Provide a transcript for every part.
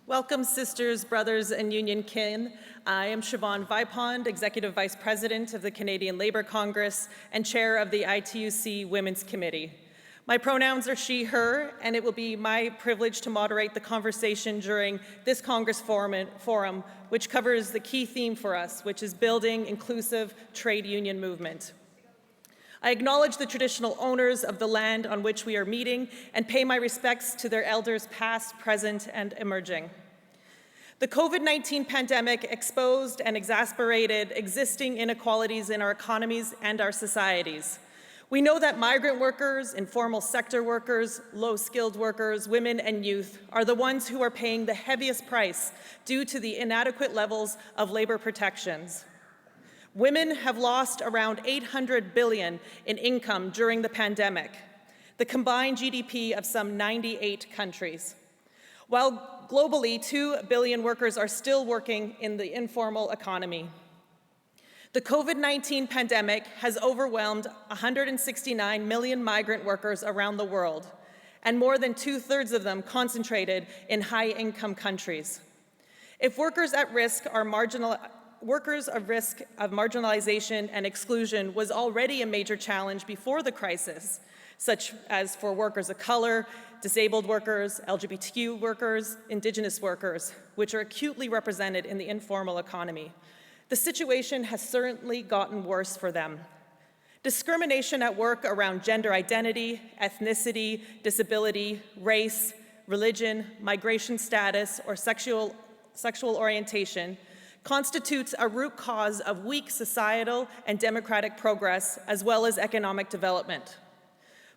Welcome, sisters, brothers, and union kin. I am Siobhan Vipond, Executive Vice President of the Canadian Labour Congress and Chair of the ITUC Women's Committee. My pronouns are she, her, and it will be my privilege to moderate the conversation during this Congress forum, which covers the key theme for us, which is building inclusive trade union movement. I acknowledge the traditional owners of the land on which we are meeting and pay my respects to their elders past, present, and emerging. The COVID-19 pandemic exposed and exacerbated existing inequalities in our economies and our societies. We know that migrant workers, informal sector workers, low-skilled workers, women, and youth are the ones who are paying the heaviest price due to the inadequate levels of labor protections. Women have lost around $800 billion in income during the pandemic, the combined GDP of some 98 countries. While globally, 2 billion workers are still working in the informal economy. The COVID-19 pandemic has overwhelmed 169 million migrant workers around the world, and more than 2/3 of them concentrated in high-income countries. If workers at risk of marginalization and exclusion was already a major challenge before the crisis, such as for workers of color, disabled workers, LGBTQ workers, Indigenous workers, which are acutely represented in the informal economy. The situation has certainly gotten worse for them. Discrimination at work around gender identity, ethnicity, disability, race, religion, migration status, or sexual orientation constitutes a root cause of weak societal and democratic progress, as well as economic development.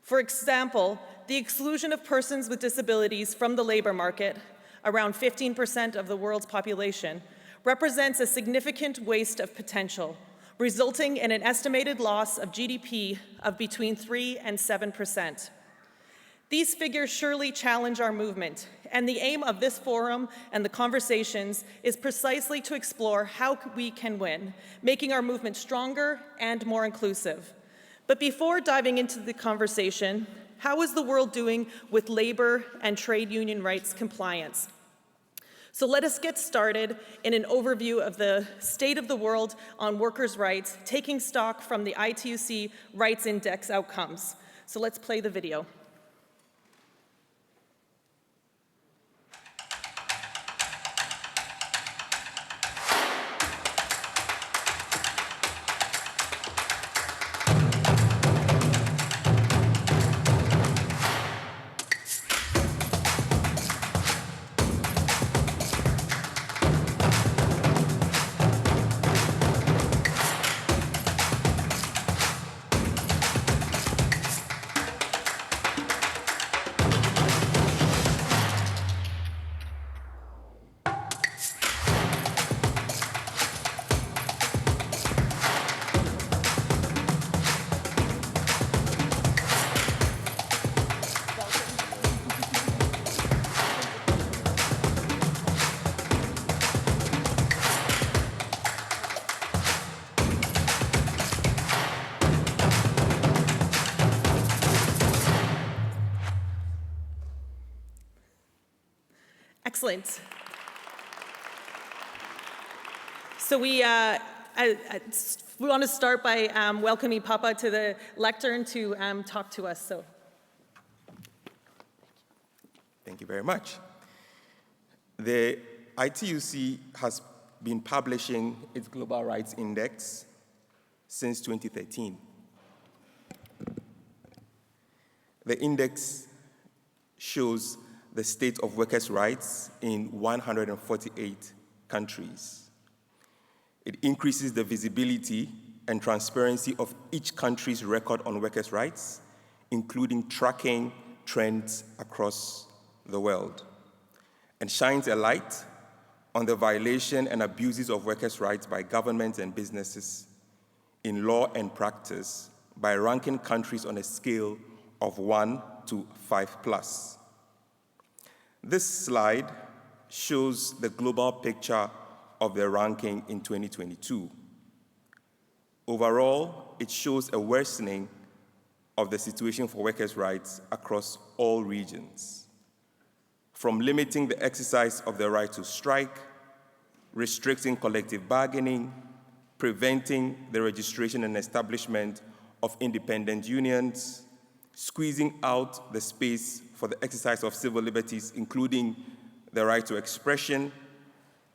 For example, the exclusion of persons with disabilities from the labor market, around 15% of the world's population, represents a significant waste of potential, resulting in an estimated loss of GDP of between 3% and 7%. These figures surely challenge our movement, and the aim of this forum and the conversations is precisely to explore how we can win, making our movement stronger and more inclusive. But before diving into the conversation, how is the world doing with labor and trade union rights compliance? So let us get started in an overview of the state of the world on workers' rights, taking stock from the ITUC Rights Index outcomes. So let's play the video. Excellent. So we want to start by welcoming Papa to the lectern to talk to us. So, thank you very much. The ITUC has been publishing its Global Rights Index since 2013. The index shows the state of workers' rights in 148 countries. It increases the visibility and transparency of each country's record on workers' rights, including tracking trends across the world, and shines a light on the violation and abuses of workers' rights by governments and businesses in law and practice by ranking countries on a scale of 1 to 5+. This slide shows the global picture of the ranking in 2022. Overall, it shows a worsening of the situation for workers' rights across all regions. from limiting the exercise of the right to strike, restricting collective bargaining, preventing the registration and establishment of independent unions, squeezing out the space for the exercise of civil liberties, including the right to expression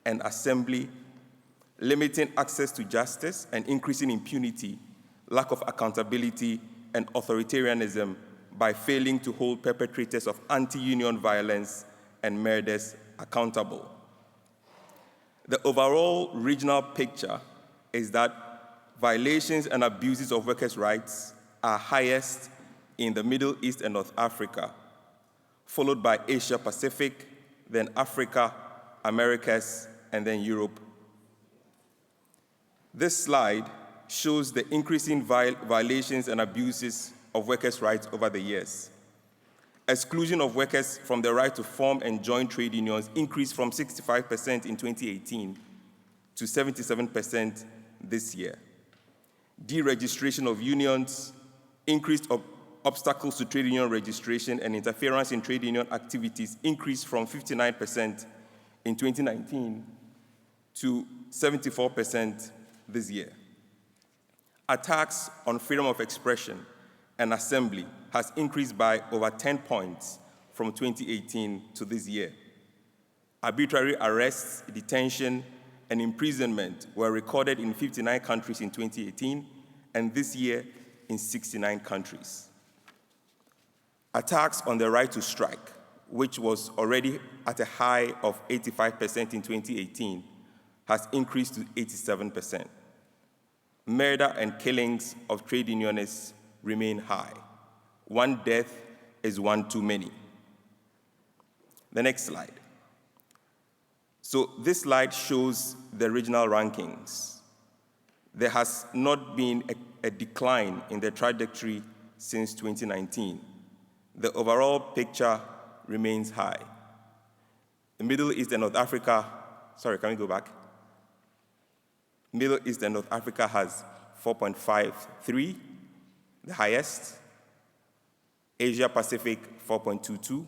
and assembly, limiting access to justice and increasing impunity, lack of accountability, and authoritarianism by failing to hold perpetrators of anti-union violence and murders accountable. The overall regional picture is that violations and abuses of workers' rights are highest in the Middle East and North Africa, followed by Asia Pacific, then Africa, Americas, and then Europe. This slide shows the increasing violations and abuses of workers' rights over the years. Exclusion of workers from the right to form and join trade unions increased from 65% in 2018 to 77% this year. Deregistration of unions, increased obstacles to trade union registration, and interference in trade union activities increased from 59% in 2019 to 74% this year. Attacks on freedom of expression and assembly has increased by over 10 points from 2018 to this year. Arbitrary arrests, detention, and imprisonment were recorded in 59 countries in 2018, and this year in 69 countries. Attacks on the right to strike, which was already at a high of 85% in 2018, has increased to 87%. Murder and killings of trade unionists remain high. One death is one too many. The next slide. So this slide shows the regional rankings. There has not been a decline in the trajectory since 2019. The overall picture remains high. The Middle East and North Africa, sorry, can we go back? Middle East and North Africa has 4.53, the highest. Asia Pacific, 4.22.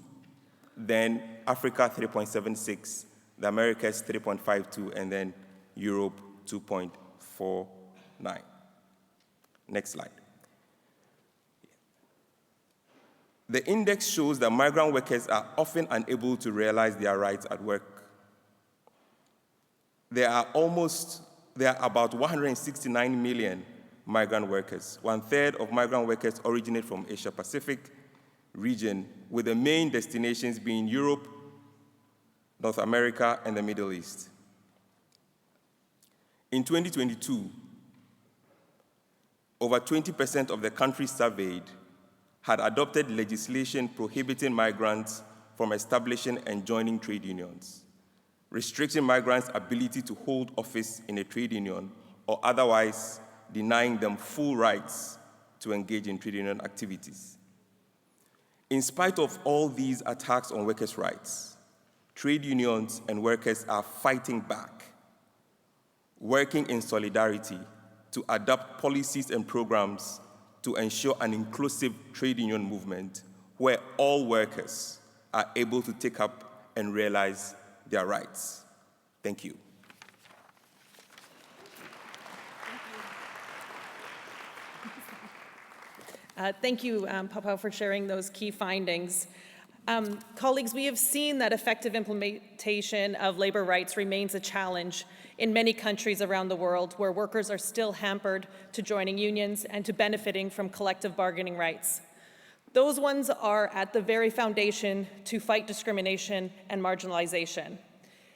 Then Africa, 3.76. The Americas, 3.52. And then Europe, 2.49. Next slide. The index shows that migrant workers are often unable to realize their rights at work. There are about 169 million migrant workers. 1/3 of migrant workers originate from Asia Pacific region, with the main destinations being Europe, North America, and the Middle East. In 2022, over 20% of the countries surveyed had adopted legislation prohibiting migrants from establishing and joining trade unions, restricting migrants' ability to hold office in a trade union, or otherwise denying them full rights to engage in trade union activities. In spite of all these attacks on workers' rights, trade unions and workers are fighting back, working in solidarity to adopt policies and programs to ensure an inclusive trade union movement where all workers are able to take up and realize their rights. Thank you. Thank you, Papa, for sharing those key findings. Colleagues, we have seen that effective implementation of labor rights remains a challenge in many countries around the world where workers are still hampered to joining unions and to benefiting from collective bargaining rights. Those ones are at the very foundation to fight discrimination and marginalization.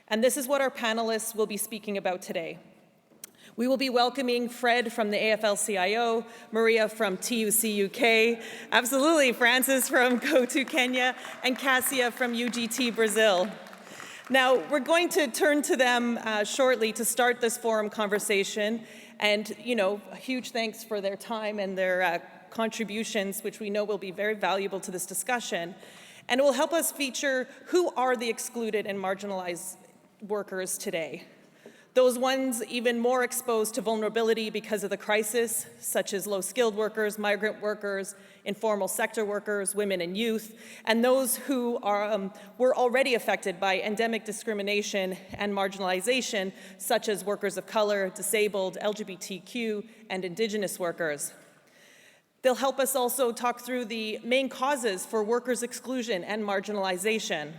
And this is what our panelists will be speaking about today. We will be welcoming Fred from the AFL-CIO, Maria from TUC UK, absolutely Francis from Go2 Kenya, and Cassia from UGT Brazil. Now, we're going to turn to them shortly to start this forum conversation. And, a huge thanks for their time and their contributions, which we know will be very valuable to this discussion. And it will help us feature who are the excluded and marginalized workers today. Those ones even more exposed to vulnerability because of the crisis, such as low-skilled workers, migrant workers, informal sector workers, women and youth, and those who were already affected by endemic discrimination and marginalization, such as workers of color, disabled, LGBTQ, and Indigenous workers. They'll help us also talk through the main causes for workers' exclusion and marginalization,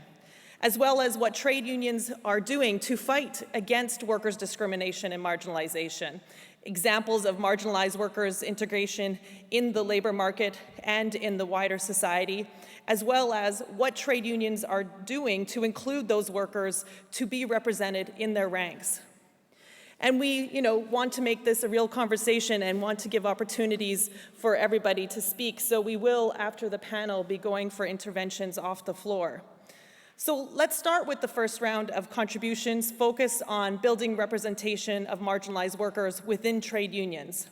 as well as what trade unions are doing to fight against workers' discrimination and marginalization, examples of marginalized workers' integration in the labor market and in the wider society, as well as what trade unions are doing to include those workers to be represented in their ranks. And we, want to make this a real conversation and want to give opportunities for everybody to speak, so we will, after the panel, be going for interventions off the floor. So let's start with the first round of contributions focused on building representation of marginalized workers within trade unions.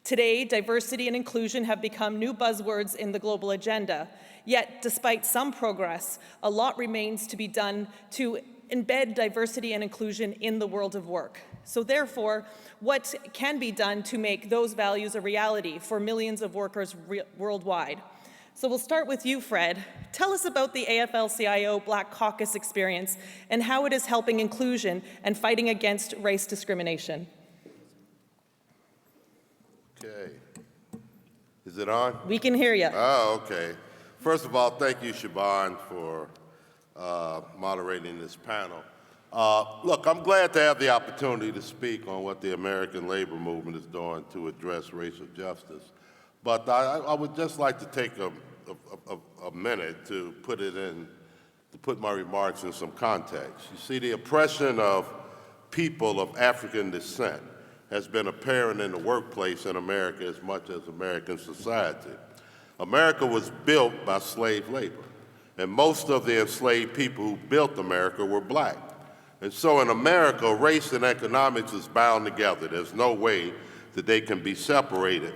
Today, diversity and inclusion have become new buzzwords in the global agenda. Yet, despite some progress, a lot remains to be done to embed diversity and inclusion in the world of work. So therefore, what can be done to make those values a reality for millions of workers worldwide? So we'll start with you, Fred. Tell us about the AFL-CIO Black Caucus experience and how it is helping inclusion and fighting against race discrimination. Okay. Is it on? We can hear you. Oh, okay. First of all, thank you, Siobhan, for moderating this panel. Look, I'm glad to have the opportunity to speak on what the American labor movement is doing to address racial justice. But I would just like to take a minute to put my remarks in some context. You see, the oppression of people of African descent has been apparent in the workplace in America as much as American society. America was built by slave labor, and most of the enslaved people who built America were black. And so in America, race and economics is bound together. There's no way that they can be separated.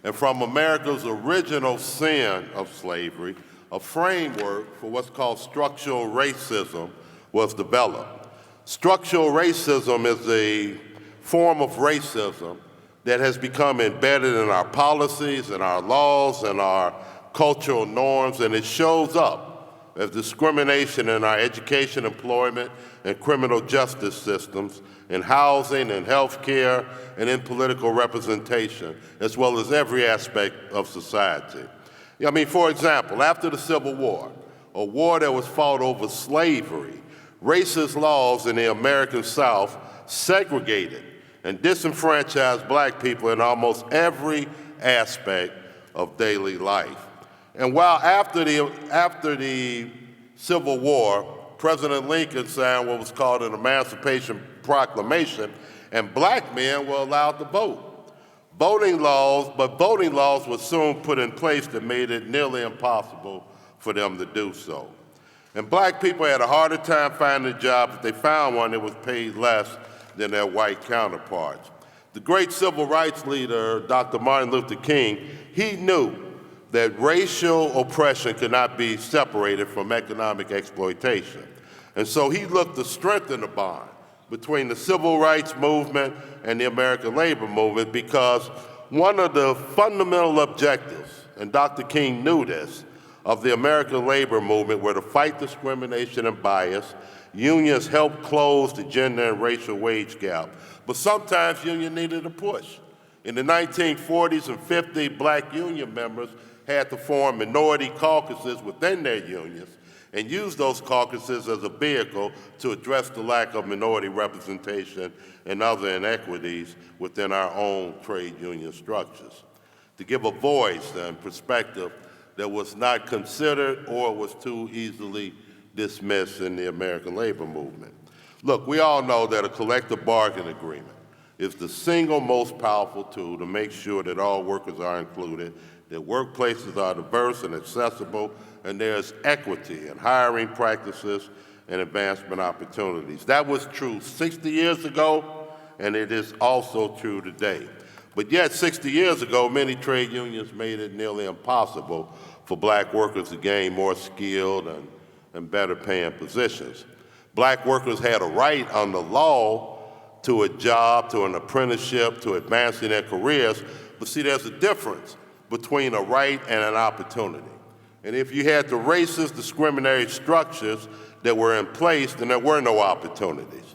And from America's original sin of slavery, a framework for what's called structural racism was developed. Structural racism is a form of racism that has become embedded in our policies and our laws and our cultural norms, and it shows up as discrimination in our education, employment, and criminal justice systems, in housing and health care, and in political representation, as well as every aspect of society. I mean, for example, after the Civil War, a war that was fought over slavery, racist laws in the American South segregated and disenfranchised black people in almost every aspect of daily life. And while after the Civil War, President Lincoln signed what was called an Emancipation Proclamation, and black men were allowed to vote. Voting laws were soon put in place that made it nearly impossible for them to do so. And black people had a harder time finding a job if they found one that was paid less than their white counterparts. The great civil rights leader, Dr. Martin Luther King, he knew that racial oppression could not be separated from economic exploitation. And so he looked to strengthen the bond between the civil rights movement and the American labor movement, because one of the fundamental objectives, and Dr. King knew this, of the American labor movement were to fight discrimination and bias. Unions helped close the gender and racial wage gap, but sometimes unions needed a push. In the 1940s and 50s, black union members had to form minority caucuses within their unions and use those caucuses as a vehicle to address the lack of minority representation and other inequities within our own trade union structures, to give a voice and perspective that was not considered or was too easily dismissed in the American labor movement. Look, we all know that a collective bargaining agreement is the single most powerful tool to make sure that all workers are included, that workplaces are diverse and accessible, and there's equity in hiring practices and advancement opportunities. That was true 60 years ago, and it is also true today. But yet, 60 years ago, many trade unions made it nearly impossible for black workers to gain more skilled and better paying positions. Black workers had a right under law to a job, to an apprenticeship, to advancing their careers. But see, there's a difference between a right and an opportunity. And if you had the racist, discriminatory structures that were in place, then there were no opportunities.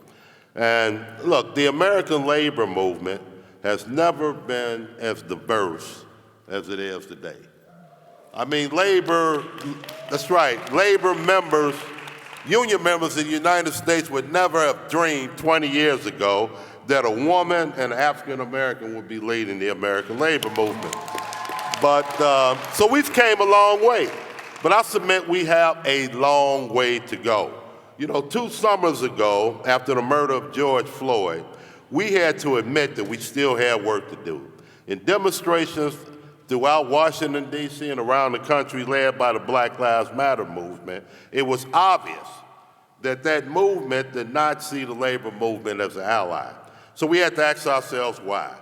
And look, the American labor movement has never been as diverse as it is today. I mean, labor, that's right, labor members, union members in the United States would never have dreamed 20 years ago that a woman, an African American, would be leading the American labor movement. But, so we've came a long way. But I submit we have a long way to go. You know, 2 summers ago, after the murder of George Floyd, we had to admit that we still had work to do. In demonstrations throughout Washington, D.C. and around the country led by the Black Lives Matter movement, it was obvious that that movement did not see the labor movement as an ally. So we had to ask ourselves why.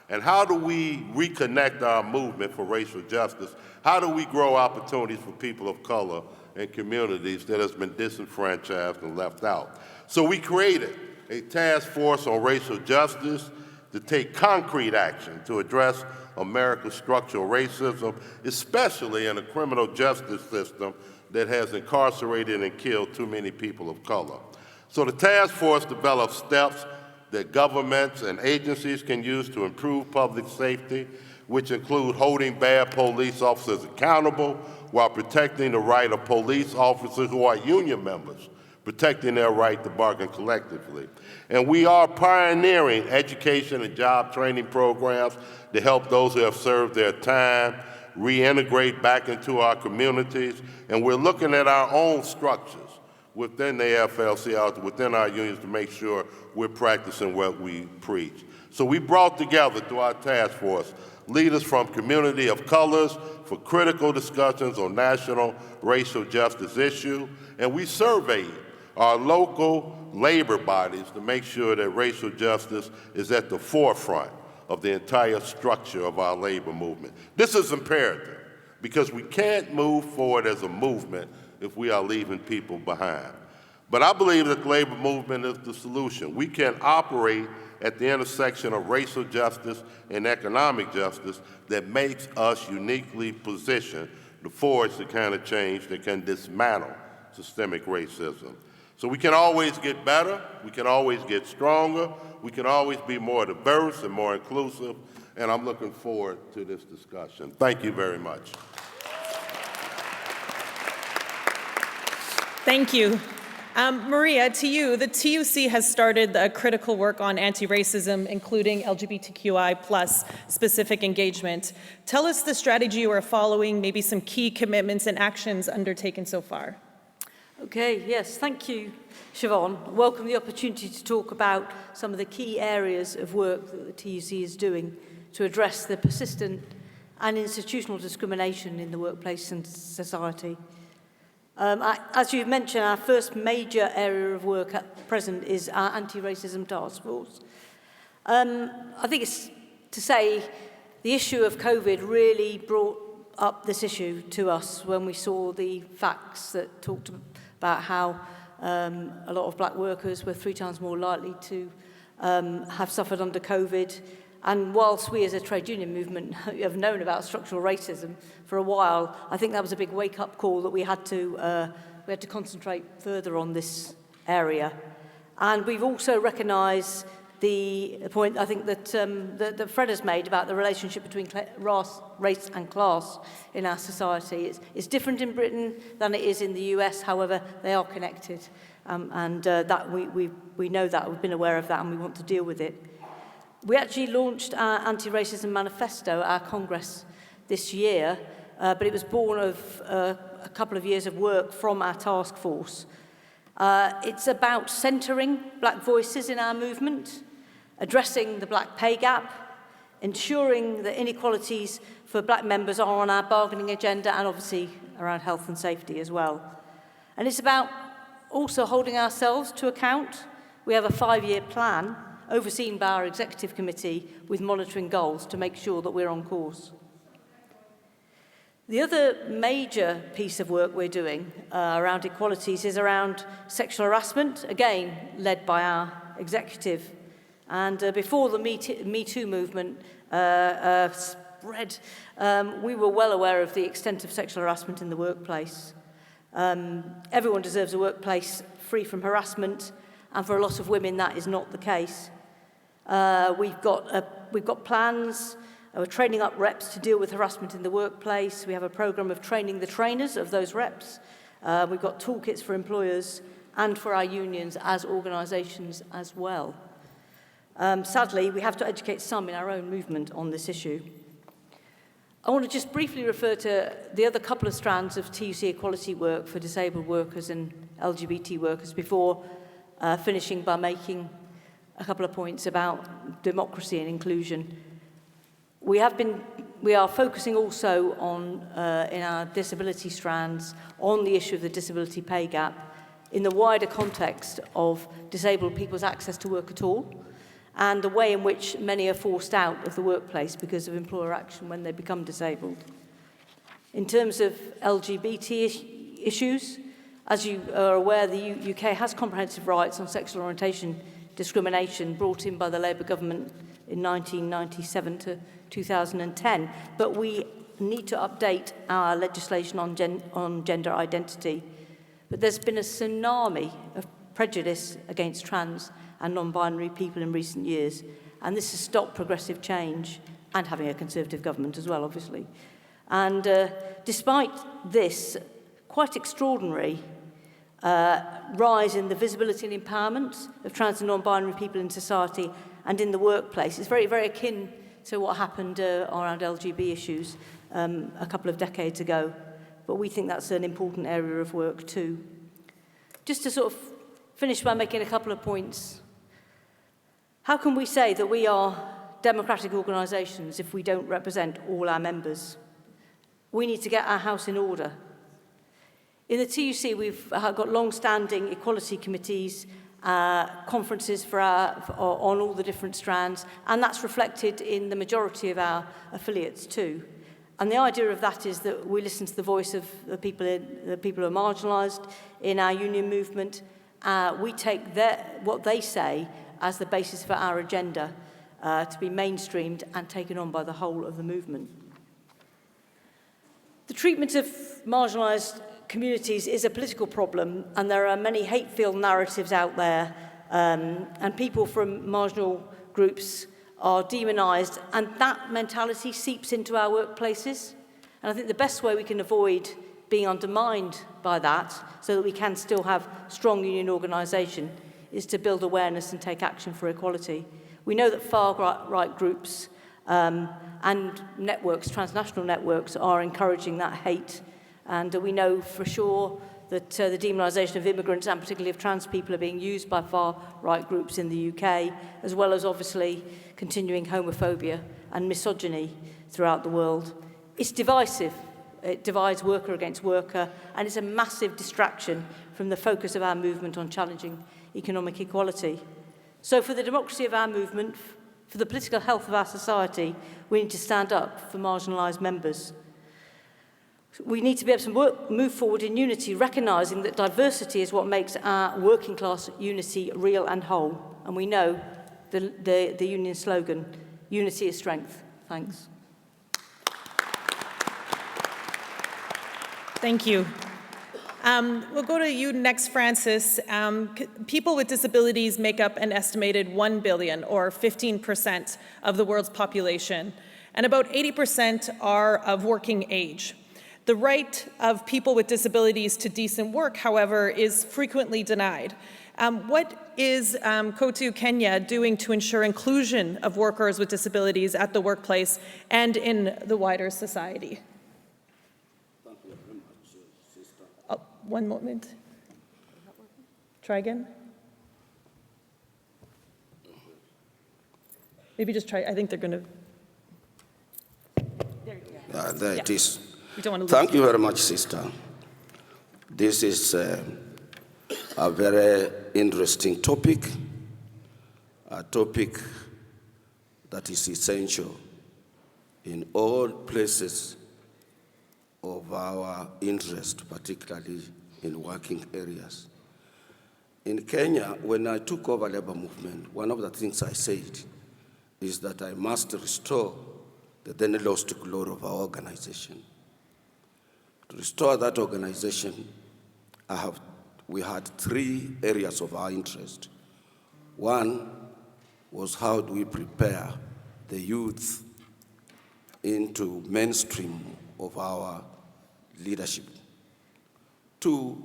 And how do we reconnect our movement for racial justice? How do we grow opportunities for people of color and communities that has been disenfranchised and left out? So we created a task force on racial justice to take concrete action to address America's structural racism, especially in a criminal justice system that has incarcerated and killed too many people of color. So the task force developed steps that governments and agencies can use to improve public safety, which include holding bad police officers accountable while protecting the right of police officers who are union members, protecting their right to bargain collectively. And we are pioneering education and job training programs to help those who have served their time reintegrate back into our communities. And we're looking at our own structures within the AFL-CIO, within our unions, to make sure we're practicing what we preach. So we brought together through our task force leaders from community of colors for critical discussions on national racial justice issues, and we surveyed our local labor bodies to make sure that racial justice is at the forefront of the entire structure of our labor movement. This is imperative because we can't move forward as a movement if we are leaving people behind. But I believe that the labor movement is the solution. We can operate at the intersection of racial justice and economic justice that makes us uniquely positioned to forge the kind of change that can dismantle systemic racism. So we can always get better, we can always get stronger, we can always be more diverse and more inclusive, and I'm looking forward to this discussion. Thank you very much. Thank you. Maria, to you, the TUC has started critical work on anti-racism, including LGBTQI plus specific engagement. Tell us the strategy you are following, maybe some key commitments and actions undertaken so far. Okay, yes, thank you, Siobhan. Welcome the opportunity to talk about some of the key areas of work that the TUC is doing to address the persistent and institutional discrimination in the workplace and society. As you've mentioned, our first major area of work at present is our anti-racism task force. I think it's to say the issue of COVID really brought up this issue to us when we saw the facts that talked about how a lot of black workers were 3 times more likely to have suffered under COVID. And whilst we as a trade union movement have known about structural racism for a while, I think that was a big wake-up call that we had to concentrate further on this area. And we've also recognised the point I think that Fred has made about the relationship between race and class in our society. It's different in Britain than it is in the US, however, they are connected. That we know that, we've been aware of that, and we want to deal with it. We actually launched our Anti-Racism Manifesto at our Congress this year, but it was born of a couple of years of work from our task force. It's about centering black voices in our movement, addressing the black pay gap, ensuring that inequalities for black members are on our bargaining agenda, and obviously around health and safety as well. And it's about also holding ourselves to account. We have a 5-year plan overseen by our executive committee with monitoring goals to make sure that we're on course. The other major piece of work we're doing around equalities is around sexual harassment, again led by our executive And before the Me Too movement spread, we were well aware of the extent of sexual harassment in the workplace. Everyone deserves a workplace free from harassment, and for a lot of women that is not the case. We've got plans. We're training up reps to deal with harassment in the workplace. We have a program of training the trainers of those reps. We've got toolkits for employers and for our unions as organisations as well. Sadly, we have to educate some in our own movement on this issue. I want to just briefly refer to the other couple of strands of TUC equality work for disabled workers and LGBT workers before finishing by making a couple of points about democracy and inclusion. We are focusing also on, in our disability strands, on the issue of the disability pay gap in the wider context of disabled people's access to work at all, and the way in which many are forced out of the workplace because of employer action when they become disabled. In terms of LGBT issues, as you are aware, the UK has comprehensive rights on sexual orientation discrimination brought in by the Labour government in 1997 to 2010, but we need to update our legislation on gender identity. But there's been a tsunami of prejudice against trans and non-binary people in recent years, and this has stopped progressive change, and having a Conservative government as well, obviously. And despite this quite extraordinary rise in the visibility and empowerment of trans and non-binary people in society and in the workplace, it's very, very akin to what happened around LGB issues a couple of decades ago. But we think that's an important area of work too. Just to sort of finish by making a couple of points. How can we say that we are democratic organisations if we don't represent all our members? We need to get our house in order. In the TUC, we've got long-standing equality committees, conferences on all the different strands, and that's reflected in the majority of our affiliates too. And the idea of that is that we listen to the voice of the people who are marginalised in our union movement. We take what they say as the basis for our agenda to be mainstreamed and taken on by the whole of the movement. The treatment of marginalised communities is a political problem, and there are many hate-filled narratives out there, and people from marginal groups are demonised, and that mentality seeps into our workplaces. And I think the best way we can avoid being undermined by that, so that we can still have strong union organisation, is to build awareness and take action for equality. We know that far-right groups and networks, transnational networks, are encouraging that hate. And we know for sure that the demonisation of immigrants, and particularly of trans people, are being used by far-right groups in the UK, as well as obviously continuing homophobia and misogyny throughout the world. It's divisive. It divides worker against worker, and it's a massive distraction from the focus of our movement on challenging economic equality. So for the democracy of our movement, for the political health of our society, we need to stand up for marginalised members. We need to be able to move forward in unity, recognising that diversity is what makes our working class unity real and whole. And we know the union slogan, unity is strength. Thanks. Thank you. We'll go to you next, Francis. People with disabilities make up an estimated 1 billion, or 15% of the world's population, and about 80% are of working age. The right of people with disabilities to decent work, however, is frequently denied. What is COTU Kenya doing to ensure inclusion of workers with disabilities at the workplace and in the wider society? Thank you very much, sister. Oh, one moment. Try again. Maybe just try. I think they're going to. There you go. There it is. We don't want to Thank you very much, sister. This is a very interesting topic, a topic that is essential in all places of our interest, particularly in working areas. In Kenya, when I took over labor movement, one of the things I said is that I must restore the then lost glory of our organization. To restore that organization, we had 3 areas of our interest. One was how do we prepare the youth into mainstream of our leadership. 2,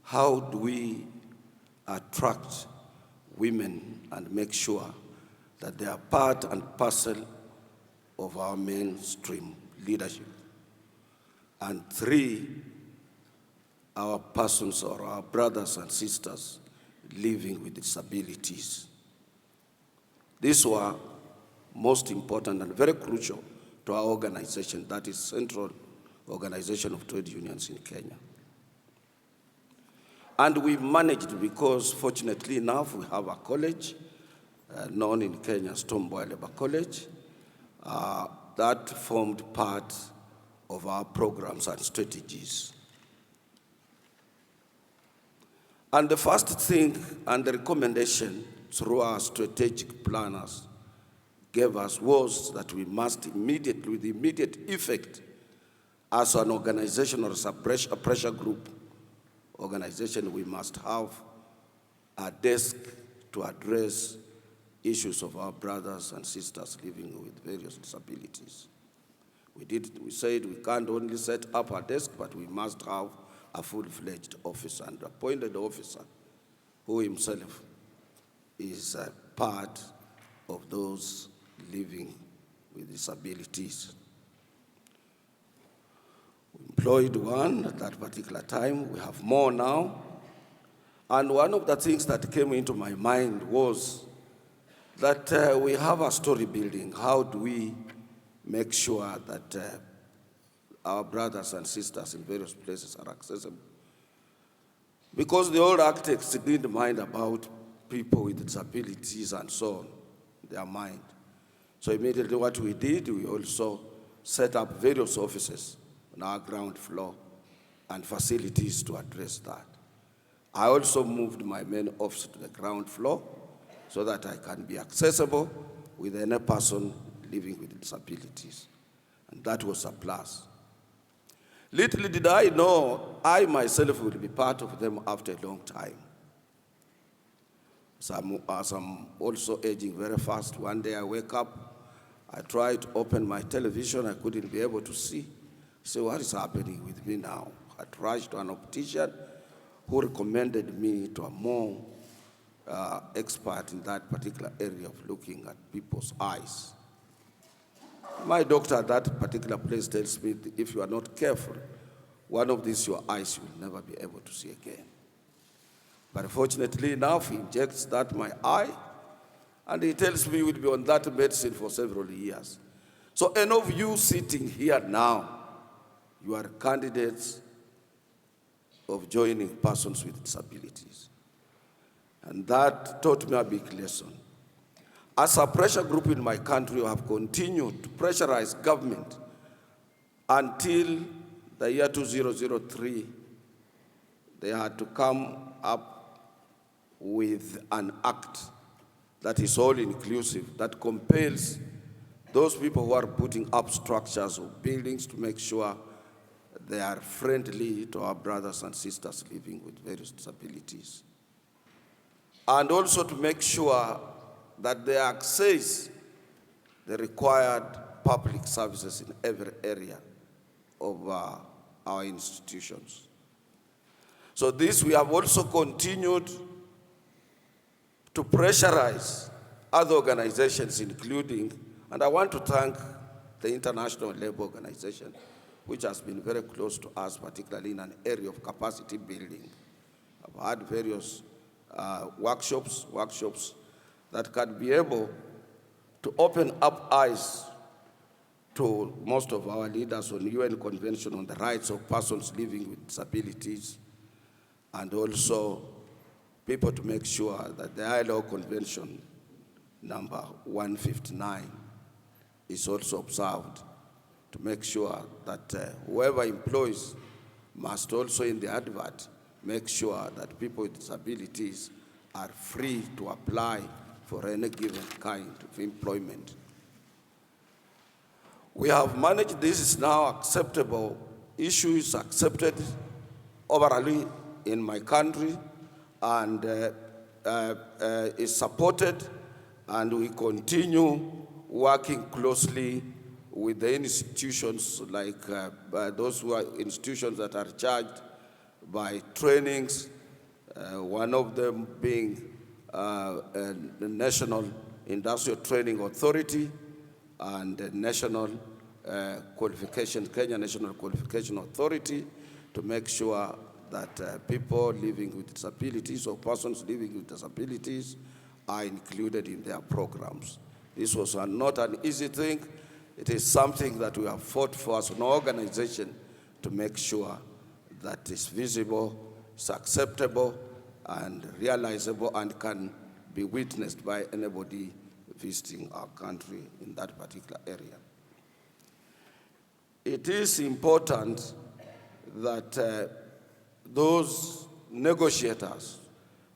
how do we attract women and make sure that they are part and parcel of our mainstream leadership. And 3, our persons or our brothers and sisters living with disabilities. These were most important and very crucial to our organization, that is Central Organization of Trade Unions in Kenya. And we managed because, fortunately enough, we have a college known in Kenya as Tomboy Labor College that formed part of our programs and strategies. And the first thing and the recommendation through our strategic planners gave us was that we must immediately, with immediate effect, as an organization or as a pressure group organization, we must have a desk to address issues of our brothers and sisters living with various disabilities. We said we can't only set up a desk, but we must have a full-fledged officer and appointed officer who himself is a part of those living with disabilities. We employed one at that particular time. We have more now. And one of the things that came into my mind was that we have a story building. How do we make sure that our brothers and sisters in various places are accessible? Because the old architects didn't mind about people with disabilities and so on, their mind. So immediately what we did, we also set up various offices on our ground floor and facilities to address that. I also moved my main office to the ground floor so that I can be accessible with any person living with disabilities. And that was a plus. Little did I know, I myself will be part of them after a long time. As I'm also aging very fast, one day I wake up, I try to open my television, I couldn't be able to see. So what is happening with me now? I rushed to an optician who recommended me to a more expert in that particular area of looking at people's eyes. My doctor at that particular place tells me that if you are not careful, one of these your eyes you will never be able to see again. But fortunately enough, he injects that my eye, and he tells me we'll be on that medicine for several years. So any of you sitting here now, you are candidates of joining persons with disabilities. And that taught me a big lesson. As a pressure group in my country, we have continued to pressurize government until the year 2003. They had to come up with an act that is all-inclusive, that compels those people who are putting up structures or buildings to make sure they are friendly to our brothers and sisters living with various disabilities. And also to make sure that they access the required public services in every area of our institutions. So this, we have also continued to pressurize other organizations, including, and I want to thank the International Labour Organization, which has been very close to us, particularly in an area of capacity building. I've had various workshops that can be able to open up eyes to most of our leaders on UN Convention on the Rights of Persons Living with Disabilities, and also people to make sure that the ILO Convention number 159 is also observed, to make sure that whoever employs must also in the advert make sure that people with disabilities are free to apply for any given kind of employment. We have managed, this is now acceptable, issue is accepted overall in my country and is supported, and we continue working closely with the institutions like those who are institutions that are charged by trainings, one of them being the National Industrial Training Authority and the National Kenya National Qualification Authority, to make sure that people living with disabilities or persons living with disabilities are included in their programs. This was not an easy thing. It is something that we have fought for as an organization to make sure that it's visible, it's acceptable, and realizable, and can be witnessed by anybody visiting our country in that particular area. It is important that those negotiators,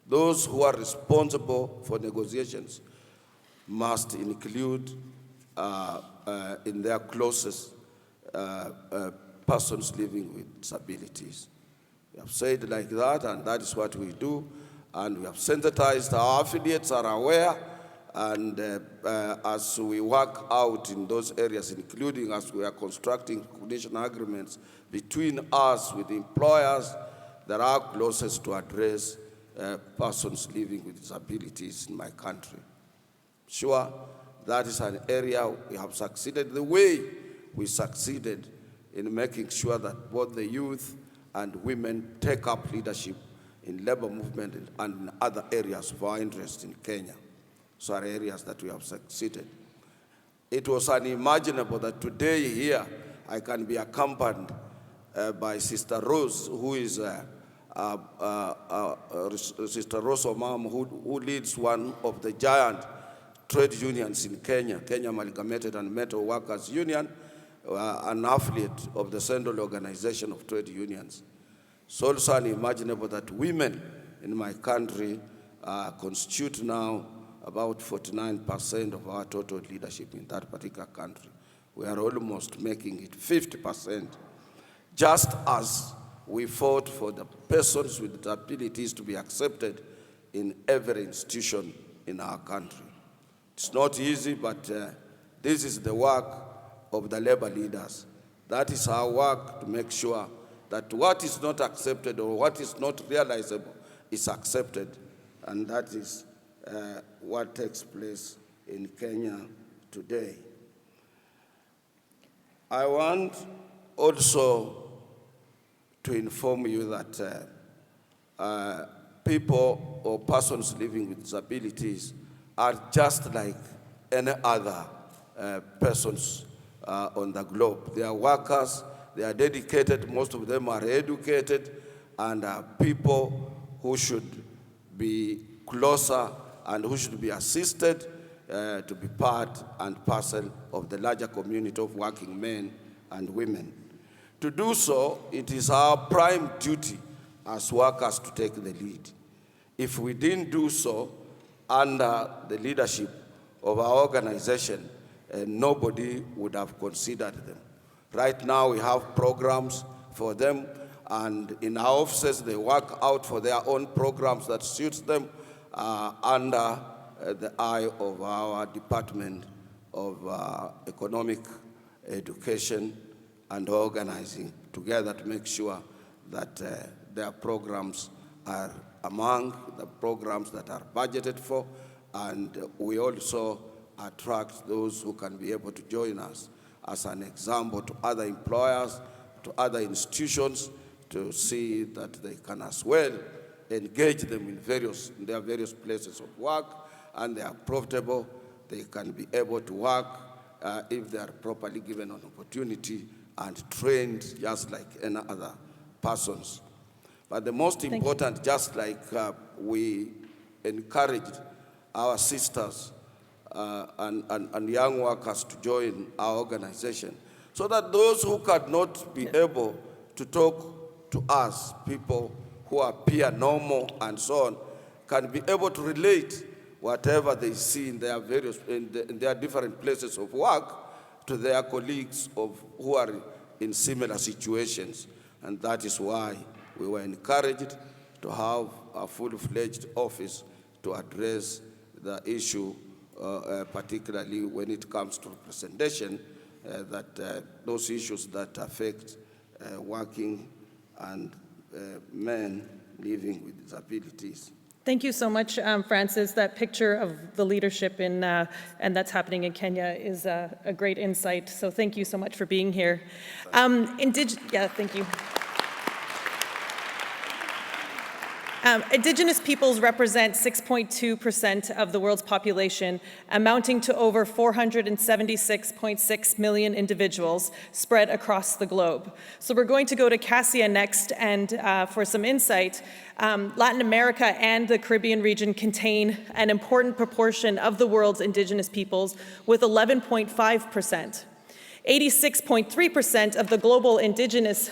those who are responsible for negotiations, must include in their clauses persons living with disabilities. We have said like that, and that is what we do. And we have sensitized, our affiliates are aware, and as we work out in those areas, including as we are constructing conditional agreements between us with employers, there are clauses to address persons living with disabilities in my country. Sure, that is an area we have succeeded the way we succeeded in making sure that both the youth and women take up leadership in labor movement and in other areas of our interest in Kenya. So are areas that we have succeeded. It was unimaginable that today here I can be accompanied by Sister Rose, who is Sister Rose Omam, who leads one of the giant trade unions in Kenya, Kenya Amalgamated and Metal Workers Union, an affiliate of the Central Organization of Trade Unions. It's also unimaginable that women in my country constitute now about 49% of our total leadership in that particular country. We are almost making it 50%, just as we fought for the persons with disabilities to be accepted in every institution in our country. It's not easy, but this is the work of the labor leaders. That is our work, to make sure that what is not accepted or what is not realizable is accepted. And that is what takes place in Kenya today. I want also to inform you that people or persons living with disabilities are just like any other persons on the globe. They are workers, they are dedicated, most of them are educated, and are people who should be closer and who should be assisted to be part and parcel of the larger community of working men and women. To do so, it is our prime duty as workers to take the lead. If we didn't do so under the leadership of our organization, nobody would have considered them. Right now we have programs for them, and in our offices they work out for their own programs that suits them under the eye of our Department of Economic Education and Organizing, together to make sure that their programs are among the programs that are budgeted for, and we also attract those who can be able to join us as an example to other employers, to other institutions, to see that they can as well engage them in their various places of work, and they are profitable. They can be able to work if they are properly given an opportunity and trained just like any other persons. But the most important, just like we encouraged our sisters and young workers to join our organization, so that those who cannot be able to talk to us, people who appear normal and so on, can be able to relate whatever they see in their in their different places of work to their colleagues who are in similar situations. And that is why we were encouraged to have a full-fledged office to address the issue, particularly when it comes to representation, those issues that affect working and men living with disabilities. Thank you so much, Francis. That picture of the leadership and that's happening in Kenya is a great insight. So thank you so much for being here. Thank you. Indigenous peoples represent 6.2% of the world's population, amounting to over 476.6 million individuals spread across the globe. So we're going to go to Cassia next, and for some insight, Latin America and the Caribbean region contain an important proportion of the world's indigenous peoples, with 11.5%. 86.3% of the global indigenous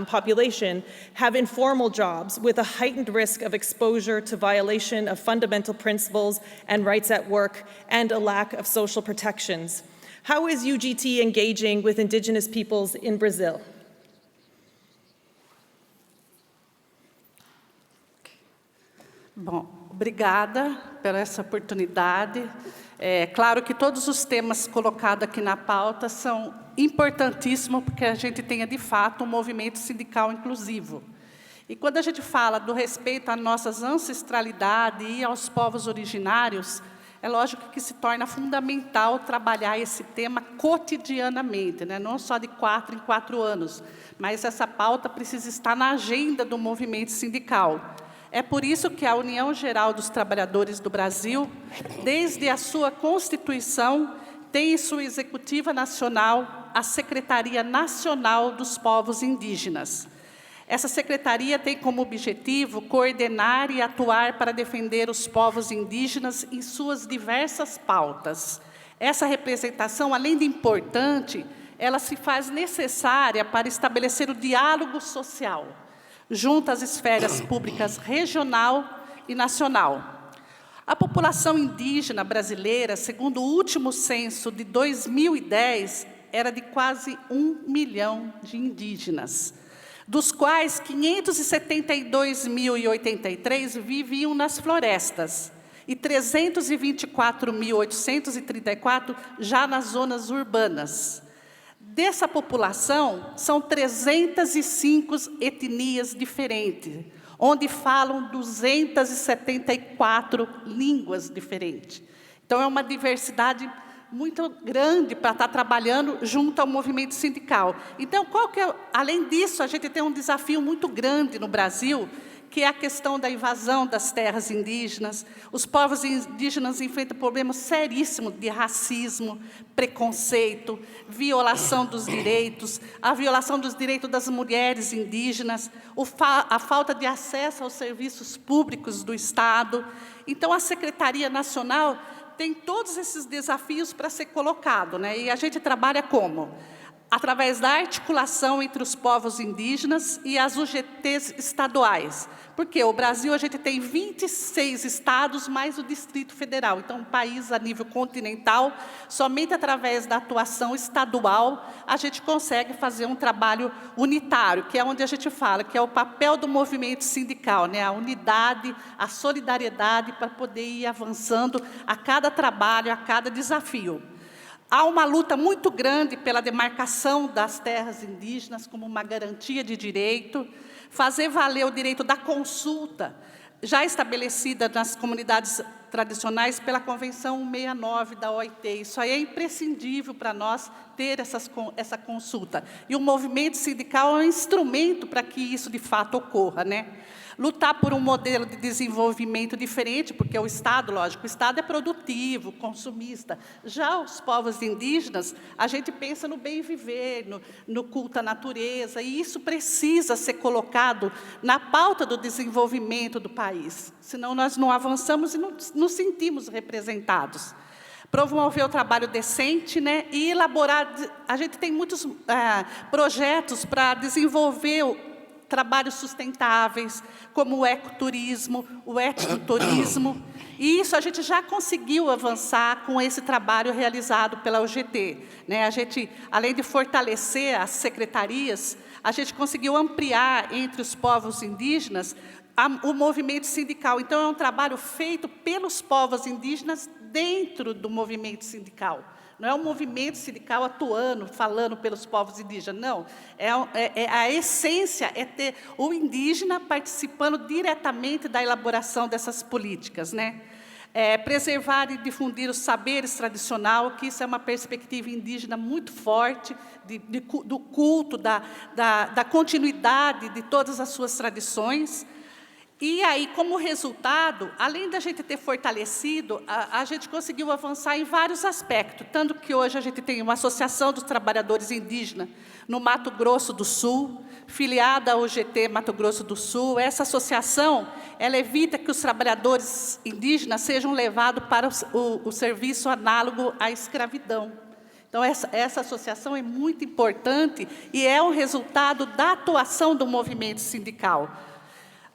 population have informal jobs with a heightened risk of exposure to violation of fundamental principles and rights at work and a lack of social protections. How is UGT engaging with indigenous peoples in Brazil? Bom, obrigada por essa oportunidade. É claro que todos os temas colocados aqui na pauta são importantíssimos porque a gente tenha, de fato, um movimento sindical inclusivo. E quando a gente fala do respeito à nossa ancestralidade e aos povos originários, é lógico que se torna fundamental trabalhar esse tema cotidianamente, né? Não só de 4 em 4 anos, mas essa pauta precisa estar na agenda do movimento sindical. É por isso que a União Geral dos Trabalhadores do Brasil, desde a sua constituição, tem em sua executiva nacional a Secretaria Nacional dos Povos Indígenas. Essa secretaria tem como objetivo coordenar e atuar para defender os povos indígenas em suas diversas pautas. Essa representação, além de importante, ela se faz necessária para estabelecer o diálogo social junto às esferas públicas regional e nacional. A população indígena brasileira, segundo o último censo de 2010, era de quase 1 milhão de indígenas, dos quais 572.083 viviam nas florestas e 324.834 já nas zonas urbanas. Dessa população, são 305 etnias diferentes, onde falam 274 línguas diferentes. Então, é uma diversidade muito grande para estar trabalhando junto ao movimento sindical. Então, além disso, a gente tem um desafio muito grande no Brasil, que é a questão da invasão das terras indígenas. Os povos indígenas enfrentam problemas seríssimos de racismo, preconceito, violação dos direitos, a violação dos direitos das mulheres indígenas, a falta de acesso aos serviços públicos do Estado. Então, a Secretaria Nacional tem todos esses desafios para ser colocado, né? E a gente trabalha como? Através da articulação entre os povos indígenas e as UGTs estaduais. Porque o Brasil, a gente tem 26 estados, mais o Distrito Federal. Então, um país a nível continental, somente através da atuação estadual, a gente consegue fazer um trabalho unitário, que é onde a gente fala, que é o papel do movimento sindical, né? A unidade, a solidariedade para poder ir avançando a cada trabalho, a cada desafio. Há uma luta muito grande pela demarcação das terras indígenas como uma garantia de direito, fazer valer o direito da consulta, já estabelecida nas comunidades tradicionais pela Convenção 169 da OIT. Isso aí é imprescindível para nós ter essa consulta. E o movimento sindical é um instrumento para que isso, de fato, ocorra, né? Lutar por um modelo de desenvolvimento diferente, porque o Estado, lógico, o Estado é produtivo, consumista. Já os povos indígenas, a gente pensa no bem viver, no culto à natureza, e isso precisa ser colocado na pauta do desenvolvimento do país. Senão nós não avançamos e não nos sentimos representados. Promover o trabalho decente, né, e elaborar. A gente tem muitos projetos para desenvolver trabalhos sustentáveis, como o ecoturismo, o etnoturismo. E isso a gente já conseguiu avançar com esse trabalho realizado pela UGT. Né? A gente, além de fortalecer as secretarias, a gente conseguiu ampliar entre os povos indígenas o movimento sindical. Então, é um trabalho feito pelos povos indígenas dentro do movimento sindical. Não é um movimento sindical atuando, falando pelos povos indígenas, não. A essência é ter o indígena participando diretamente da elaboração dessas políticas, né? Preservar e difundir os saberes tradicionais, que isso é uma perspectiva indígena muito forte, do culto, da continuidade de todas as suas tradições. E aí, como resultado, além da gente ter fortalecido, a gente conseguiu avançar em vários aspectos, tanto que hoje a gente tem uma associação dos trabalhadores indígenas no Mato Grosso do Sul, filiada ao UGT Mato Grosso do Sul. Essa associação, ela evita que os trabalhadores indígenas sejam levados para o serviço análogo à escravidão. Então, essa associação é muito importante e é um resultado da atuação do movimento sindical.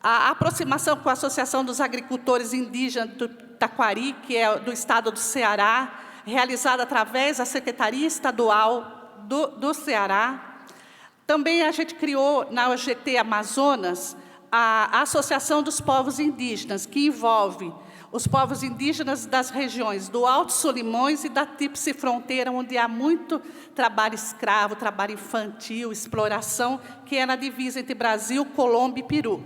A aproximação com a Associação dos Agricultores Indígenas do Taquari, que é do estado do Ceará, realizada através da Secretaria Estadual do Ceará. Também a gente criou na UGT Amazonas a Associação dos Povos Indígenas, que envolve os povos indígenas das regiões do Alto Solimões e da Tríplice Fronteira, onde há muito trabalho escravo, trabalho infantil, exploração, que é na divisa entre Brasil, Colômbia e Peru.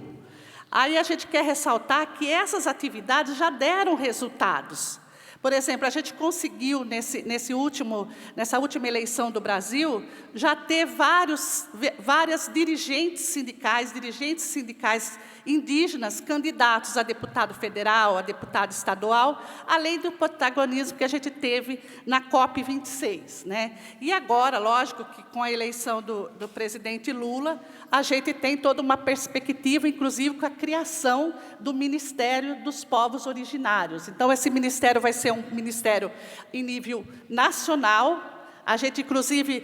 Aí a gente quer ressaltar que essas atividades já deram resultados. Por exemplo, a gente conseguiu, nessa última eleição do Brasil, já ter várias dirigentes sindicais indígenas candidatos a deputado federal, a deputado estadual, além do protagonismo que a gente teve na COP26. Né? E agora, lógico, que com a eleição do presidente Lula, a gente tem toda uma perspectiva, inclusive com a criação do Ministério dos Povos Originários. Então, esse ministério vai ser um ministério em nível nacional. A gente, inclusive,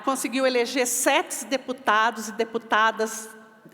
conseguiu eleger 7 deputados e deputadas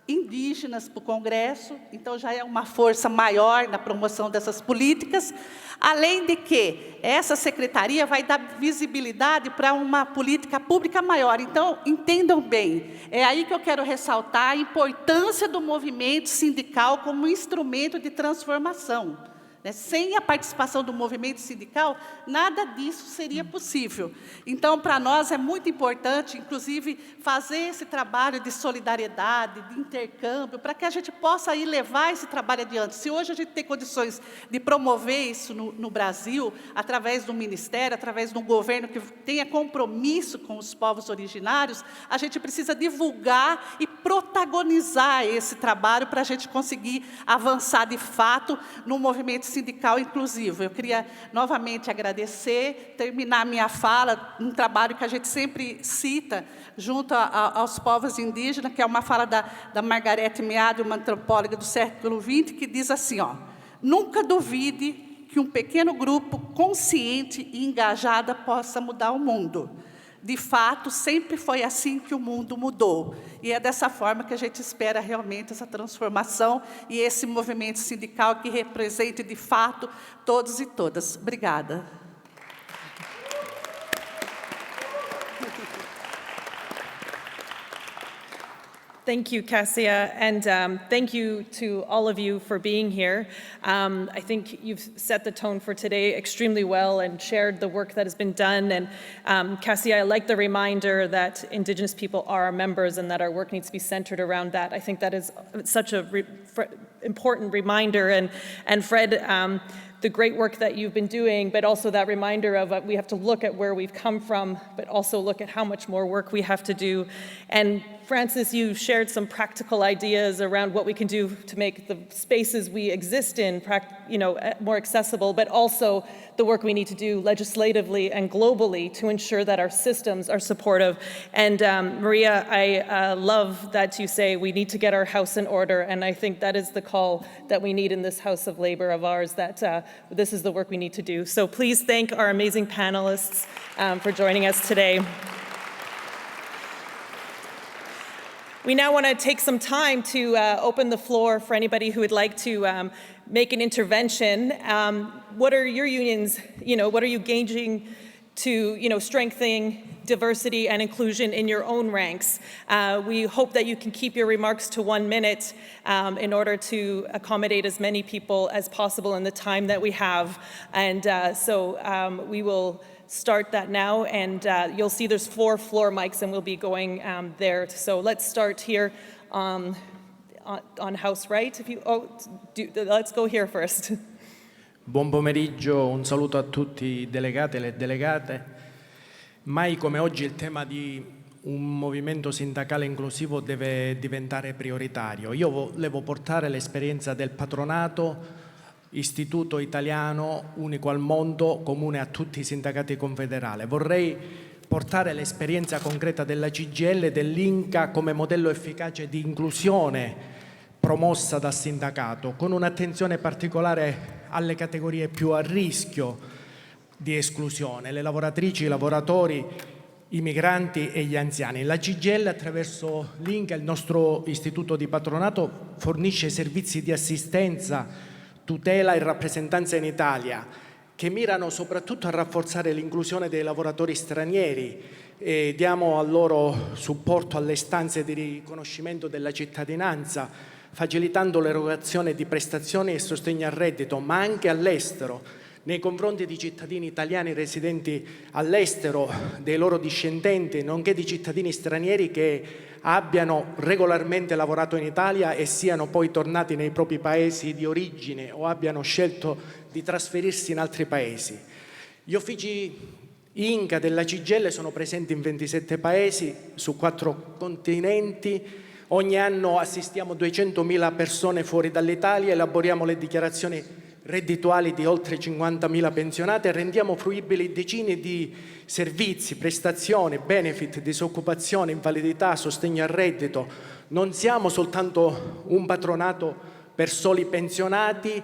indígenas para o Congresso, então já é uma força maior na promoção dessas políticas, além de que essa secretaria vai dar visibilidade para uma política pública maior. Então, entendam bem, é aí que eu quero ressaltar a importância do movimento sindical como instrumento de transformação. Sem a participação do movimento sindical, nada disso seria possível. Então, para nós é muito importante, inclusive, fazer esse trabalho de solidariedade, de intercâmbio, para que a gente possa aí levar esse trabalho adiante. Se hoje a gente tem condições de promover isso no Brasil, através do Ministério, através de um governo que tenha compromisso com os povos originários, a gente precisa divulgar e protagonizar esse trabalho para a gente conseguir avançar, de fato, no movimento sindical inclusivo. Eu queria novamente agradecer, terminar minha fala, um trabalho que a gente sempre cita junto aos povos indígenas, que é uma fala da Margarete Meade, uma antropóloga do século XX, que diz assim, nunca duvide que um pequeno grupo consciente e engajado possa mudar o mundo. De fato, sempre foi assim que o mundo mudou. E é dessa forma que a gente espera realmente essa transformação e esse movimento sindical que represente, de fato, todos e todas. Obrigada. Thank you, Cassia, and thank you to all of you for being here. I think you've set the tone for today extremely well and shared the work that has been done. And Cassia, I like the reminder that Indigenous people are our members and that our work needs to be centered around that. I think that is such an important reminder. And Fred, the great work that you've been doing, but also that reminder of we have to look at where we've come from, but also look at how much more work we have to do. And Francis, you shared some practical ideas around what we can do to make the spaces we exist in, more accessible, but also the work we need to do legislatively and globally to ensure that our systems are supportive. And Maria, I love that you say we need to get our house in order, and I think that is the call that we need in this House of Labor of ours, that this is the work we need to do. So please thank our amazing panelists for joining us today. We now want to take some time to open the floor for anybody who would like to make an intervention. What are your unions, what are you gauging to, strengthening diversity and inclusion in your own ranks? We hope that you can keep your remarks to 1 minute in order to accommodate as many people as possible in the time that we have. And so we will start that now, and you'll see there's 4 floor mics, and we'll be going there. So let's start here on House Right. Let's go here first. Buon pomeriggio, un saluto a tutti i delegati e le delegate. Mai come oggi il tema di un movimento sindacale inclusivo deve diventare prioritario. Io volevo portare l'esperienza del patronato, istituto italiano, unico al mondo, comune a tutti i sindacati confederali. Vorrei portare l'esperienza concreta della CGIL e dell'INCA come modello efficace di inclusione promossa dal sindacato, con un'attenzione particolare alle categorie più a rischio di esclusione, le lavoratrici, i lavoratori, i migranti e gli anziani. La CGIL, attraverso l'INCA, il nostro istituto di patronato, fornisce servizi di assistenza, tutela e rappresentanza in Italia, che mirano soprattutto a rafforzare l'inclusione dei lavoratori stranieri e diamo al loro supporto alle istanze di riconoscimento della cittadinanza, facilitando l'erogazione di prestazioni e sostegno al reddito, ma anche all'estero, nei confronti di cittadini italiani residenti all'estero, dei loro discendenti, nonché di cittadini stranieri che abbiano regolarmente lavorato in Italia e siano poi tornati nei propri paesi di origine o abbiano scelto di trasferirsi in altri paesi. Gli uffici INCA della CGIL sono presenti in 27 paesi su 4 continenti. Ogni anno assistiamo 200.000 persone fuori dall'Italia, elaboriamo le dichiarazioni reddituali di oltre 50.000 pensionati e rendiamo fruibili decine di servizi, prestazioni, benefit, disoccupazione, invalidità, sostegno al reddito. Non siamo soltanto un patronato per soli pensionati,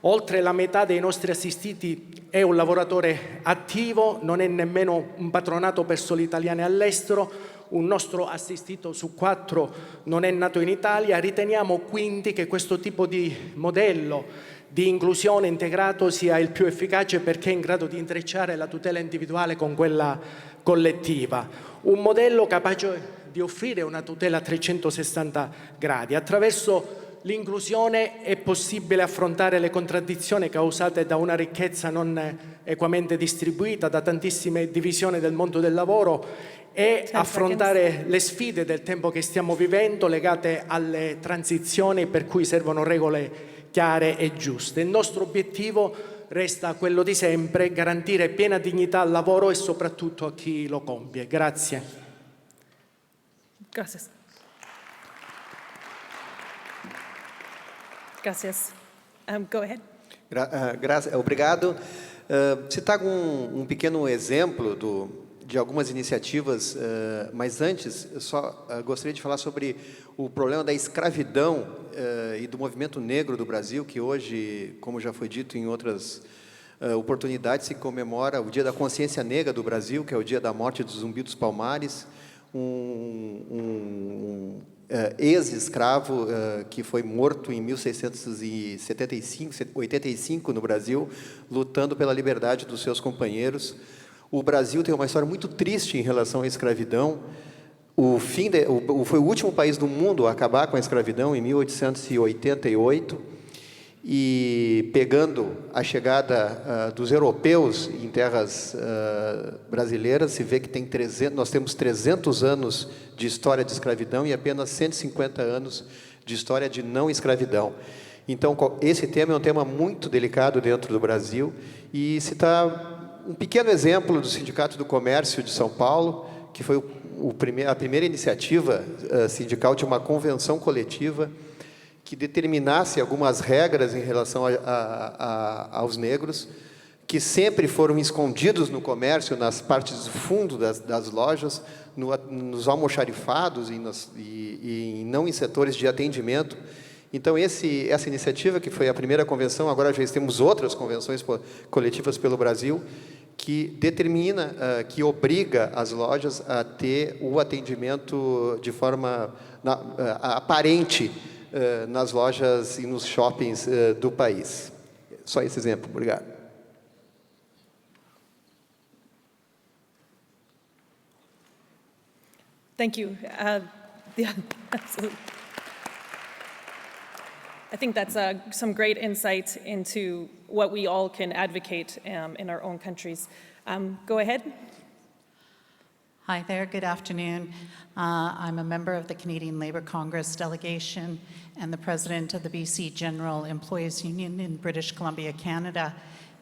oltre la metà dei nostri assistiti è un lavoratore attivo, non è nemmeno un patronato per soli italiani all'estero. Un nostro assistito su 4 non è nato in Italia. Riteniamo quindi che questo tipo di modello di inclusione integrato sia il più efficace perché è in grado di intrecciare la tutela individuale con quella collettiva. Un modello capace di offrire una tutela a 360 gradi. Attraverso l'inclusione è possibile affrontare le contraddizioni causate da una ricchezza non equamente distribuita, da tantissime divisioni del mondo del lavoro e affrontare le sfide del tempo che stiamo vivendo legate alle transizioni per cui servono regole chiare e giuste. Il nostro obiettivo resta quello di sempre, garantire piena dignità al lavoro e soprattutto a chi lo compie. Grazie. Gracias. Gracias. Go ahead. Obrigado. Você está com um pequeno exemplo de algumas iniciativas, mas antes, eu só gostaria de falar sobre o problema da escravidão e do movimento negro do Brasil, que hoje, como já foi dito em outras oportunidades, se comemora o Dia da Consciência Negra do Brasil, que é o dia da morte do Zumbi dos Palmares, ex-escravo que foi morto em 1685 no Brasil, lutando pela liberdade dos seus companheiros. O Brasil tem uma história muito triste em relação à escravidão. Foi o último país do mundo a acabar com a escravidão em 1888, e pegando a chegada dos europeus em terras brasileiras, se vê que nós temos 300 anos de história de escravidão e apenas 150 anos de história de não escravidão. Então, esse tema é um tema muito delicado dentro do Brasil, e citar um pequeno exemplo do Sindicato do Comércio de São Paulo, que foi a primeira iniciativa sindical de uma convenção coletiva que determinasse algumas regras em relação aos negros, que sempre foram escondidos no comércio, nas partes do fundo das lojas, nos almoxarifados e não em setores de atendimento. Então, essa iniciativa, que foi a primeira convenção, agora já temos outras convenções coletivas pelo Brasil, que determina, que obriga as lojas a ter o atendimento de forma aparente nas lojas e nos shoppings do país. Só esse exemplo. Obrigado. Thank you. Yeah, absolutely. I think that's some great insight into what we all can advocate in our own countries. Go ahead. Hi there, good afternoon. I'm a member of the Canadian Labour Congress delegation and the president of the BC General Employees Union in British Columbia, Canada.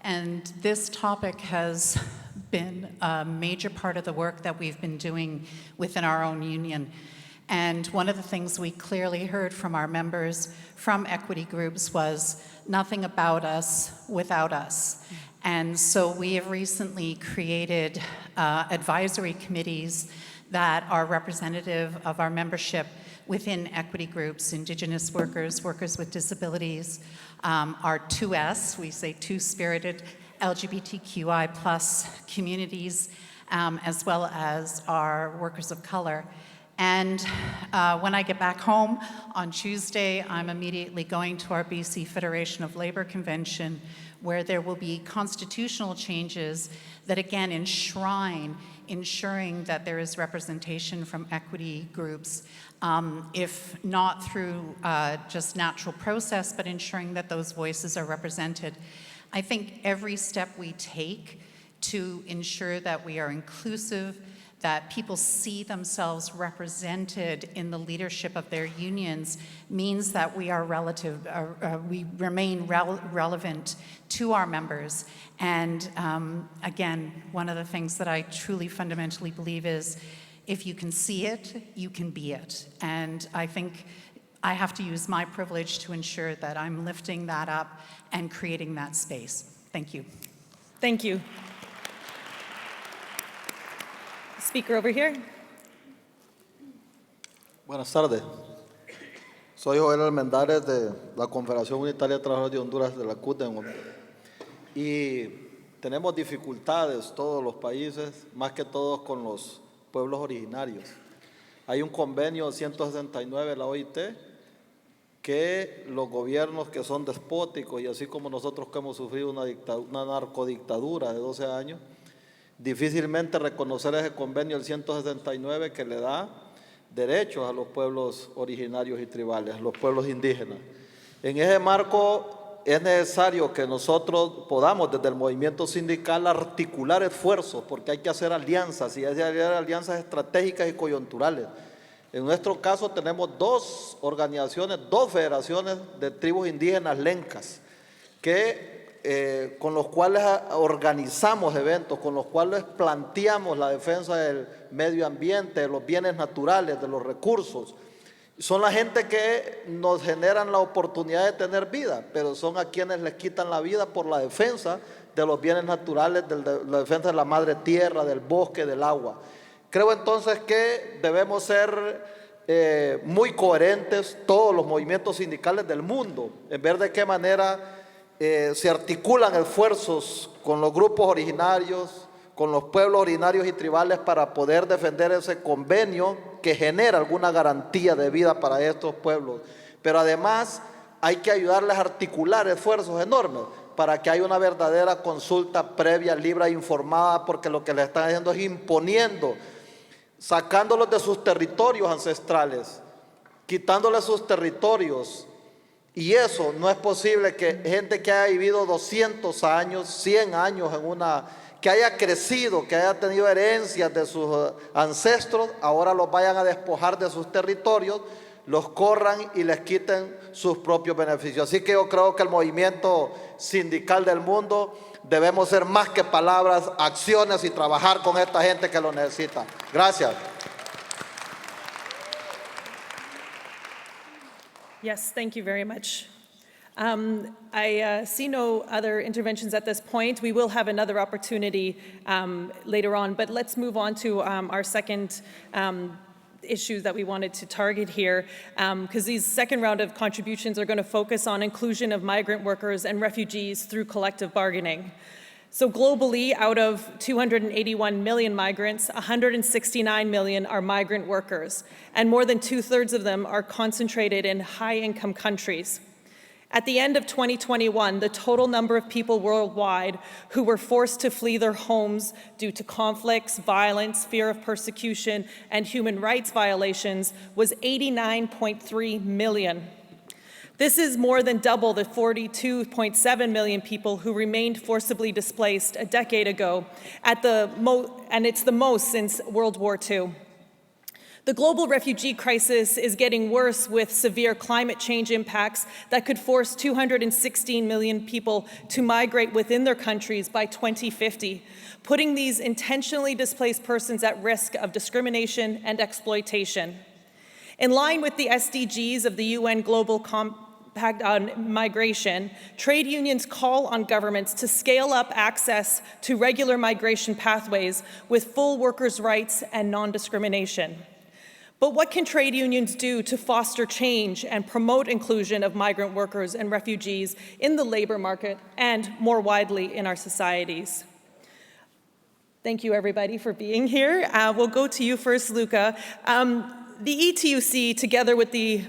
And this topic has been a major part of the work that we've been doing within our own union. And one of the things we clearly heard from our members from equity groups was nothing about us without us. And so we have recently created advisory committees that are representative of our membership within equity groups, Indigenous workers, workers with disabilities, our 2S, we say two-spirited LGBTQI plus communities, as well as our workers of color. And when I get back home on Tuesday, I'm immediately going to our BC Federation of Labor Convention, where there will be constitutional changes that again enshrine ensuring that there is representation from equity groups, if not through just natural process, but ensuring that those voices are represented. I think every step we take to ensure that we are inclusive, that people see themselves represented in the leadership of their unions means that we are we remain relevant to our members. And again, one of the things that I truly fundamentally believe is if you can see it, you can be it. And I think I have to use my privilege to ensure that I'm lifting that up and creating that space. Thank you. Thank you. Speaker over here. Buenas tardes. Soy Joel Almendares de la Confederación Unitaria de Trabajadores de Honduras de la CUT. Y tenemos dificultades todos los países, más que todos con los pueblos originarios. Hay un convenio 169 de la OIT que los gobiernos que son despóticos y así como nosotros que hemos sufrido una narcodictadura de 12 años, difícilmente reconocer ese convenio del 169 que le da derechos a los pueblos originarios y tribales, a los pueblos indígenas. En ese marco es necesario que nosotros podamos desde el movimiento sindical articular esfuerzos porque hay que hacer alianzas y hay que hacer alianzas estratégicas y coyunturales. En nuestro caso tenemos dos organizaciones, dos federaciones de tribus indígenas lencas con los cuales organizamos eventos, con los cuales planteamos la defensa del medio ambiente, de los bienes naturales, de los recursos. Son la gente que nos generan la oportunidad de tener vida, pero son a quienes les quitan la vida por la defensa de los bienes naturales, de la defensa de la madre tierra, del bosque, del agua. Creo entonces que debemos ser muy coherentes todos los movimientos sindicales del mundo, en ver de qué manera se articulan esfuerzos con los grupos originarios, con los pueblos originarios y tribales para poder defender ese convenio que genera alguna garantía de vida para estos pueblos. Pero además hay que ayudarles a articular esfuerzos enormes para que haya una verdadera consulta previa, libre e informada, porque lo que le están haciendo es imponiendo, sacándolos de sus territorios ancestrales, quitándoles sus territorios. Y eso no es posible que gente que haya vivido 200 años, 100 años que haya crecido, que haya tenido herencias de sus ancestros, ahora los vayan a despojar de sus territorios, los corran y les quiten sus propios beneficios. Así que yo creo que el movimiento sindical del mundo debemos ser más que palabras, acciones y trabajar con esta gente que lo necesita. Gracias. Yes, thank you very much. I see no other interventions at this point. We will have another opportunity later on, but let's move on to our second issue that we wanted to target here, because these second round of contributions are going to focus on inclusion of migrant workers and refugees through collective bargaining. So globally, out of 281 million migrants, 169 million are migrant workers, and more than 2/3 of them are concentrated in high-income countries. At the end of 2021, the total number of people worldwide who were forced to flee their homes due to conflicts, violence, fear of persecution, and human rights violations was 89.3 million. This is more than double the 42.7 million people who remained forcibly displaced a decade ago, and it's the most since World War II. The global refugee crisis is getting worse with severe climate change impacts that could force 216 million people to migrate within their countries by 2050, putting these intentionally displaced persons at risk of discrimination and exploitation. In line with the SDGs of the UN Global Compact on Migration, trade unions call on governments to scale up access to regular migration pathways with full workers' rights and non-discrimination. But what can trade unions do to foster change and promote inclusion of migrant workers and refugees in the labor market and more widely in our societies? Thank you, everybody, for being here. We'll go to you first, Luca. The ITUC, together with the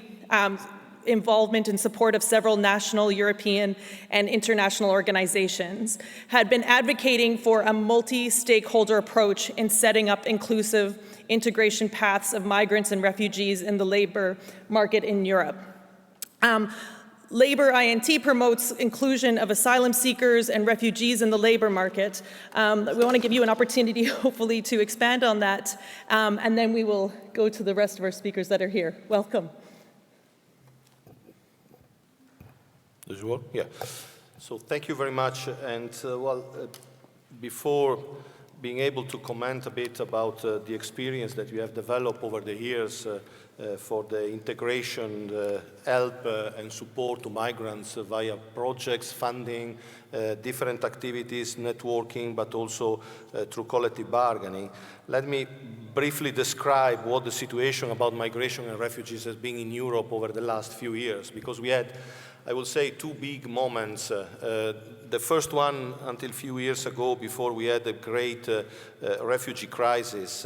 involvement and support of several national, European, and international organizations, had been advocating for a multi-stakeholder approach in setting up inclusive integration paths of migrants and refugees in the labor market in Europe. Labor INT promotes inclusion of asylum seekers and refugees in the labor market. We want to give you an opportunity, hopefully, to expand on that, and then we will go to the rest of our speakers that are here. Welcome. Does it work? Yeah. So thank you very much. And before being able to comment a bit about the experience that we have developed over the years for the integration, help and support to migrants via projects, funding, different activities, networking, but also through collective bargaining. Let me briefly describe what the situation about migration and refugees has been in Europe over the last few years, because we had, I will say, two big moments. The first one, until a few years ago, before we had a great refugee crisis,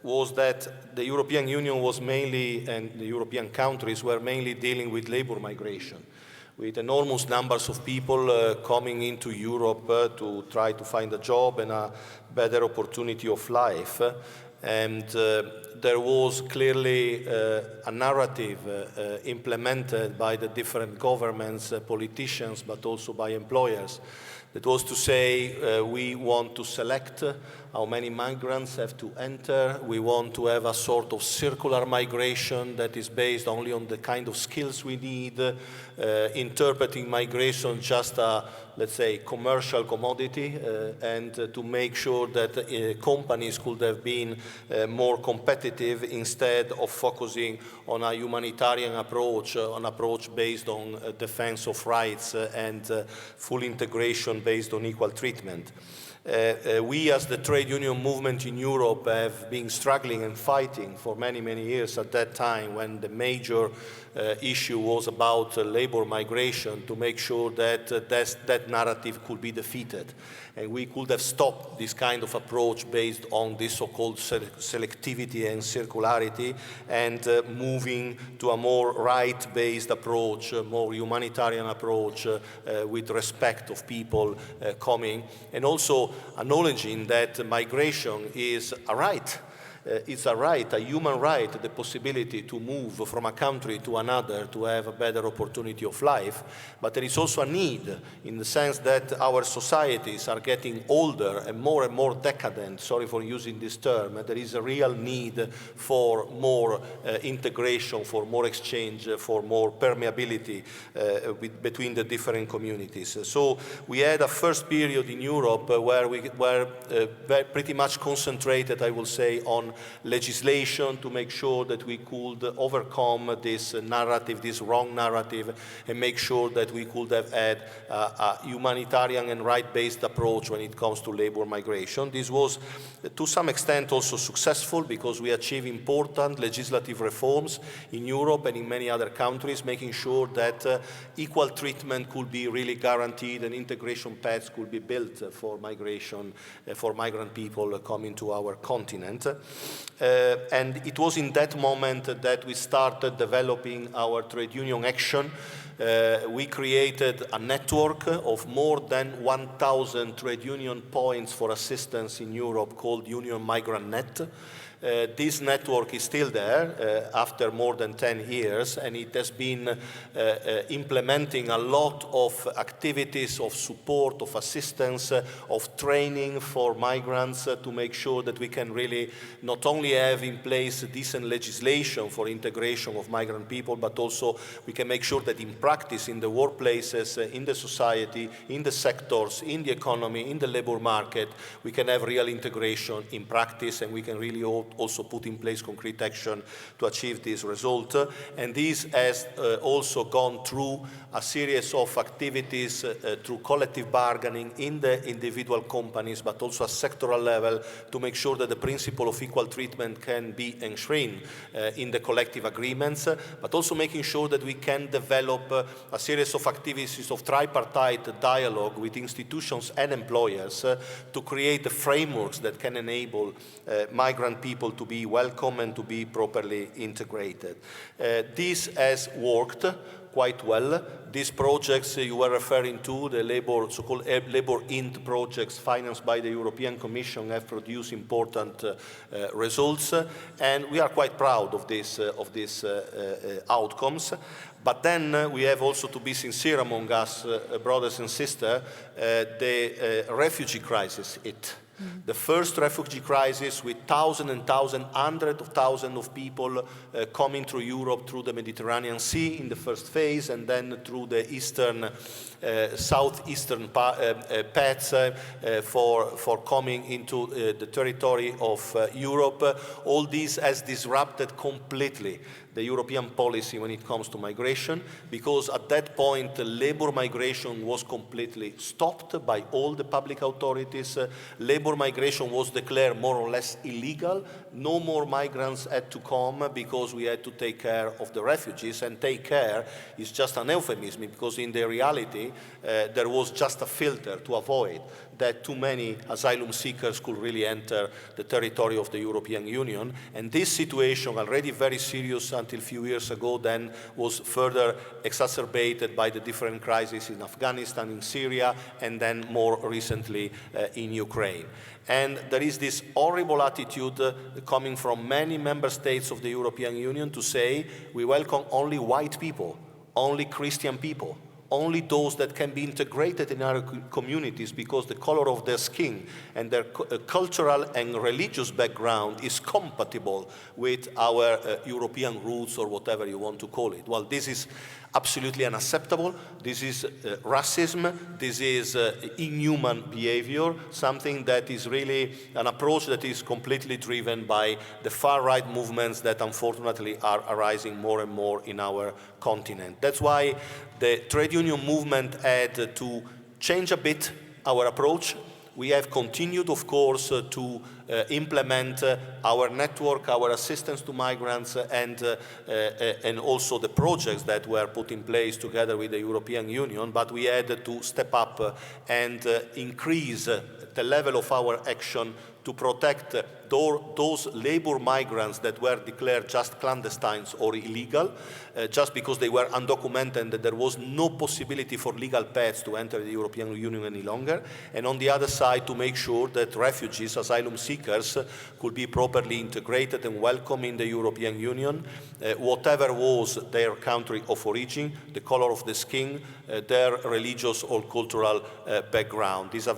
was that the European Union was mainly, and the European countries were mainly dealing with labor migration, with enormous numbers of people coming into Europe to try to find a job and a better opportunity of life. And there was clearly a narrative implemented by the different governments, politicians, but also by employers. That was to say, we want to select how many migrants have to enter. We want to have a sort of circular migration that is based only on the kind of skills we need, interpreting migration just a, let's say, commercial commodity, and to make sure that companies could have been more competitive instead of focusing on a humanitarian approach, an approach based on defense of rights and full integration based on equal treatment. We, as the trade union movement in Europe, have been struggling and fighting for many, many years at that time when the major issue was about labor migration, to make sure that that narrative could be defeated. And we could have stopped this kind of approach based on this so-called selectivity and circularity, and moving to a more right-based approach, a more humanitarian approach with respect of people coming, and also acknowledging that migration is a right. It's a right, a human right, the possibility to move from a country to another to have a better opportunity of life. But there is also a need, in the sense that our societies are getting older and more decadent, sorry for using this term. There is a real need for more integration, for more exchange, for more permeability between the different communities. So we had a first period in Europe where we were pretty much concentrated, I will say, on on legislation to make sure that we could overcome this narrative, this wrong narrative, and make sure that we could have had a humanitarian and right-based approach when it comes to labor migration. This was, to some extent, also successful because we achieved important legislative reforms in Europe and in many other countries, making sure that equal treatment could be really guaranteed and integration paths could be built for migration, for migrant people coming to our continent. And it was in that moment that we started developing our trade union action. We created a network of more than 1,000 trade union points for assistance in Europe called Union Migrant Net. This network is still there after more than 10 years, and it has been implementing a lot of activities of support, of assistance, of training for migrants to make sure that we can really not only have in place decent legislation for integration of migrant people, but also we can make sure that in practice, in the workplaces, in the society, in the sectors, in the economy, in the labor market, we can have real integration in practice, and we can really also put in place concrete action to achieve this result. And this has also gone through a series of activities through collective bargaining in the individual companies, but also at sectoral level to make sure that the principle of equal treatment can be enshrined in the collective agreements, but also making sure that we can develop a series of activities of tripartite dialogue with institutions and employers to create the frameworks that can enable migrant people to be welcome and to be properly integrated. This has worked quite well. These projects you were referring to, the so-called Labor Int projects financed by the European Commission, have produced important results, and we are quite proud of these outcomes. But then we have also to be sincere among us, brothers and sisters, the refugee crisis hit. The first refugee crisis with thousands and thousands, hundreds of thousands of people coming through Europe through the Mediterranean Sea in the first phase, and then through the southeastern paths for coming into the territory of Europe. All this has disrupted completely the European policy when it comes to migration, because at that point, labor migration was completely stopped by all the public authorities. Labor migration was declared more or less illegal. No more migrants had to come because we had to take care of the refugees, and take care is just an euphemism, because in the reality, there was just a filter to avoid that too many asylum seekers could really enter the territory of the European Union. And this situation, already very serious until a few years ago, then was further exacerbated by the different crises in Afghanistan, in Syria, and then more recently in Ukraine. And there is this horrible attitude coming from many member states of the European Union to say we welcome only white people, only Christian people, only those that can be integrated in our communities because the color of their skin and their cultural and religious background is compatible with our European roots, or whatever you want to call it. Well, this is absolutely unacceptable. This is racism. This is inhuman behavior, something that is really an approach that is completely driven by the far-right movements that unfortunately are arising more and more in our continent. That's why the trade union movement had to change a bit our approach. We have continued, of course, to implement our network, our assistance to migrants, and also the projects that were put in place together with the European Union, but we had to step up and increase the level of our action to protect those labor migrants that were declared just clandestines or illegal, just because they were undocumented and there was no possibility for legal paths to enter the European Union any longer. And on the other side, to make sure that refugees, asylum seekers, could be properly integrated and welcome in the European Union, whatever was their country of origin, the color of the skin, their religious or cultural background. These are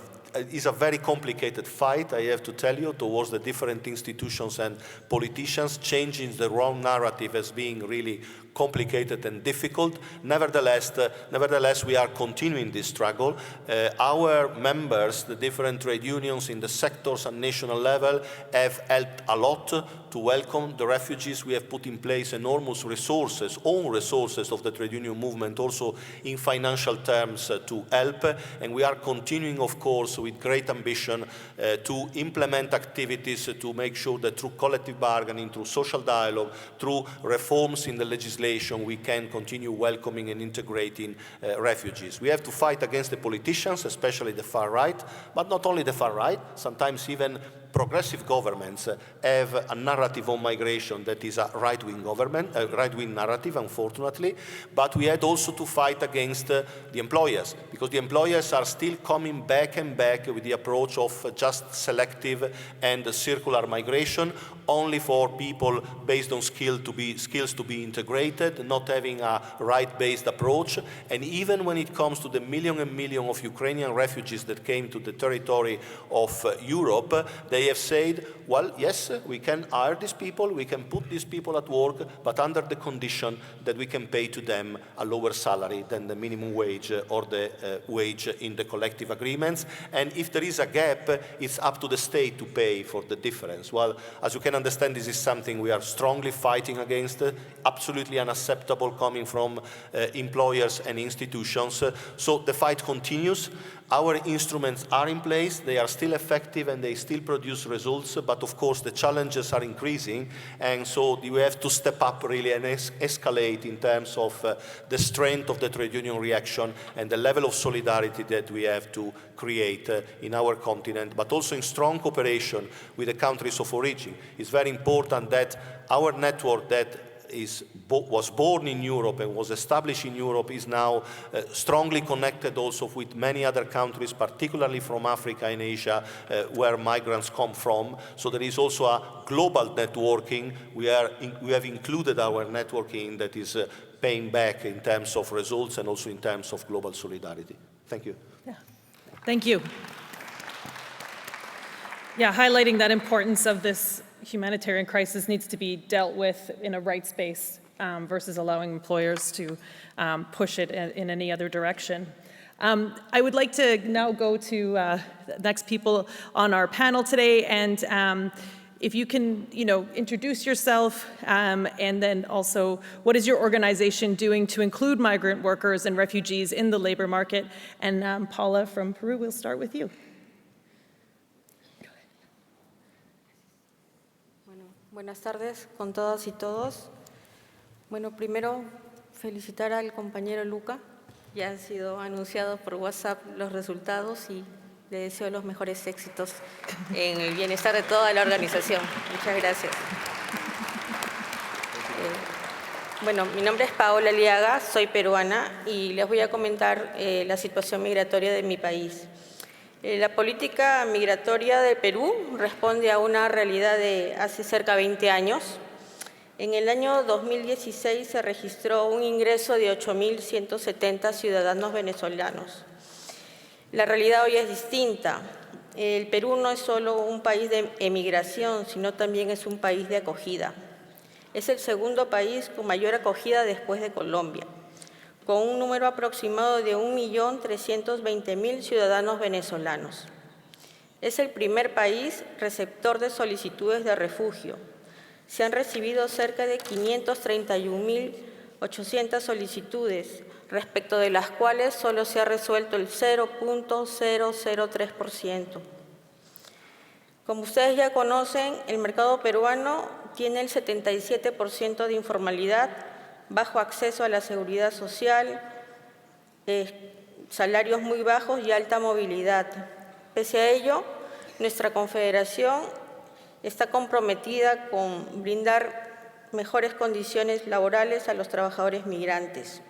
is a very complicated fight, I have to tell you, towards the different institutions and politicians, changing the wrong narrative as being really complicated and difficult. Nevertheless, we are continuing this struggle. Our members, the different trade unions in the sectors and national level, have helped a lot to welcome the refugees. We have put in place enormous resources, own resources of the trade union movement, also in financial terms to help. And we are continuing, of course, with great ambition to implement activities to make sure that through collective bargaining, through social dialogue, through reforms in the legislation, we can continue welcoming and integrating refugees. We have to fight against the politicians, especially the far right, but not only the far right, sometimes even progressive governments have a narrative on migration that is a right-wing narrative, unfortunately. But we had also to fight against the employers, because the employers are still coming back and back with the approach of just selective and circular migration, only for people based on skills to be integrated, not having a right-based approach. And even when it comes to the million and million of Ukrainian refugees that came to the territory of Europe, they have said, well, yes, we can hire these people, we can put these people at work, but under the condition that we can pay to them a lower salary than the minimum wage or the wage in the collective agreements. And if there is a gap, it's up to the state to pay for the difference. Well, as you can understand, this is something we are strongly fighting against, absolutely unacceptable coming from employers and institutions. So the fight continues. Our instruments are in place, they are still effective and they still produce results, but of course the challenges are increasing, and so we have to step up really and escalate in terms of the strength of the trade union reaction and the level of solidarity that we have to create in our continent, but also in strong cooperation with the countries of origin. It's very important that our network that was born in Europe and was established in Europe is now strongly connected also with many other countries, particularly from Africa and Asia, where migrants come from. So there is also a global networking. We have included our networking that is paying back in terms of results and also in terms of global solidarity. Thank you. Yeah. Thank you. Yeah, highlighting that importance of this humanitarian crisis needs to be dealt with in a rights-based versus allowing employers to push it in any other direction. I would like to now go to the next people on our panel today, and if you can, introduce yourself, and then also what is your organization doing to include migrant workers and refugees in the labor market? And Paula from Peru, we'll start with you. Buenas tardes con todas y todos. Bueno, primero felicitar al compañero Luca. Ya han sido anunciados por WhatsApp los resultados y le deseo los mejores éxitos en el bienestar de toda la organización. Muchas gracias. Bueno, mi nombre es Paola Liaga, soy peruana y les voy a comentar la situación migratoria de mi país. La política migratoria de Perú responde a una realidad de hace cerca de 20 años. En el año 2016 se registró un ingreso de 8.170 ciudadanos venezolanos. La realidad hoy es distinta. El Perú no es solo un país de emigración, sino también es un país de acogida. Es el segundo país con mayor acogida después de Colombia, con un número aproximado de 1.320.000 ciudadanos venezolanos. Es el primer país receptor de solicitudes de refugio. Se han recibido cerca de 531.800 solicitudes, respecto de las cuales solo se ha resuelto el 0.003%. Como ustedes ya conocen, el mercado peruano tiene el 77% de informalidad, bajo acceso a la seguridad social, salarios muy bajos y alta movilidad. Pese a ello, nuestra confederación está comprometida con brindar mejores condiciones laborales a los trabajadores migrantes.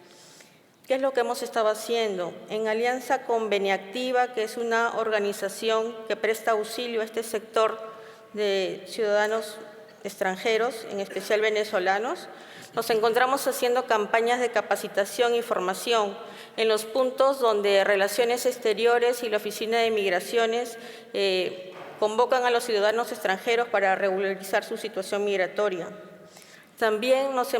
¿Qué es lo que hemos estado haciendo? En alianza con Beniactiva, que es una organización que presta auxilio a este sector de ciudadanos extranjeros, en especial venezolanos, nos encontramos haciendo campañas de capacitación y formación en los puntos donde Relaciones Exteriores y la Oficina de Migraciones convocan a los ciudadanos extranjeros para regularizar su situación migratoria. También nos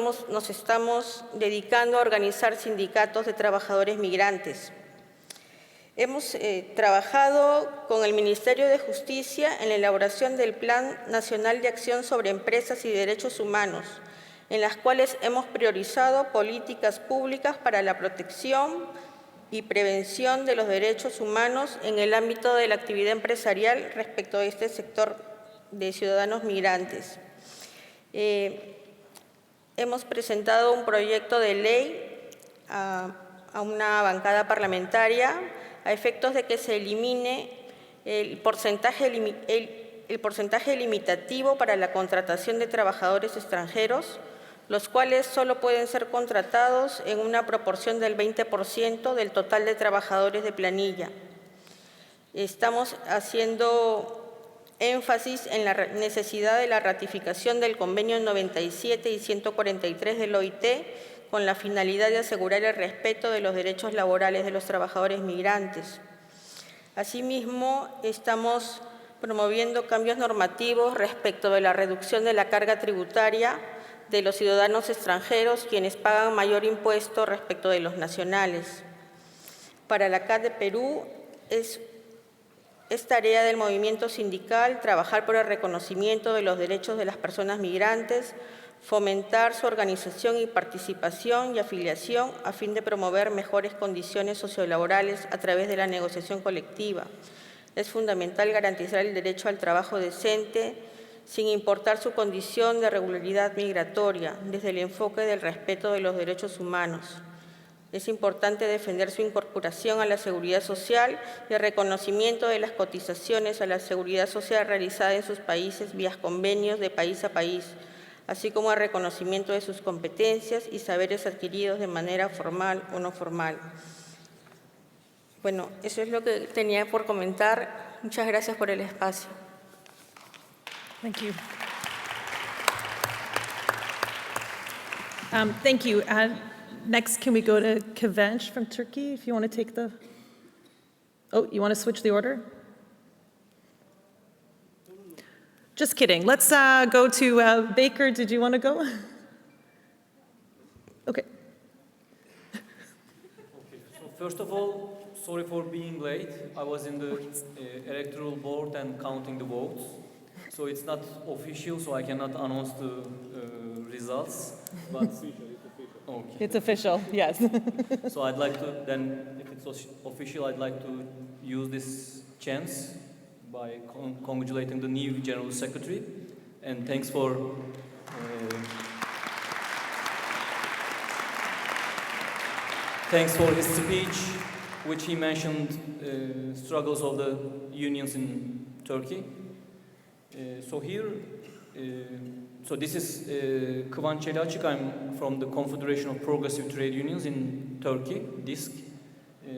estamos dedicando a organizar sindicatos de trabajadores migrantes. Hemos trabajado con el Ministerio de Justicia en la elaboración del Plan Nacional de Acción sobre Empresas y Derechos Humanos, en las cuales hemos priorizado políticas públicas para la protección y prevención de los derechos humanos en el ámbito de la actividad empresarial respecto a este sector de ciudadanos migrantes. Hemos presentado un proyecto de ley a una bancada parlamentaria a efectos de que se elimine el porcentaje limitativo para la contratación de trabajadores extranjeros, los cuales solo pueden ser contratados en una proporción del 20% del total de trabajadores de planilla. Estamos haciendo énfasis en la necesidad de la ratificación del Convenio 97 y 143 del OIT con la finalidad de asegurar el respeto de los derechos laborales de los trabajadores migrantes. Asimismo, estamos promoviendo cambios normativos respecto de la reducción de la carga tributaria de los ciudadanos extranjeros, quienes pagan mayor impuesto respecto de los nacionales. Para la CAT de Perú es tarea del movimiento sindical trabajar por el reconocimiento de los derechos de las personas migrantes, fomentar su organización y participación y afiliación a fin de promover mejores condiciones sociolaborales a través de la negociación colectiva. Es fundamental garantizar el derecho al trabajo decente, sin importar su condición de regularidad migratoria, desde el enfoque del respeto de los derechos humanos. Es importante defender su incorporación a la seguridad social y el reconocimiento de las cotizaciones a la seguridad social realizadas en sus países vía convenios de país a país, así como el reconocimiento de sus competencias y saberes adquiridos de manera formal o no formal. Bueno, eso es lo que tenía por comentar. Muchas gracias por el espacio. Thank you. Thank you. Next, can we go to Kıvanç from Turkey, if you want to take the... Oh, you want to switch the order? Just kidding. Let's go to Baker. Did you want to go? Okay. So first of all, sorry for being late. I was in the electoral board and counting the votes. So it's not official, so I cannot announce the results. But okay. It's official, yes. So I'd like to, then, if it's official, I'd like to use this chance by congratulating the new General Secretary, and thanks for his speech, which he mentioned struggles of the unions in Turkey. So this is Kıvanç Elaçık. I'm from the Confederation of Progressive Trade Unions in Turkey, DİSK.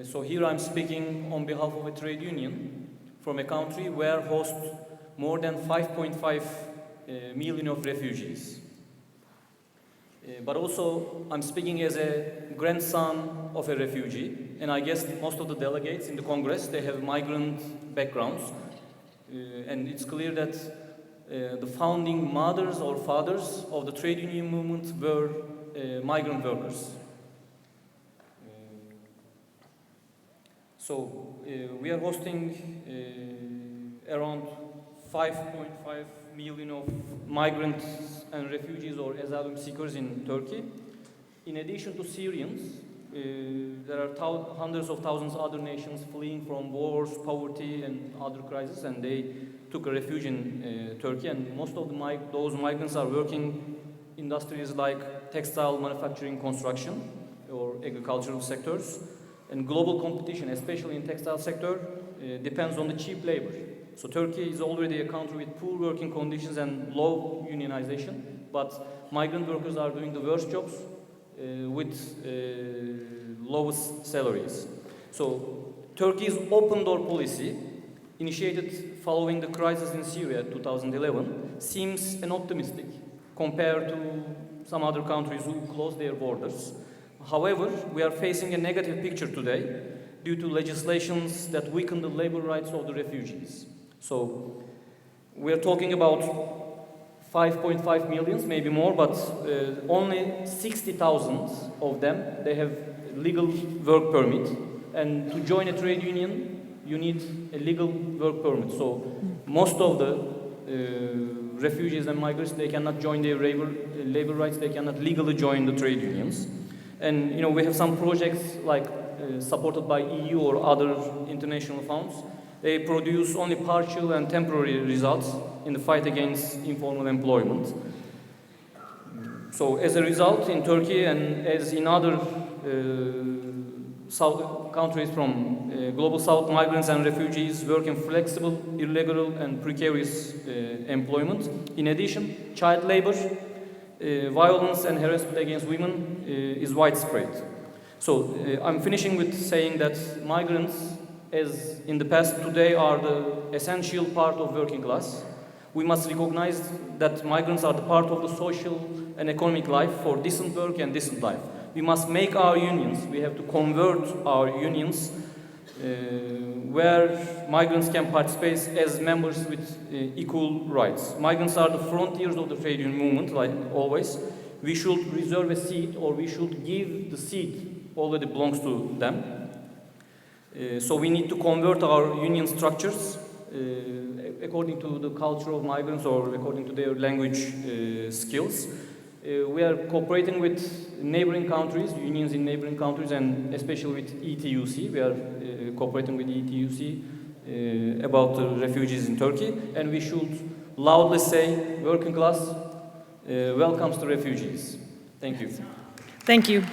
So here I'm speaking on behalf of a trade union from a country where hosts more than 5.5 million of refugees. But also, I'm speaking as a grandson of a refugee, and I guess most of the delegates in the Congress, they have migrant backgrounds, and it's clear that the founding mothers or fathers of the trade union movement were migrant workers. So we are hosting around 5.5 million of migrants and refugees or asylum seekers in Turkey. In addition to Syrians, there are hundreds of thousands of other nations fleeing from wars, poverty, and other crises, and they took a refuge in Turkey. And most of those migrants are working industries like textile manufacturing, construction, or agricultural sectors. And global competition, especially in textile sector, depends on the cheap labor. So Turkey is already a country with poor working conditions and low unionization, but migrant workers are doing the worst jobs with lowest salaries. So Turkey's open door policy, initiated following the crisis in Syria in 2011, seems optimistic compared to some other countries who closed their borders. However, we are facing a negative picture today due to legislations that weaken the labor rights of the refugees. So we are talking about 5.5 million, maybe more, but only 60,000 of them, they have legal work permit. And to join a trade union, you need a legal work permit. So most of the refugees and migrants, they cannot join their labor rights, they cannot legally join the trade unions. And you know, we have some projects like supported by EU or other international funds. They produce only partial and temporary results in the fight against informal employment. So as a result, in Turkey and as in other South countries from Global South, migrants and refugees work in flexible, irregular and precarious employment. In addition, child labor, violence and harassment against women is widespread. So I'm finishing with saying that migrants, as in the past, today are the essential part of working class. We must recognize that migrants are the part of the social and economic life for decent work and decent life. We must make our unions, we have to convert our unions where migrants can participate as members with equal rights. Migrants are the frontiers of the trade union movement, like always. We should reserve a seat, or we should give the seat already belongs to them. So we need to convert our union structures according to the culture of migrants or according to their language skills. We are cooperating with neighboring countries, unions in neighboring countries, and especially with ITUC. We are cooperating with ITUC about the refugees in Turkey, and we should loudly say, working class welcomes the refugees. Thank you. Thank you.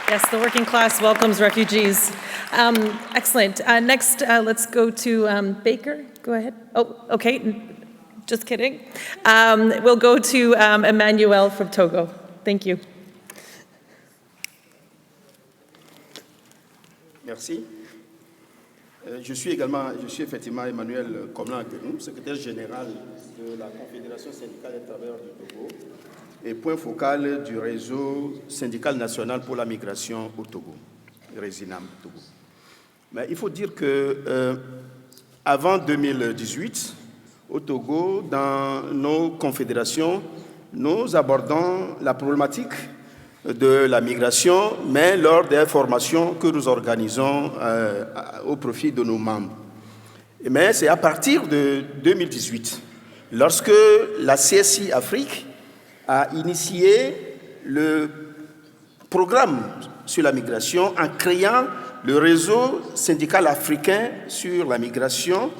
Yes, the working class welcomes refugees. Excellent. Next, let's go to Baker. Go ahead. Oh, okay. Just kidding. We'll go to Emmanuel from Togo. Thank you. Merci. Je suis effectivement Emmanuel Komlan-Akenou, secrétaire général de la Confédération syndicale des travailleurs du Togo et point focal du réseau syndical national pour la migration au Togo, Résinam Togo. Mais il faut dire que avant 2018, au Togo, dans nos confédérations, nous abordons la problématique de la migration, mais lors des formations que nous organisons au profit de nos membres. Mais c'est à partir de 2018, lorsque la CSI Afrique a initié le programme sur la migration en créant le réseau syndical africain sur la migration,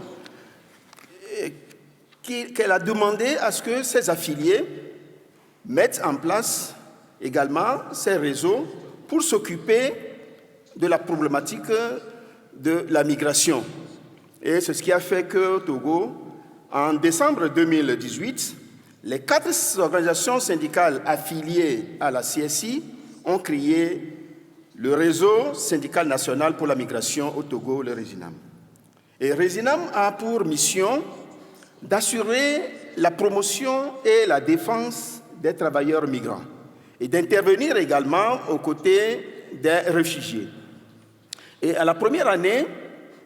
qu'elle a demandé à ce que ses affiliés mettent en place également ces réseaux pour s'occuper de la problématique de la migration. Et c'est ce qui a fait que Togo, en décembre 2018, les 4 organisations syndicales affiliées à la CSI ont créé le réseau syndical national pour la migration au Togo, le Résinam. Et Résinam a pour mission d'assurer la promotion et la défense des travailleurs migrants et d'intervenir également aux côtés des réfugiés. Et à la première année,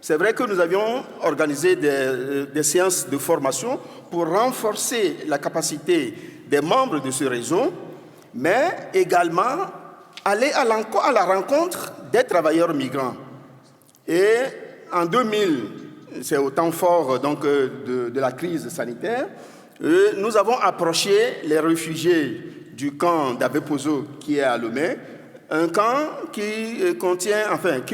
c'est vrai que nous avions organisé des séances de formation pour renforcer la capacité des membres de ce réseau, mais également aller à la rencontre des travailleurs migrants. Et en 2000, c'est au temps fort donc, de la crise sanitaire, nous avons approché les réfugiés du camp d'Abepozo qui est à Lomé, un camp qui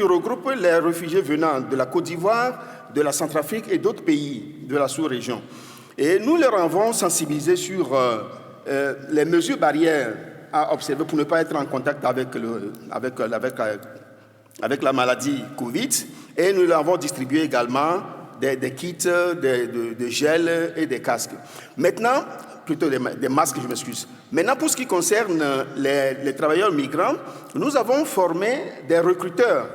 regroupe les réfugiés venant de la Côte d'Ivoire, de la Centrafrique et d'autres pays de la sous-région. Et nous leur avons sensibilisé sur les mesures barrières à observer pour ne pas être en contact avec la maladie Covid. Et nous leur avons distribué également des kits, de gel et des casques. Maintenant, plutôt des masques, je m'excuse. Maintenant, pour ce qui concerne les travailleurs migrants, nous avons formé des recruteurs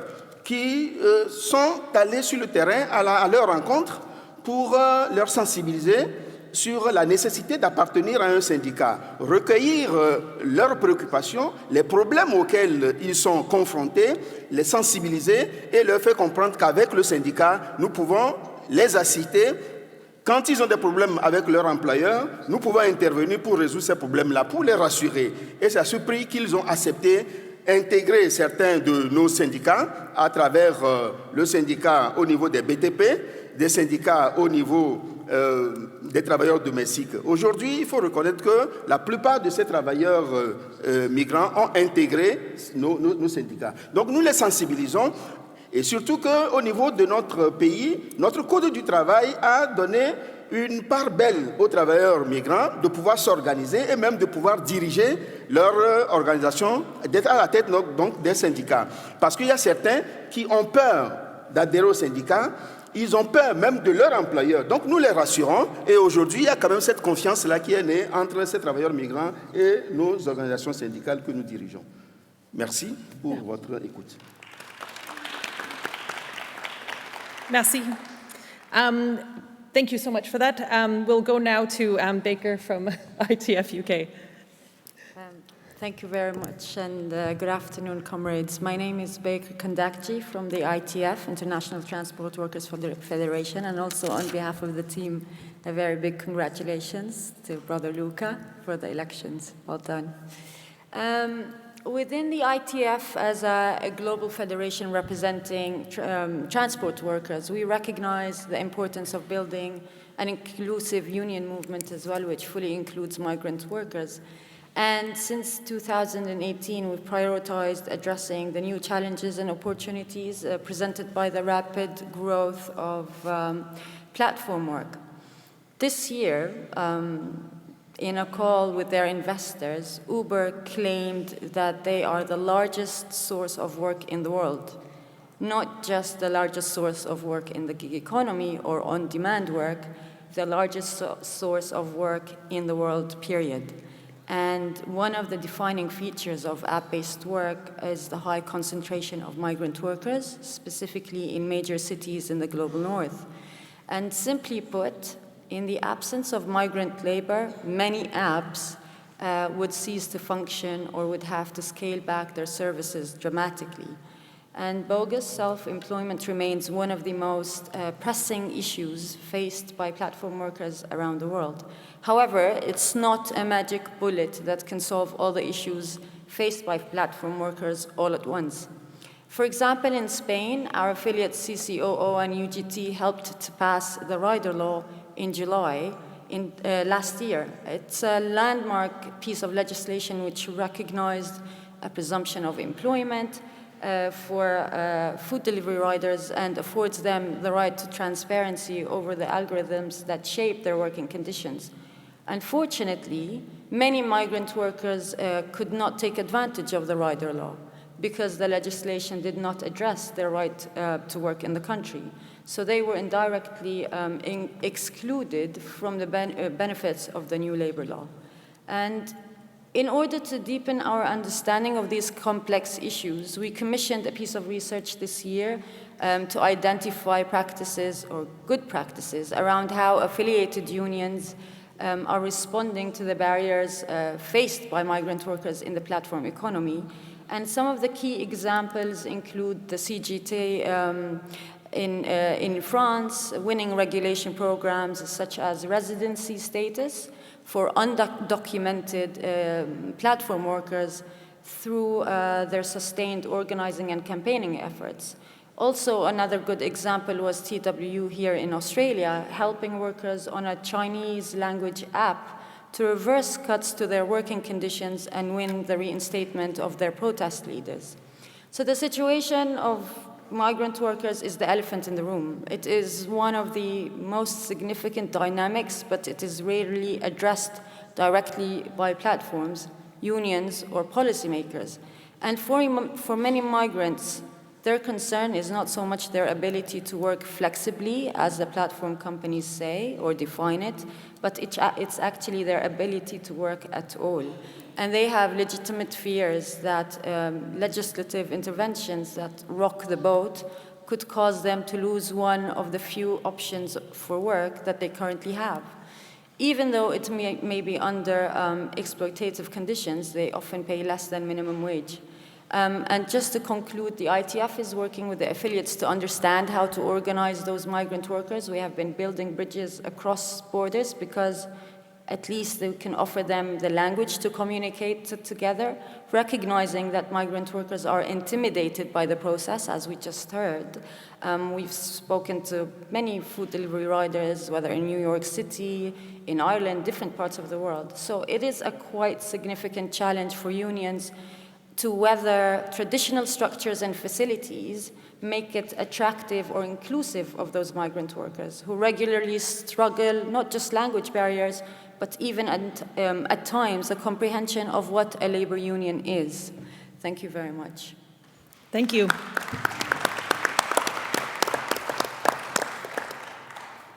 qui sont allés sur le terrain à leur rencontre pour leur sensibiliser sur la nécessité d'appartenir à un syndicat, recueillir leurs préoccupations, les problèmes auxquels ils sont confrontés, les sensibiliser et leur faire comprendre qu'avec le syndicat, nous pouvons les assister Quand ils ont des problèmes avec leur employeur, nous pouvons intervenir pour résoudre ces problèmes-là, pour les rassurer. Et c'est à ce prix qu'ils ont accepté intégrer certains de nos syndicats à travers le syndicat au niveau des BTP, des syndicats au niveau des travailleurs domestiques. Aujourd'hui, il faut reconnaître que la plupart de ces travailleurs migrants ont intégré nos syndicats. Donc nous les sensibilisons. Et surtout qu'au niveau de notre pays, notre Code du travail a donné une part belle aux travailleurs migrants de pouvoir s'organiser et même de pouvoir diriger leur organisation, d'être à la tête donc des syndicats. Parce qu'il y a certains qui ont peur d'adhérer aux syndicats, ils ont peur même de leur employeur. Donc nous les rassurons et aujourd'hui il y a quand même cette confiance-là qui est née entre ces travailleurs migrants et nos organisations syndicales que nous dirigeons. Merci pour votre écoute. Merci. Thank you so much for that. We'll go now to Baker from ITF UK. Thank you very much, and good afternoon, comrades. My name is Baker Kandakji from the ITF, International Transport Workers Federation, and also on behalf of the team, a very big congratulations to Brother Luca for the elections. Well done. Within the ITF, as a global federation representing transport workers, we recognize the importance of building an inclusive union movement as well, which fully includes migrant workers. And since 2018, we've prioritized addressing the new challenges and opportunities presented by the rapid growth of platform work. This year, in a call with their investors, Uber claimed that they are the largest source of work in the world, not just the largest source of work in the gig economy or on-demand work, the largest source of work in the world, period. And one of the defining features of app-based work is the high concentration of migrant workers, specifically in major cities in the global north. And simply put, in the absence of migrant labor, many apps would cease to function or would have to scale back their services dramatically. And bogus self-employment remains one of the most pressing issues faced by platform workers around the world. However, it's not a magic bullet that can solve all the issues faced by platform workers all at once. For example, in Spain, our affiliates CCOO and UGT helped to pass the rider law in July last year. It's a landmark piece of legislation which recognized a presumption of employment for food delivery riders and affords them the right to transparency over the algorithms that shape their working conditions. Unfortunately, many migrant workers could not take advantage of the rider law because the legislation did not address their right to work in the country. So they were indirectly excluded from the benefits of the new labor law. And in order to deepen our understanding of these complex issues, we commissioned a piece of research this year to identify practices or good practices around how affiliated unions are responding to the barriers faced by migrant workers in the platform economy. And some of the key examples include the CGT in France, winning regulation programs such as residency status for undocumented platform workers through their sustained organizing and campaigning efforts. Also, another good example was TWU here in Australia, helping workers on a Chinese language app to reverse cuts to their working conditions and win the reinstatement of their protest leaders. So the situation of migrant workers is the elephant in the room. It is one of the most significant dynamics, but it is rarely addressed directly by platforms, unions, or policymakers. And for many migrants, their concern is not so much their ability to work flexibly, as the platform companies say or define it, but it's actually their ability to work at all. And they have legitimate fears that legislative interventions that rock the boat could cause them to lose one of the few options for work that they currently have. Even though it may be under exploitative conditions, they often pay less than minimum wage. And just to conclude, the ITF is working with the affiliates to understand how to organize those migrant workers. We have been building bridges across borders because at least they can offer them the language to communicate together, recognizing that migrant workers are intimidated by the process, as we just heard. We've spoken to many food delivery riders, whether in New York City, in Ireland, different parts of the world. So it is a quite significant challenge for unions to whether traditional structures and facilities make it attractive or inclusive of those migrant workers who regularly struggle, not just language barriers, but even at times the comprehension of what a labor union is. Thank you very much. Thank you.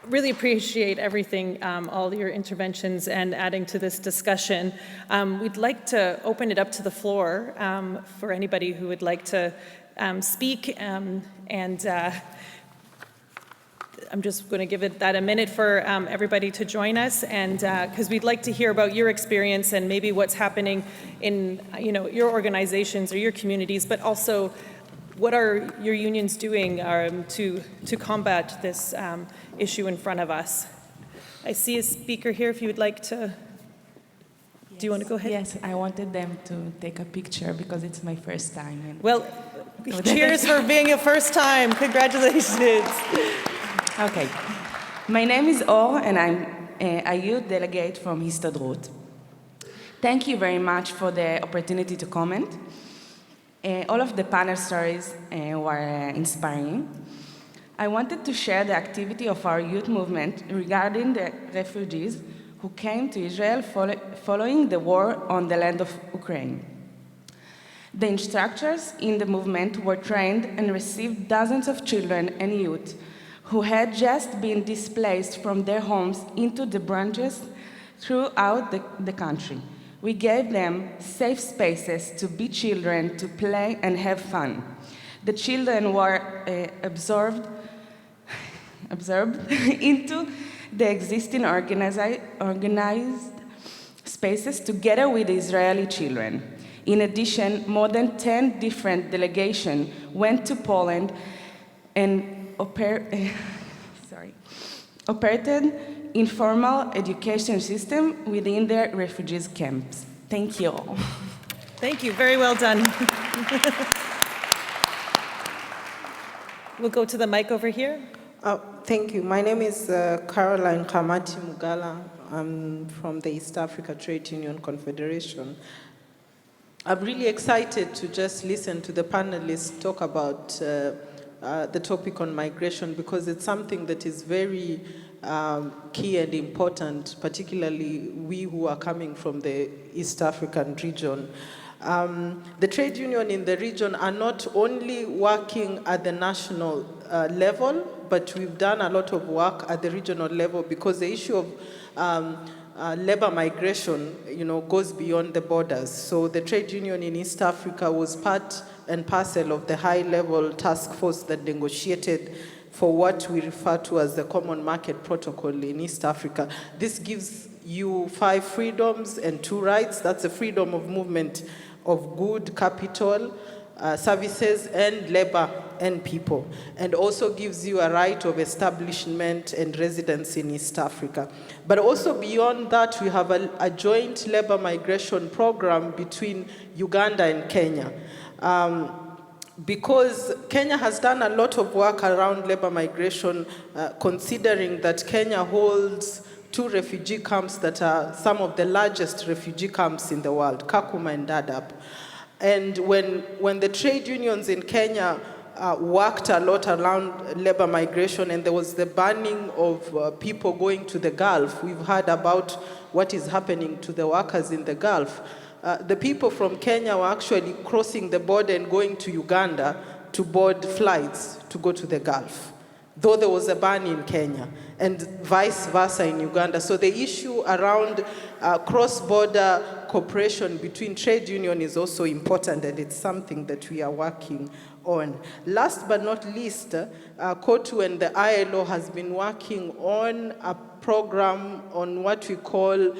Really appreciate everything, all your interventions and adding to this discussion. We'd like to open it up to the floor for anybody who would like to speak, and I'm just going to give it that a minute for everybody to join us, and because we'd like to hear about your experience and maybe what's happening in your organizations or your communities, but also what are your unions doing to combat this issue in front of us? I see a speaker here. If you would like to, do you want to go ahead? Yes, I wanted them to take a picture because it's my first time. Well, cheers for being a first time. Congratulations. Okay. My name is Or, and I'm a youth delegate from Histadrut. Thank you very much for the opportunity to comment. All of the panel stories were inspiring. I wanted to share the activity of our youth movement regarding the refugees who came to Israel following the war on the land of Ukraine. The instructors in the movement were trained and received dozens of children and youth who had just been displaced from their homes into the branches throughout the country. We gave them safe spaces to be children, to play and have fun. The children were absorbed into the existing organized spaces together with Israeli children. In addition, more than 10 different delegations went to Poland and operated informal education system within their refugees camps. Thank you all. Thank you, very well done. We'll go to the mic over here. Thank you. My name is Caroline Kamati Mugala. I'm from the East Africa Trade Union Confederation. I'm really excited to just listen to the panelists talk about the topic on migration because it's something that is very key and important, particularly we who are coming from the East African region. The trade union in the region are not only working at the national level, but we've done a lot of work at the regional level because the issue of labor migration, goes beyond the borders. So the trade union in East Africa was part and parcel of the high-level task force that negotiated for what we refer to as the Common Market Protocol in East Africa. This gives you 5 freedoms and 2 rights. That's the freedom of movement of good, capital, services, and labor and people, and also gives you a right of establishment and residence in East Africa. But also beyond that, we have a joint labor migration program between Uganda and Kenya. Because Kenya has done a lot of work around labor migration, considering that Kenya holds 2 refugee camps that are some of the largest refugee camps in the world, Kakuma and Dadaab. And when the trade unions in Kenya worked a lot around labor migration and there was the banning of people going to the Gulf, we've heard about what is happening to the workers in the Gulf. The people from Kenya were actually crossing the border and going to Uganda to board flights to go to the Gulf, though there was a ban in Kenya, and vice versa in Uganda. So the issue around cross-border cooperation between trade unions is also important, and it's something that we are working on. Last but not least, COTU and the ILO has been working on a program on what we call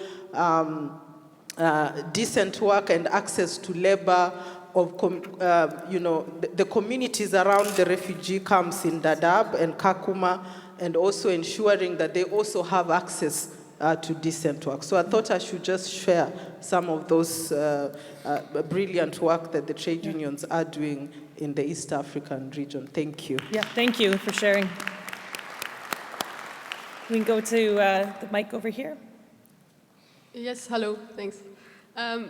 decent work and access to labor the communities around the refugee camps in Dadaab and Kakuma, and also ensuring that they also have access to decent work. So I thought I should just share some of those brilliant work that the trade unions are doing in the East African region. Thank you. Yeah, thank you for sharing. We can go to the mic over here. Yes, hello, thanks.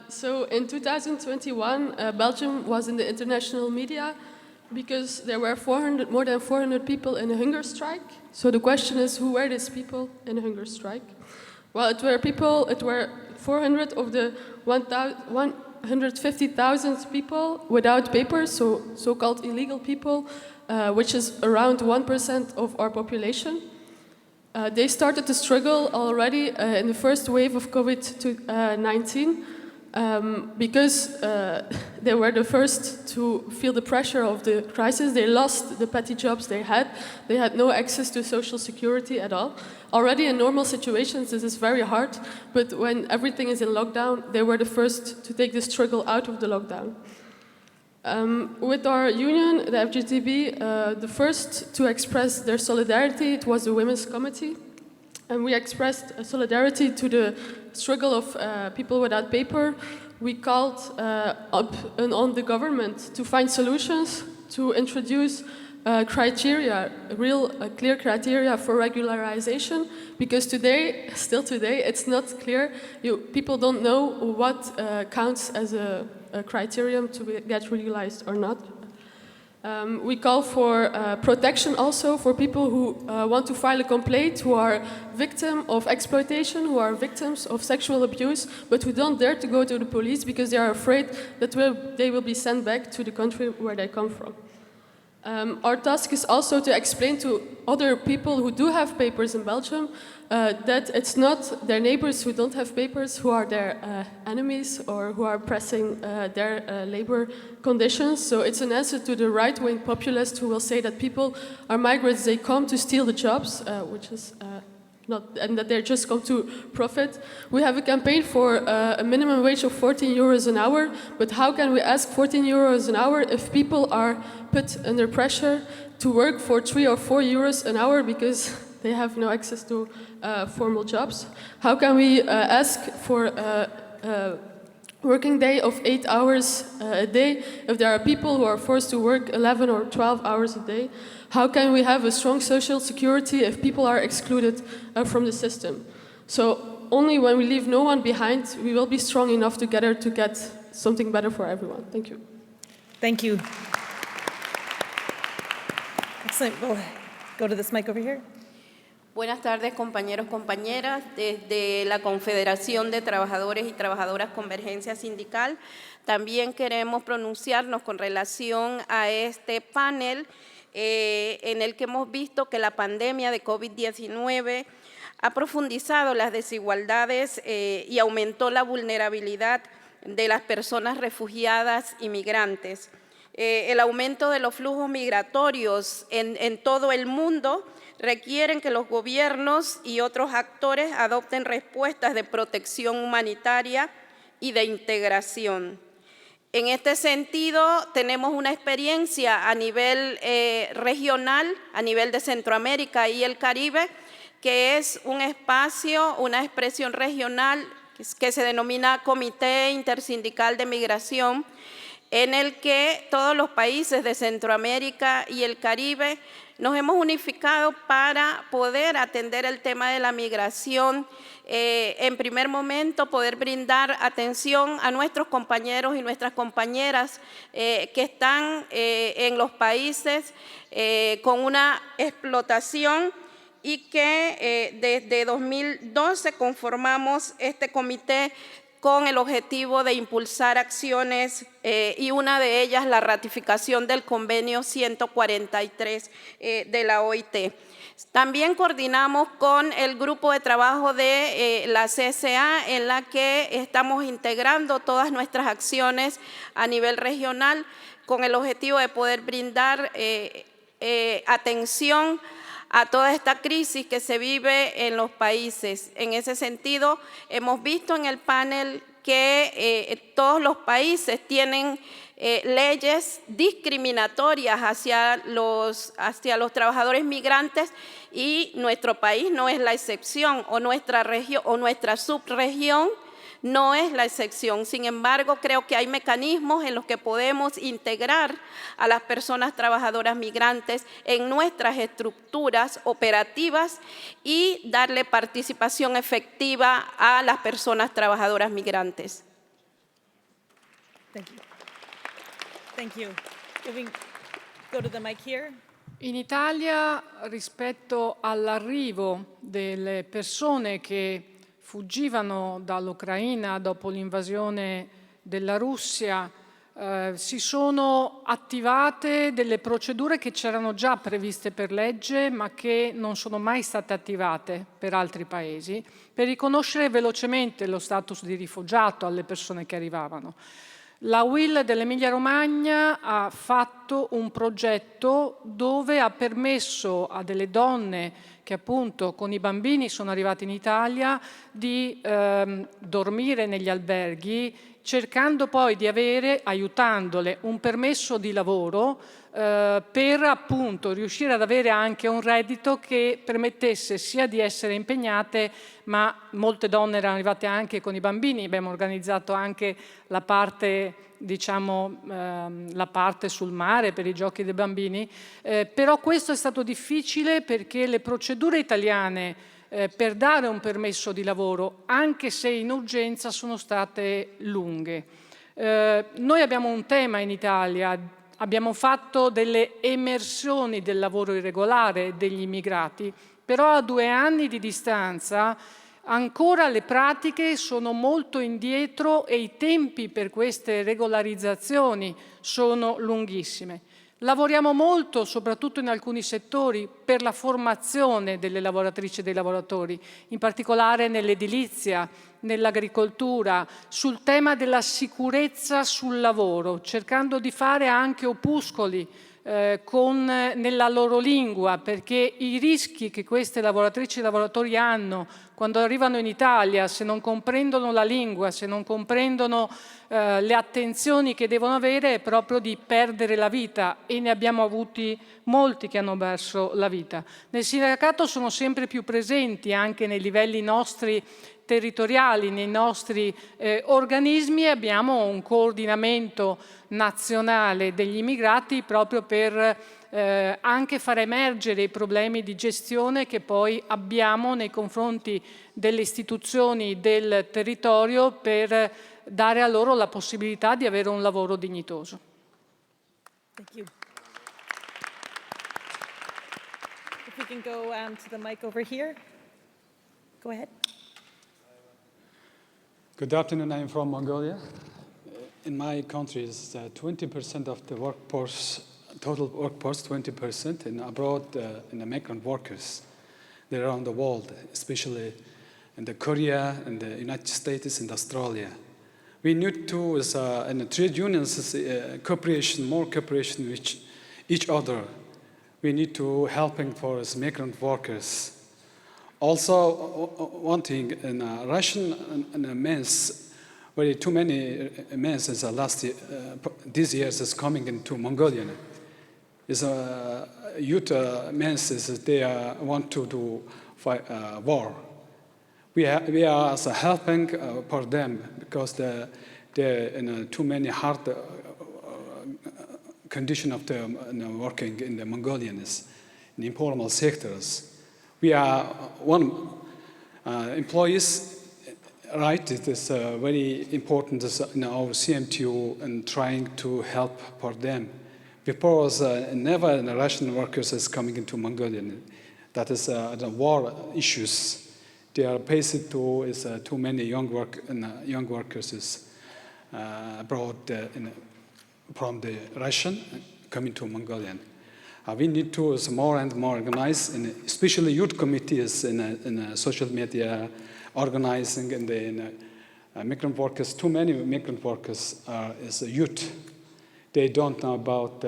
So in 2021, Belgium was in the international media because there were more than 400 people in a hunger strike. So the question is, who were these people in a hunger strike? Well, it were 400 of the 150,000 people without papers, so-called illegal people, which is around 1% of our population. They started to struggle already in the first wave of COVID-19 because they were the first to feel the pressure of the crisis. They lost the petty jobs they had. They had no access to social security at all. Already in normal situations, this is very hard, but when everything is in lockdown, they were the first to take the struggle out of the lockdown. With our union, the FGTB, the first to express their solidarity, it was the Women's Committee. And we expressed solidarity to the struggle of people without paper. We called up on the government to find solutions, to introduce criteria, clear criteria for regularization, because still today, it's not clear. People don't know what counts as a criterion to get legalized or not. We call for protection also for people who want to file a complaint, who are victims of exploitation, who are victims of sexual abuse, but who don't dare to go to the police because they are afraid that they will be sent back to the country where they come from. Our task is also to explain to other people who do have papers in Belgium that it's not their neighbors who don't have papers who are their enemies or who are pressing their labor conditions. So it's an answer to the right-wing populists who will say that people are migrants, they come to steal the jobs, which is and that they just come to profit. We have a campaign for a minimum wage of 14 euros an hour, but how can we ask 14 euros an hour if people are put under pressure to work for 3 or 4 euros an hour because they have no access to formal jobs? How can we ask for a working day of 8 hours a day if there are people who are forced to work 11 or 12 hours a day? How can we have a strong social security if people are excluded from the system? So only when we leave no one behind, we will be strong enough together to get something better for everyone. Thank you. Thank you. Excellent. We'll go to this mic over here. Buenas tardes, compañeros, compañeras. Desde la Confederación de Trabajadores y Trabajadoras Convergencia Sindical, también queremos pronunciarnos con relación a este panel en el que hemos visto que la pandemia de COVID-19 ha profundizado las desigualdades y aumentó la vulnerabilidad de las personas refugiadas y migrantes. El aumento de los flujos migratorios en todo el mundo requieren que los gobiernos y otros actores adopten respuestas de protección humanitaria y de integración. En este sentido, tenemos una experiencia a nivel regional, a nivel de Centroamérica y el Caribe, que es un espacio, una expresión regional que se denomina Comité Intersindical de Migración, en el que todos los países de Centroamérica y el Caribe nos hemos unificado para poder atender el tema de la migración. En primer momento, poder brindar atención a nuestros compañeros y nuestras compañeras que están en los países con una explotación y que desde 2012 conformamos este comité con el objetivo de impulsar acciones y una de ellas la ratificación del convenio 143 de la OIT. También coordinamos con el grupo de trabajo de la CSA en la que estamos integrando todas nuestras acciones a nivel regional con el objetivo de poder brindar atención a toda esta crisis que se vive en los países. En ese sentido, hemos visto en el panel que todos los países tienen leyes discriminatorias hacia los trabajadores migrantes y nuestro país no es la excepción, o nuestra región o nuestra subregión no es la excepción. Sin embargo, creo que hay mecanismos en los que podemos integrar a las personas trabajadoras migrantes en nuestras estructuras operativas y darle participación efectiva a las personas trabajadoras migrantes. Thank you. Thank you. Can we go to the mic here? In Italia, rispetto all'arrivo delle persone che fuggivano dall'Ucraina dopo l'invasione della Russia, si sono attivate delle procedure che c'erano già previste per legge, ma che non sono mai state attivate per altri paesi, per riconoscere velocemente lo status di rifugiato alle persone che arrivavano. La UIL dell'Emilia-Romagna ha fatto un progetto dove ha permesso a delle donne che appunto con i bambini sono arrivate in Italia di dormire negli alberghi, cercando poi di avere, aiutandole, un permesso di lavoro per appunto riuscire ad avere anche un reddito che permettesse sia di essere impegnate, ma molte donne erano arrivate anche con i bambini. Abbiamo organizzato anche la parte, diciamo, la parte sul mare per i giochi dei bambini, però questo è stato difficile perché le procedure italiane per dare un permesso di lavoro, anche se in urgenza, sono state lunghe. Noi abbiamo un tema in Italia. Abbiamo fatto delle emersioni del lavoro irregolare degli immigrati, però a 2 anni di distanza ancora le pratiche sono molto indietro e i tempi per queste regolarizzazioni sono lunghissime. Lavoriamo molto, soprattutto in alcuni settori, per la formazione delle lavoratrici e dei lavoratori, in particolare nell'edilizia, nell'agricoltura, sul tema della sicurezza sul lavoro, cercando di fare anche opuscoli nella loro lingua, perché i rischi che queste lavoratrici e lavoratori hanno quando arrivano in Italia, se non comprendono la lingua, se non comprendono le attenzioni che devono avere, è proprio di perdere la vita, e ne abbiamo avuti molti che hanno perso la vita. Nel sindacato sono sempre più presenti anche nei livelli nostri territoriali, nei nostri organismi, e abbiamo un coordinamento nazionale degli immigrati proprio per anche far emergere i problemi di gestione che poi abbiamo nei confronti delle istituzioni del territorio per dare a loro la possibilità di avere un lavoro dignitoso. Thank you. If we can go to the mic over here. Go ahead. Good afternoon. I'm from Mongolia. In my country, 20% of the workforce, total workforce, 20%, and abroad in the migrant workers. They're around the world, especially in the Korea, and the United States, and Australia. We need to, in the trade unions, cooperation, more cooperation with each other. We need to helping for us migrant workers. Also, one thing, in Russian men's, very too many men's is this year is coming into Mongolia. Is youth men's is they want to do fight war. We are also helping for them because they're in too many hard condition of the working in the Mongolians in informal sectors. We are one employees' right. It is very important in our CMTU and trying to help for them. Before never the Russian workers is coming into Mongolia. That is the war issues. They are faced to is too many young workers is abroad from the Russian coming to Mongolian. We need to is more and more organize, and especially youth committees in social media, organizing in the migrant workers. Too many migrant workers is youth. They don't know about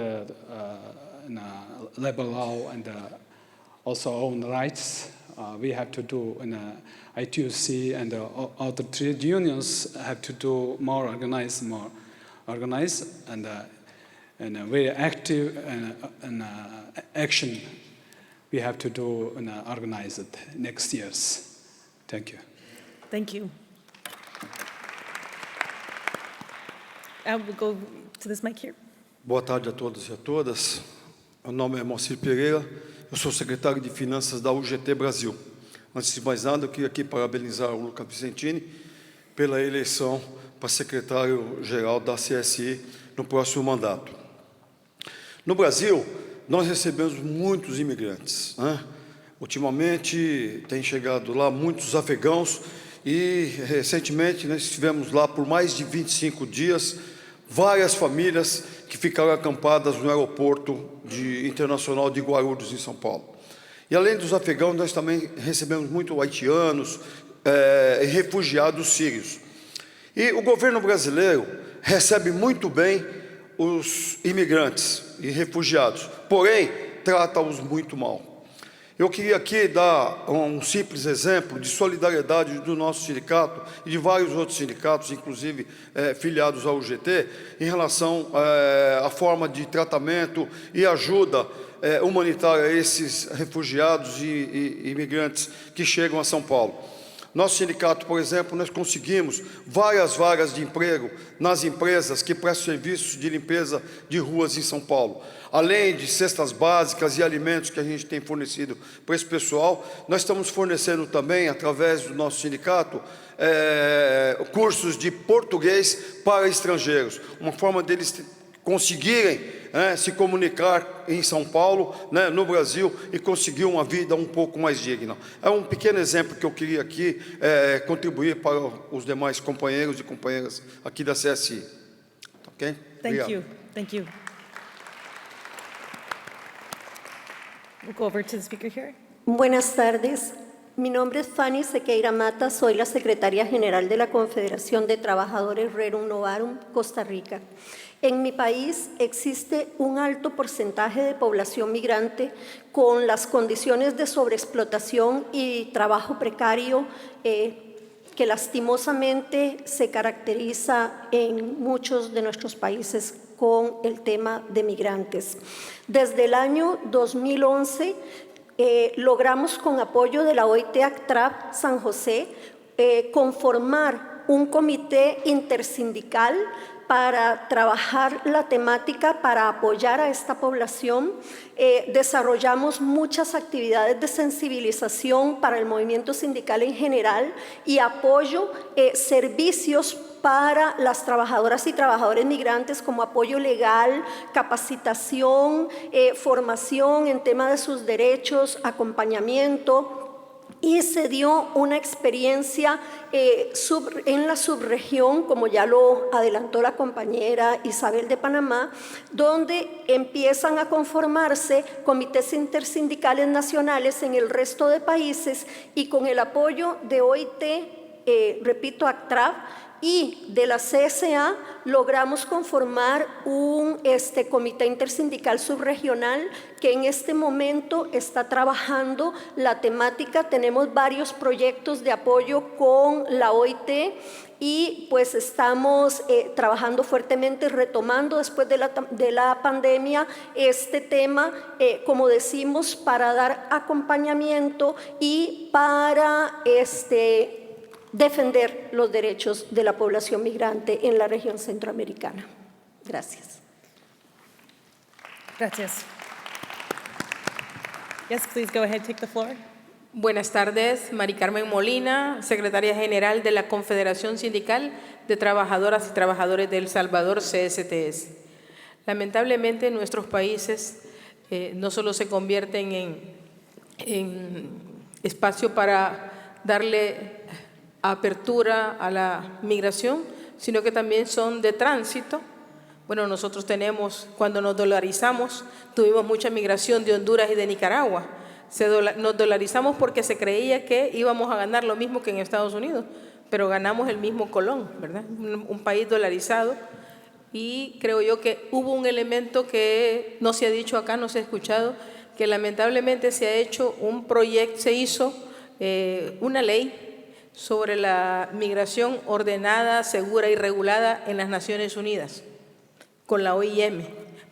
labor law and also own rights we have to do, and ITUC and other trade unions have to do more organized, and very active and action we have to do and organize it next years. Thank you. Thank you. We'll go to this mic here. Boa tarde a todos e a todas. Meu nome é Moacir Pereira, eu sou secretário de Finanças da UGT Brasil. Antes de mais nada, eu queria aqui parabenizar o Luca Vicentini pela eleição para secretário-geral da CSI no próximo mandato. No Brasil, nós recebemos muitos imigrantes, né? Ultimamente, tem chegado lá muitos afegãos e, recentemente, nós estivemos lá por mais de 25 dias, várias famílias que ficaram acampadas no aeroporto internacional de Guarulhos, em São Paulo. E, além dos afegãos, nós também recebemos muitos haitianos e refugiados sírios. E o governo brasileiro recebe muito bem os imigrantes e refugiados, porém, trata-os muito mal. Eu queria aqui dar um simples exemplo de solidariedade do nosso sindicato e de vários outros sindicatos, inclusive filiados ao UGT, em relação à forma de tratamento e ajuda humanitária a esses refugiados e imigrantes que chegam a São Paulo. Nosso sindicato, por exemplo, nós conseguimos várias vagas de emprego nas empresas que prestam serviços de limpeza de ruas em São Paulo. Além de cestas básicas e alimentos que a gente tem fornecido para esse pessoal, nós estamos fornecendo também, através do nosso sindicato, cursos de português para estrangeiros, uma forma deles conseguirem se comunicar em São Paulo, no Brasil, e conseguir uma vida um pouco mais digna. É um pequeno exemplo que eu queria aqui contribuir para os demais companheiros e companheiras aqui da CSI. Ok? Thank you. Thank you. We'll go over to the speaker here. Buenas tardes. Mi nombre es Fanny Sequeira Mata, soy la secretaria general de la Confederación de Trabajadores Rerum Novarum, Costa Rica. En mi país existe un alto porcentaje de población migrante con las condiciones de sobreexplotación y trabajo precario que lastimosamente se caracteriza en muchos de nuestros países con el tema de migrantes. Desde el año 2011 logramos, con apoyo de la OIT ACTRAP San José, conformar un comité intersindical para trabajar la temática, para apoyar a esta población. Desarrollamos muchas actividades de sensibilización para el movimiento sindical en general y apoyo, servicios para las trabajadoras y trabajadores migrantes como apoyo legal, capacitación, formación en tema de sus derechos, acompañamiento. Y se dio una experiencia en la subregión, como ya lo adelantó la compañera Isabel de Panamá, donde empiezan a conformarse comités intersindicales nacionales en el resto de países y con el apoyo de OIT, repito, ACTRAP, y de la CSA logramos conformar un comité intersindical subregional que en este momento está trabajando la temática. Tenemos varios proyectos de apoyo con la OIT y pues estamos trabajando fuertemente, retomando después de la pandemia este tema, como decimos, para dar acompañamiento y para defender los derechos de la población migrante en la región centroamericana. Gracias. Gracias. Yes, please go ahead, take the floor. Buenas tardes, Mari Carmen Molina, secretaria general de la Confederación Sindical de Trabajadoras y Trabajadores de El Salvador, CSTS. Lamentablemente, nuestros países no solo se convierten en espacio para darle apertura a la migración, sino que también son de tránsito. Bueno, nosotros tenemos, cuando nos dolarizamos, tuvimos mucha migración de Honduras y de Nicaragua. Nos dolarizamos porque se creía que íbamos a ganar lo mismo que en Estados Unidos, pero ganamos el mismo colón, ¿verdad? Un país dolarizado. Y creo yo que hubo un elemento que no se ha dicho acá, no se ha escuchado, que lamentablemente se hizo una ley sobre la migración ordenada, segura y regulada en las Naciones Unidas, con la OIM,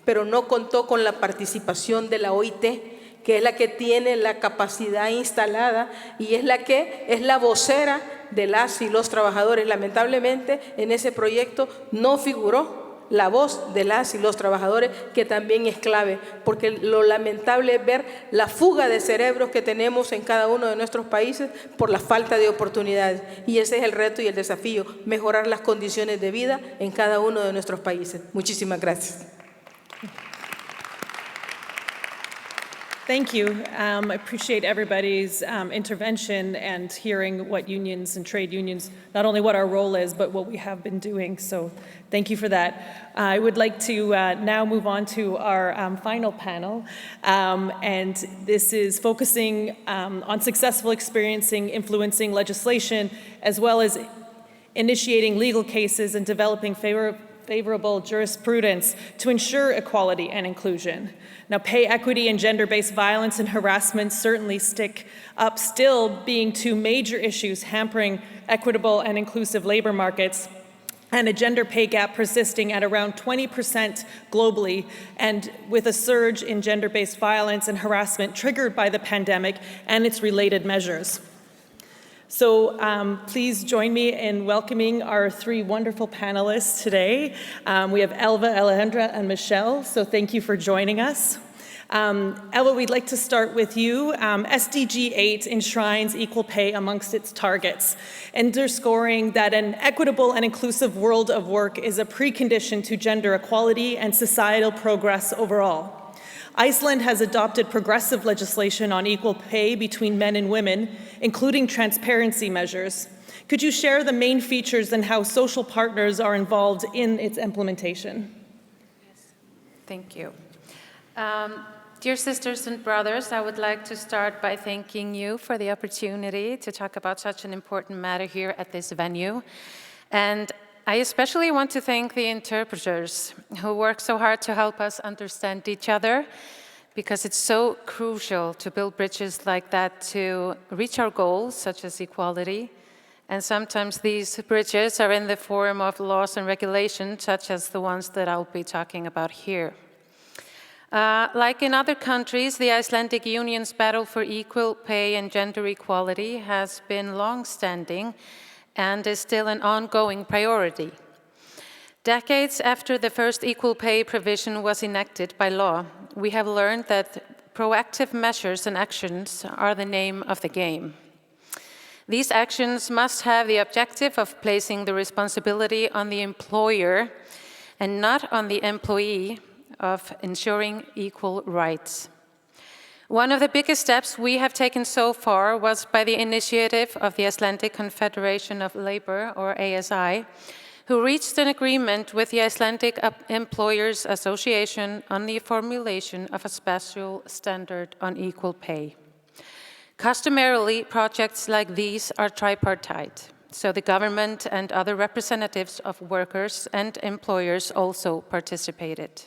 pero no contó con la participación de la OIT, que es la que tiene la capacidad instalada y es la que es la vocera de las y los trabajadores. Lamentablemente, en ese proyecto no figuró la voz de las y los trabajadores, que también es clave, porque lo lamentable es ver la fuga de cerebros que tenemos en cada uno de nuestros países por la falta de oportunidades. Y ese es el reto y el desafío, mejorar las condiciones de vida en cada uno de nuestros países. Muchísimas gracias. Thank you. I appreciate everybody's intervention and hearing what unions and trade unions, not only what our role is, but what we have been doing. So thank you for that. I would like to now move on to our final panel. And this is focusing on successful experiencing, influencing legislation, as well as initiating legal cases and developing favorable jurisprudence to ensure equality and inclusion. Now, pay equity and gender-based violence and harassment certainly stick up, still being two major issues hampering equitable and inclusive labor markets, and a gender pay gap persisting at around 20% globally, and with a surge in gender-based violence and harassment triggered by the pandemic and its related measures. So please join me in welcoming our three wonderful panelists today. We have Elva, Alejandra, and Michelle, so thank you for joining us. Elva, we'd like to start with you. SDG 8 enshrines equal pay amongst its targets, underscoring that an equitable and inclusive world of work is a precondition to gender equality and societal progress overall. Iceland has adopted progressive legislation on equal pay between men and women, including transparency measures. Could you share the main features and how social partners are involved in its implementation? Thank you. Dear sisters and brothers, I would like to start by thanking you for the opportunity to talk about such an important matter here at this venue. And I especially want to thank the interpreters who work so hard to help us understand each other, because it's so crucial to build bridges like that to reach our goals, such as equality. And sometimes these bridges are in the form of laws and regulations, such as the ones that I'll be talking about here. Like in other countries, the Icelandic Union's battle for equal pay and gender equality has been long-standing and is still an ongoing priority. Decades after the first equal pay provision was enacted by law, we have learned that proactive measures and actions are the name of the game. These actions must have the objective of placing the responsibility on the employer and not on the employee of ensuring equal rights. One of the biggest steps we have taken so far was by the initiative of the Icelandic Confederation of Labor, or ASI, who reached an agreement with the Icelandic Employers Association on the formulation of a special standard on equal pay. Customarily, projects like these are tripartite, so the government and other representatives of workers and employers also participated.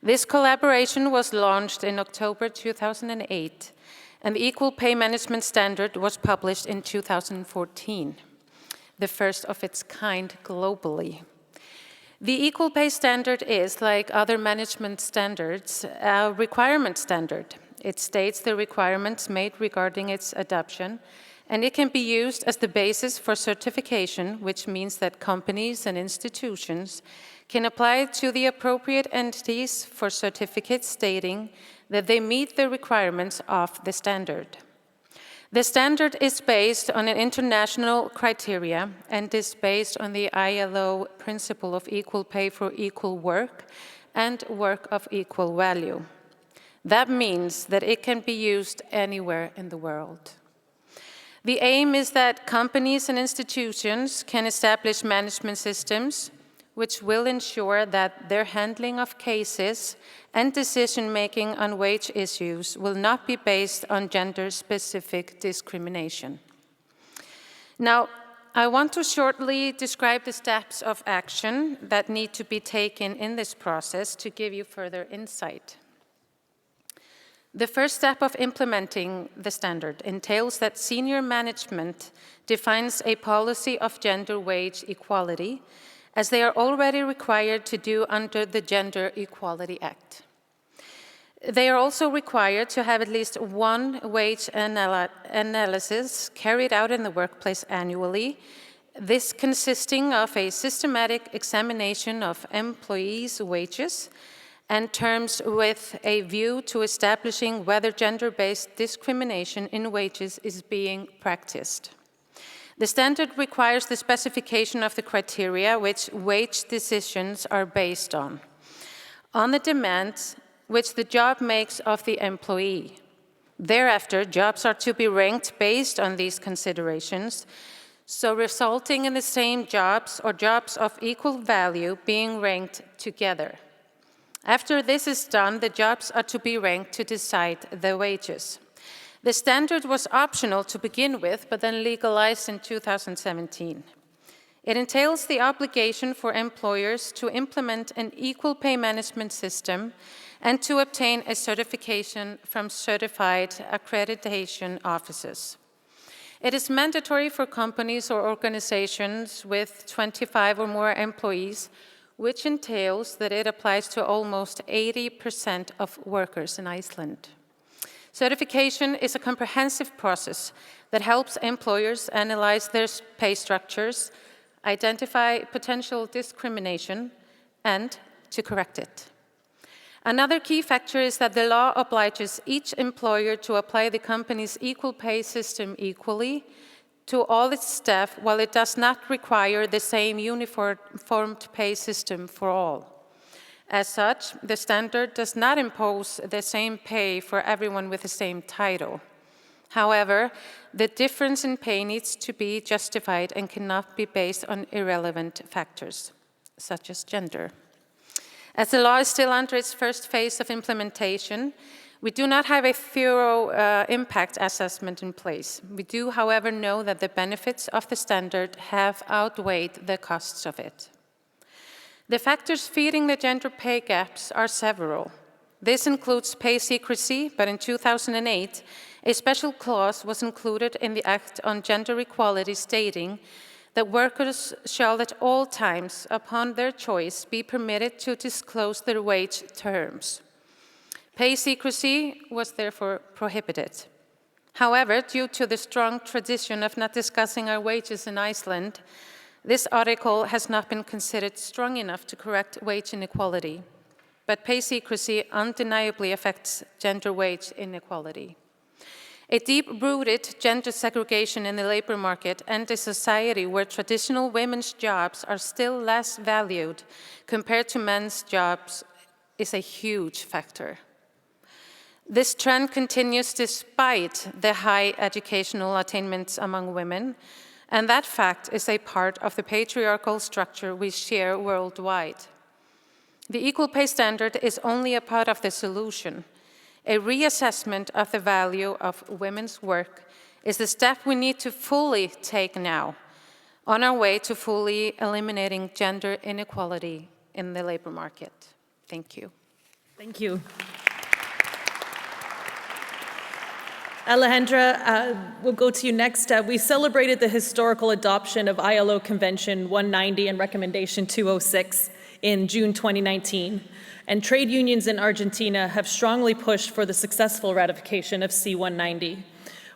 This collaboration was launched in October 2008, and the Equal Pay Management Standard was published in 2014, the first of its kind globally. The Equal Pay Standard is, like other management standards, a requirement standard. It states the requirements made regarding its adoption, and it can be used as the basis for certification, which means that companies and institutions can apply to the appropriate entities for certificates stating that they meet the requirements of the standard. The standard is based on an international criteria and is based on the ILO principle of equal pay for equal work and work of equal value. That means that it can be used anywhere in the world. The aim is that companies and institutions can establish management systems which will ensure that their handling of cases and decision-making on wage issues will not be based on gender-specific discrimination. Now, I want to shortly describe the steps of action that need to be taken in this process to give you further insight. The first step of implementing the standard entails that senior management defines a policy of gender wage equality, as they are already required to do under the Gender Equality Act. They are also required to have at least one wage analysis carried out in the workplace annually, this consisting of a systematic examination of employees' wages and terms with a view to establishing whether gender-based discrimination in wages is being practiced. The standard requires the specification of the criteria which wage decisions are based on the demands which the job makes of the employee. Thereafter, jobs are to be ranked based on these considerations, so resulting in the same jobs or jobs of equal value being ranked together. After this is done, the jobs are to be ranked to decide the wages. The standard was optional to begin with, but then legalized in 2017. It entails the obligation for employers to implement an equal pay management system and to obtain a certification from certified accreditation offices. It is mandatory for companies or organizations with 25 or more employees, which entails that it applies to almost 80% of workers in Iceland. Certification is a comprehensive process that helps employers analyze their pay structures, identify potential discrimination, and to correct it. Another key factor is that the law obliges each employer to apply the company's equal pay system equally to all its staff, while it does not require the same uniformed pay system for all. As such, the standard does not impose the same pay for everyone with the same title. However, the difference in pay needs to be justified and cannot be based on irrelevant factors, such as gender. As the law is still under its first phase of implementation, we do not have a thorough impact assessment in place. We do, however, know that the benefits of the standard have outweighed the costs of it. The factors feeding the gender pay gaps are several. This includes pay secrecy, but in 2008, a special clause was included in the Act on Gender Equality stating that workers shall at all times, upon their choice, be permitted to disclose their wage terms. Pay secrecy was therefore prohibited. However, due to the strong tradition of not discussing our wages in Iceland, this article has not been considered strong enough to correct wage inequality. But pay secrecy undeniably affects gender wage inequality. A deep-rooted gender segregation in the labor market and a society where traditional women's jobs are still less valued compared to men's jobs is a huge factor. This trend continues despite the high educational attainments among women, and that fact is a part of the patriarchal structure we share worldwide. The equal pay standard is only a part of the solution. A reassessment of the value of women's work is the step we need to fully take now on our way to fully eliminating gender inequality in the labor market. Thank you. Thank you. Alejandra, we'll go to you next. We celebrated the historical adoption of ILO Convention 190 and Recommendation 206 in June 2019. And trade unions in Argentina have strongly pushed for the successful ratification of C-190.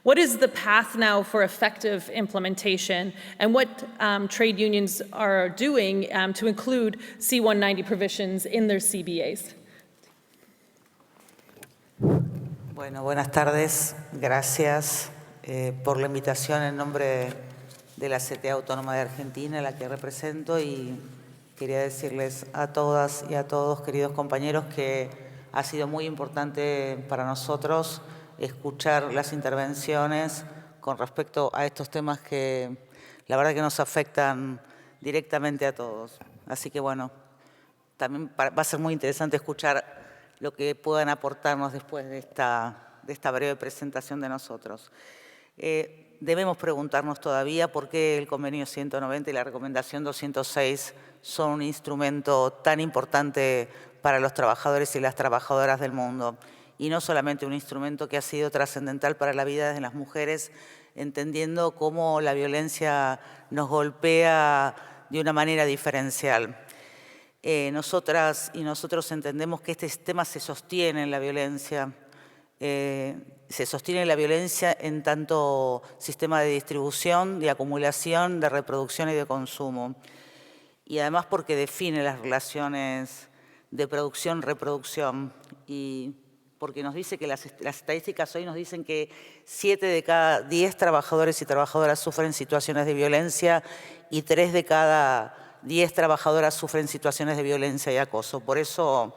What is the path now for effective implementation, and what trade unions are doing to include C-190 provisions in their CBAs? Bueno, buenas tardes. Gracias por la invitación en nombre de la CTA Autónoma de Argentina, la que represento, y quería decirles a todas y a todos, queridos compañeros, que ha sido muy importante para nosotros escuchar las intervenciones con respecto a estos temas que la verdad que nos afectan directamente a todos. Así que bueno, también va a ser muy interesante escuchar lo que puedan aportarnos después de esta breve presentación de nosotros. Debemos preguntarnos todavía por qué el convenio 190 y la recomendación 206 son un instrumento tan importante para los trabajadores y las trabajadoras del mundo. y no solamente un instrumento que ha sido trascendental para la vida de las mujeres, entendiendo cómo la violencia nos golpea de una manera diferencial. Nosotras y nosotros entendemos que este sistema se sostiene en la violencia, en tanto sistema de distribución, de acumulación, de reproducción y de consumo. Y además porque define las relaciones de producción-reproducción, y porque nos dice que las estadísticas hoy nos dicen que 7 de cada 10 trabajadores y trabajadoras sufren situaciones de violencia y 3 de cada 10 trabajadoras sufren situaciones de violencia y acoso. Por eso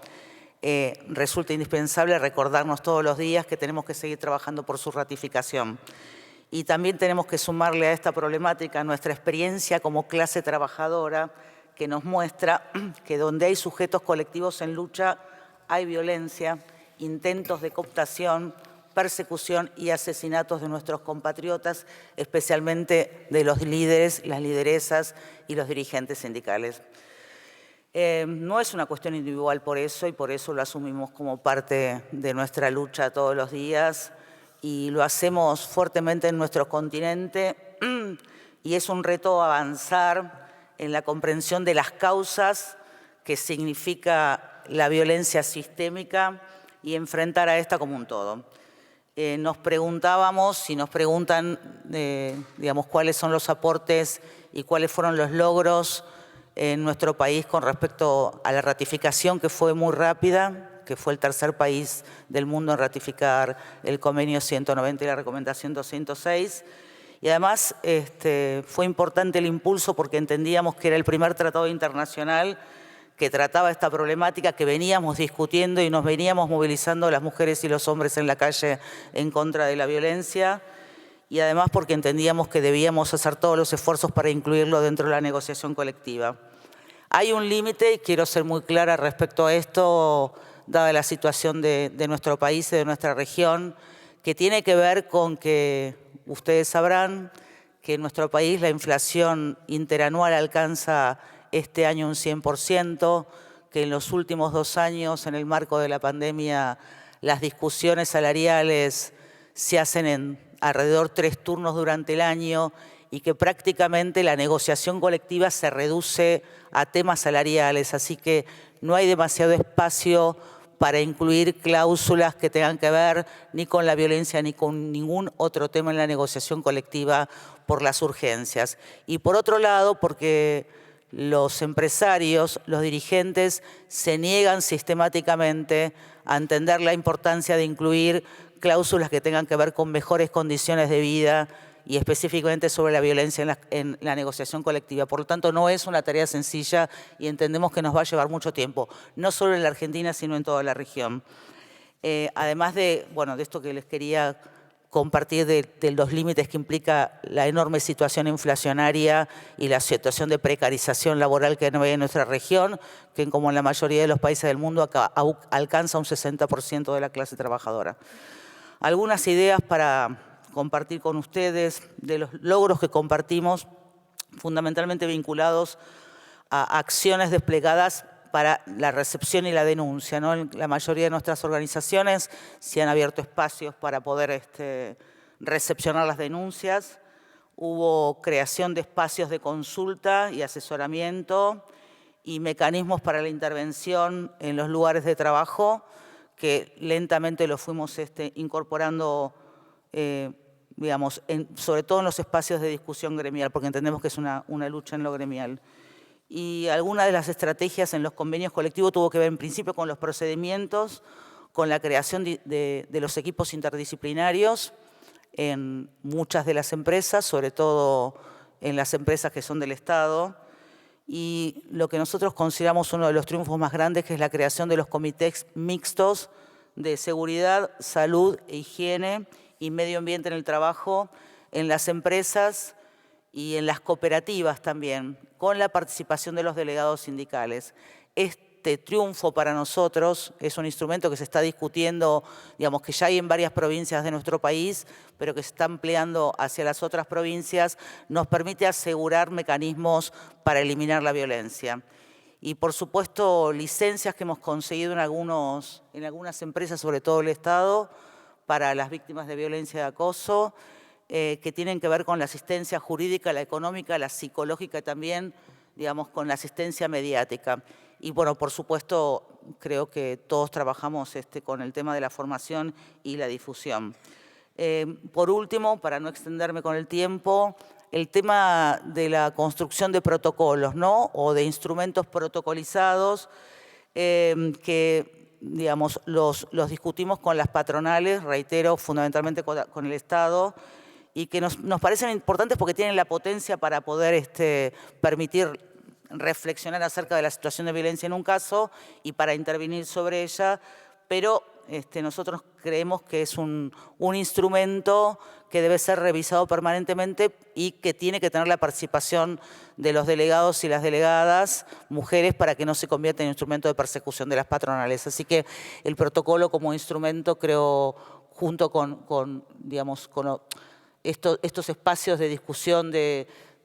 resulta indispensable recordarnos todos los días que tenemos que seguir trabajando por su ratificación. Y también tenemos que sumarle a esta problemática nuestra experiencia como clase trabajadora, que nos muestra que donde hay sujetos colectivos en lucha hay violencia, intentos de cooptación, persecución y asesinatos de nuestros compatriotas, especialmente de los líderes, las lideresas y los dirigentes sindicales. No es una cuestión individual por eso, y por eso lo asumimos como parte de nuestra lucha todos los días, y lo hacemos fuertemente en nuestro continente, y es un reto avanzar en la comprensión de las causas que significa la violencia sistémica y enfrentar a esta como un todo. Nos preguntábamos y nos preguntan, digamos, cuáles son los aportes y cuáles fueron los logros en nuestro país con respecto a la ratificación, que fue muy rápida, que fue el tercer país del mundo en ratificar el convenio 190 y la recomendación 206. Y además fue importante el impulso porque entendíamos que era el primer tratado internacional que trataba esta problemática que veníamos discutiendo y nos veníamos movilizando las mujeres y los hombres en la calle en contra de la violencia, y además porque entendíamos que debíamos hacer todos los esfuerzos para incluirlo dentro de la negociación colectiva. Hay un límite, y quiero ser muy clara respecto a esto, dada la situación de nuestro país y de nuestra región, que tiene que ver con que ustedes sabrán que en nuestro país la inflación interanual alcanza este año un 100%, que en los últimos 2 años, en el marco de la pandemia, las discusiones salariales se hacen en alrededor 3 turnos durante el año, y que prácticamente la negociación colectiva se reduce a temas salariales, así que no hay demasiado espacio para incluir cláusulas que tengan que ver ni con la violencia ni con ningún otro tema en la negociación colectiva por las urgencias. Y por otro lado, porque los empresarios, los dirigentes, se niegan sistemáticamente a entender la importancia de incluir cláusulas que tengan que ver con mejores condiciones de vida y específicamente sobre la violencia en la negociación colectiva. Por lo tanto, no es una tarea sencilla y entendemos que nos va a llevar mucho tiempo, no solo en la Argentina, sino en toda la región. Además de esto que les quería compartir de los límites que implica la enorme situación inflacionaria y la situación de precarización laboral que no hay en nuestra región, que como en la mayoría de los países del mundo alcanza un 60% de la clase trabajadora. Algunas ideas para compartir con ustedes de los logros que compartimos, fundamentalmente vinculados a acciones desplegadas para la recepción y la denuncia, ¿no? En la mayoría de nuestras organizaciones se han abierto espacios para poder recepcionar las denuncias. Hubo creación de espacios de consulta y asesoramiento y mecanismos para la intervención en los lugares de trabajo que lentamente lo fuimos incorporando, digamos, sobre todo en los espacios de discusión gremial, porque entendemos que es una lucha en lo gremial. Y alguna de las estrategias en los convenios colectivos tuvo que ver en principio con los procedimientos, con la creación de los equipos interdisciplinarios en muchas de las empresas, sobre todo en las empresas que son del Estado, y lo que nosotros consideramos uno de los triunfos más grandes, que es la creación de los comités mixtos de seguridad, salud, higiene y medio ambiente en el trabajo en las empresas y en las cooperativas también, con la participación de los delegados sindicales. Este triunfo para nosotros es un instrumento que se está discutiendo, digamos, que ya hay en varias provincias de nuestro país, pero que se está ampliando hacia las otras provincias, nos permite asegurar mecanismos para eliminar la violencia. Y por supuesto, licencias que hemos conseguido en algunas empresas, sobre todo el Estado, para las víctimas de violencia y acoso, que tienen que ver con la asistencia jurídica, la económica, la psicológica también, digamos, con la asistencia mediática. Y bueno, por supuesto, creo que todos trabajamos con el tema de la formación y la difusión. Por último, para no extenderme con el tiempo, el tema de la construcción de protocolos, ¿no? O de instrumentos protocolizados que, digamos, los discutimos con las patronales, reitero, fundamentalmente con el Estado, y que nos parecen importantes porque tienen la potencia para poder permitir reflexionar acerca de la situación de violencia en un caso y para intervenir sobre ella, pero nosotros creemos que es un instrumento que debe ser revisado permanentemente y que tiene que tener la participación de los delegados y las delegadas, mujeres, para que no se convierta en instrumento de persecución de las patronales. Así que el protocolo como instrumento, creo, junto con estos espacios de discusión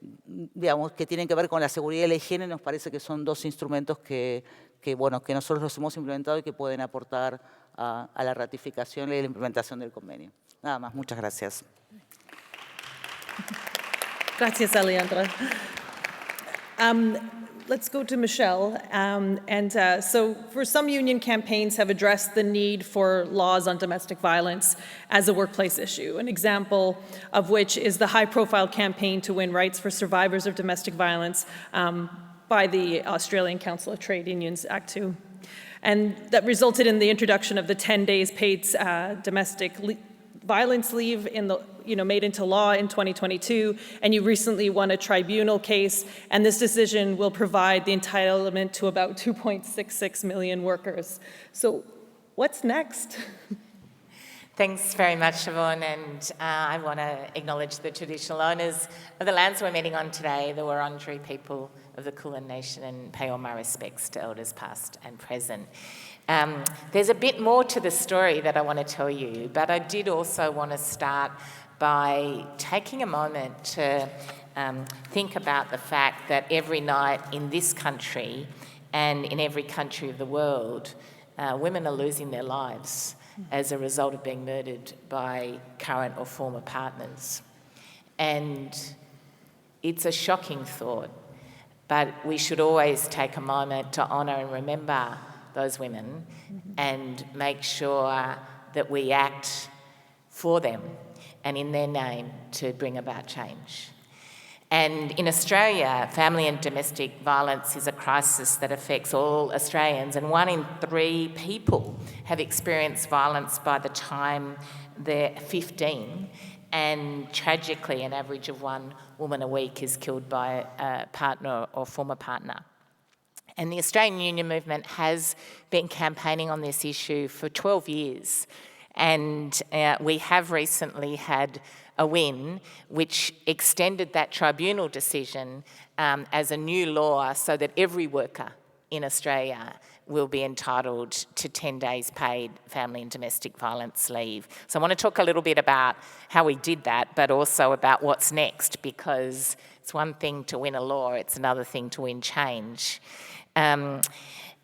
digamos, que tienen que ver con la seguridad y la higiene, nos parece que son dos instrumentos que nosotros los hemos implementado y que pueden aportar a la ratificación y la implementación del convenio. Nada más, muchas gracias. Gracias, Alejandra. Let's go to Michelle. So for some union campaigns have addressed the need for laws on domestic violence as a workplace issue, an example of which is the high-profile campaign to win rights for survivors of domestic violence by the Australian Council of Trade Unions, Act 2. And that resulted in the introduction of the 10 days paid domestic violence leave made into law in 2022, and you recently won a tribunal case, and this decision will provide the entitlement to about 2.66 million workers. So what's next? Thanks very much, Siobhan, and I want to acknowledge the traditional owners of the lands we're meeting on today, the Wurundjeri people of the Kulin Nation, and pay all my respects to elders past and present. There's a bit more to the story that I want to tell you, but I did also want to start by taking a moment to think about the fact that every night in this country and in every country of the world, women are losing their lives as a result of being murdered by current or former partners. And it's a shocking thought, but we should always take a moment to honour and remember those women and make sure that we act for them and in their name to bring about change. And in Australia, family and domestic violence is a crisis that affects all Australians, and 1 in 3 people have experienced violence by the time they're 15, and tragically an average of 1 woman a week is killed by a partner or former partner. And the Australian Union Movement has been campaigning on this issue for 12 years. And we have recently had a win which extended that tribunal decision as a new law so that every worker in Australia will be entitled to 10 days paid family and domestic violence leave. So I want to talk a little bit about how we did that, but also about what's next, because it's one thing to win a law, it's another thing to win change.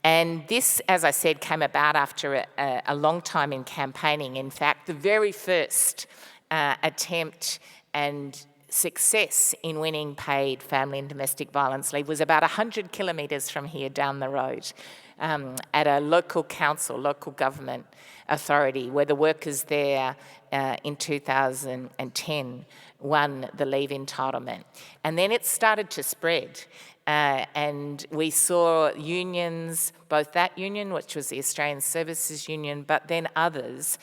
And this, as I said, came about after a long time in campaigning. In fact, the very first attempt and success in winning paid family and domestic violence leave was about 100 kilometres from here down the road at a local council, local government authority, where the workers there in 2010 won the leave entitlement. And then it started to spread. And we saw unions, both that union, which was the Australian Services Union, but then others,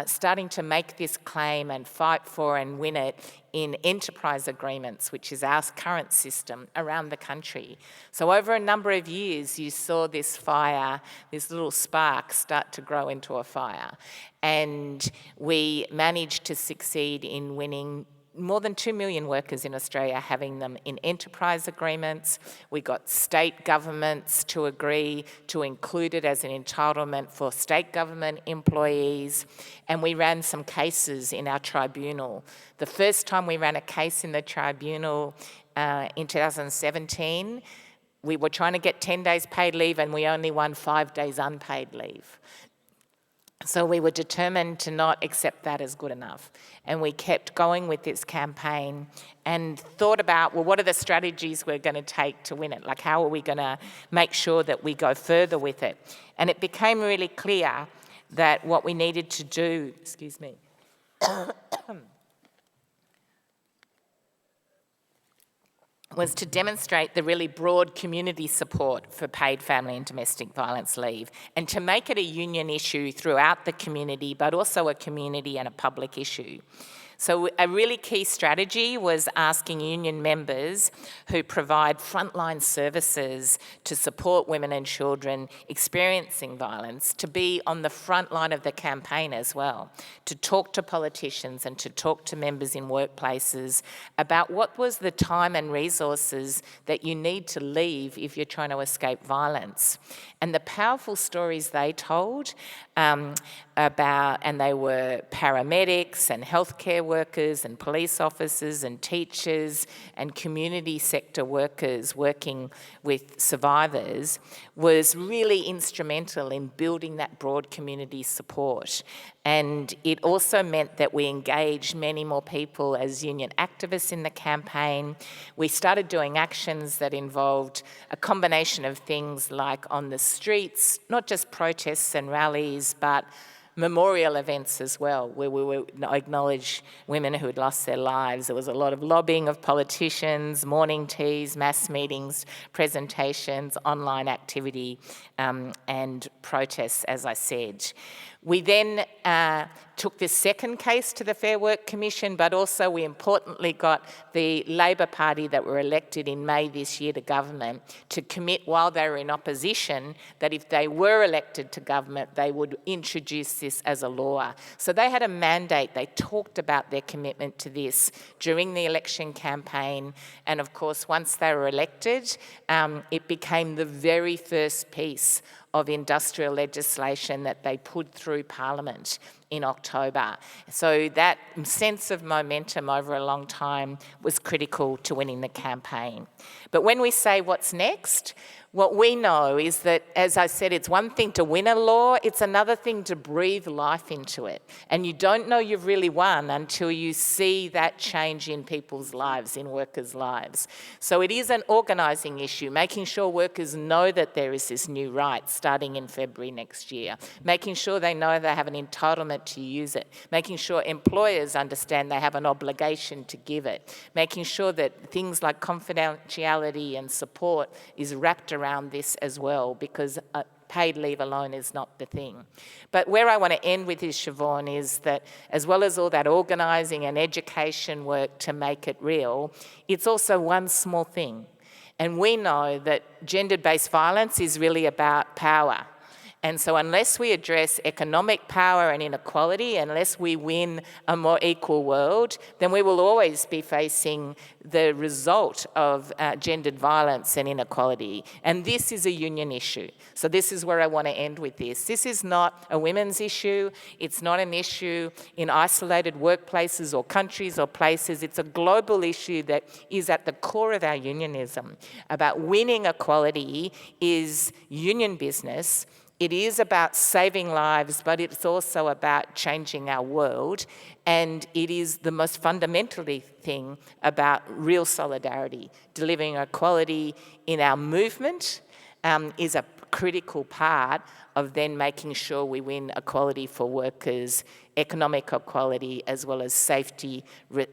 starting to make this claim and fight for and win it in enterprise agreements, which is our current system around the country. So over a number of years, you saw this fire, this little spark start to grow into a fire. And we managed to succeed in winning more than 2 million workers in Australia having them in enterprise agreements. We got state governments to agree to include it as an entitlement for state government employees, and we ran some cases in our tribunal. The first time we ran a case in the tribunal in 2017, We were trying to get 10 days paid leave and we only won 5 days unpaid leave. So we were determined to not accept that as good enough. And we kept going with this campaign and thought about, well, what are the strategies we're going to take to win it? Like, how are we going to make sure that we go further with it? And it became really clear that what we needed to do, was to demonstrate the really broad community support for paid family and domestic violence leave, and to make it a union issue throughout the community, but also a community and a public issue. So a really key strategy was asking union members who provide frontline services to support women and children experiencing violence to be on the front line of the campaign as well, to talk to politicians and to talk to members in workplaces about what was the time and resources that you need to leave if you're trying to escape violence. And the powerful stories they told about, and they were paramedics and healthcare workers and police officers and teachers and community sector workers working with survivors, was really instrumental in building that broad community support. And it also meant that we engaged many more people as union activists in the campaign. We started doing actions that involved a combination of things like on the streets, not just protests and rallies, but memorial events as well, where we would acknowledge women who had lost their lives. There was a lot of lobbying of politicians, morning teas, mass meetings, presentations, online activity, and protests, as I said. We then took this second case to the Fair Work Commission, but also we importantly got the Labor Party that were elected in May this year to government to commit while they were in opposition that if they were elected to government, they would introduce this as a law. So they had a mandate. They talked about their commitment to this during the election campaign. And of course, once they were elected, it became the very first piece of industrial legislation that they put through Parliament in October. So that sense of momentum over a long time was critical to winning the campaign. But when we say what's next, what we know is that, as I said, it's one thing to win a law, it's another thing to breathe life into it. And you don't know you've really won until you see that change in people's lives, in workers' lives. So it is an organising issue, making sure workers know that there is this new right starting in February next year, making sure they know they have an entitlement to use it, making sure employers understand they have an obligation to give it, making sure that things like confidentiality and support is wrapped around this as well, because paid leave alone is not the thing. But where I want to end with this, Siobhan, is that as well as all that organising and education work to make it real, it's also one small thing. And we know that gender-based violence is really about power. And so unless we address economic power and inequality, unless we win a more equal world, then we will always be facing the result of gendered violence and inequality. And this is a union issue. So this is where I want to end with this. This is not a women's issue. It's not an issue in isolated workplaces or countries or places. It's a global issue that is at the core of our unionism. About winning equality is union business. It is about saving lives, but it's also about changing our world. And it is the most fundamentally thing about real solidarity. Delivering equality in our movement is a critical part of then making sure we win equality for workers, economic equality, as well as safety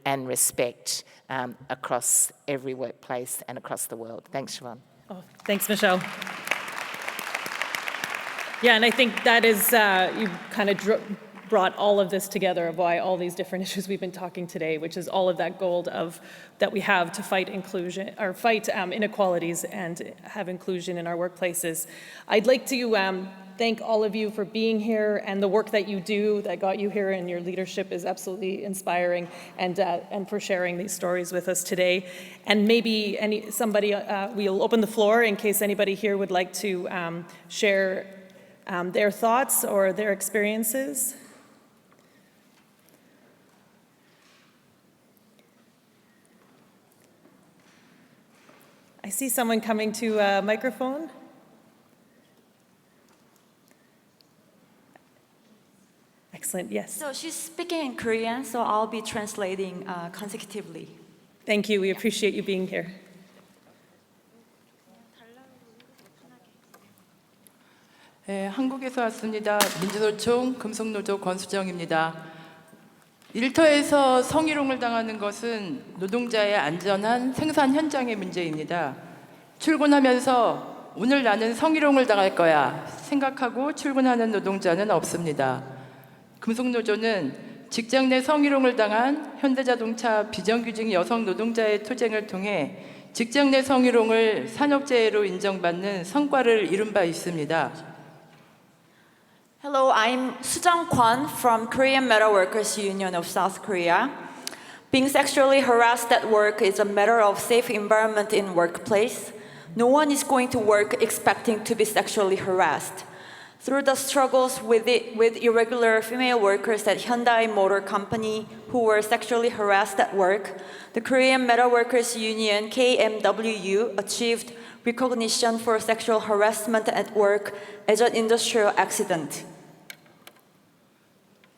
and respect across every workplace and across the world. Thanks, Siobhan. Oh, thanks, Michelle. Yeah, and I think that is, you kind of brought all of this together of why all these different issues we've been talking today, which is all of that gold of that we have to fight inclusion or fight inequalities and have inclusion in our workplaces. I'd like to thank all of you for being here and the work that you do that got you here, and your leadership is absolutely inspiring, and for sharing these stories with us today. And maybe we'll open the floor in case anybody here would like to share their thoughts or their experiences. I see someone coming to a microphone. Excellent, yes. So she's speaking in Korean, so I'll be translating consecutively. Thank you, we appreciate you being here. 네, 한국에서 왔습니다. 민주노총 금속노조 권수정입니다. 일터에서 성희롱을 당하는 것은 노동자의 안전한 생산 현장의 문제입니다. 출근하면서 오늘 나는 성희롱을 당할 거야 생각하고 출근하는 노동자는 없습니다. 금속노조는 직장 내 성희롱을 당한 현대자동차 비정규직 여성 노동자의 투쟁을 통해 직장 내 성희롱을 산업재해로 인정받는 성과를 이룬 바 있습니다. Hello, I'm Sujang Kwon from Korean Metal Workers Union of South Korea. Being sexually harassed at work is a matter of safe environment in workplace. No one is going to work expecting to be sexually harassed. Through the struggles with irregular female workers at Hyundai Motor Company who were sexually harassed at work, the Korean Metal Workers Union, KMWU, achieved recognition for sexual harassment at work as an industrial accident.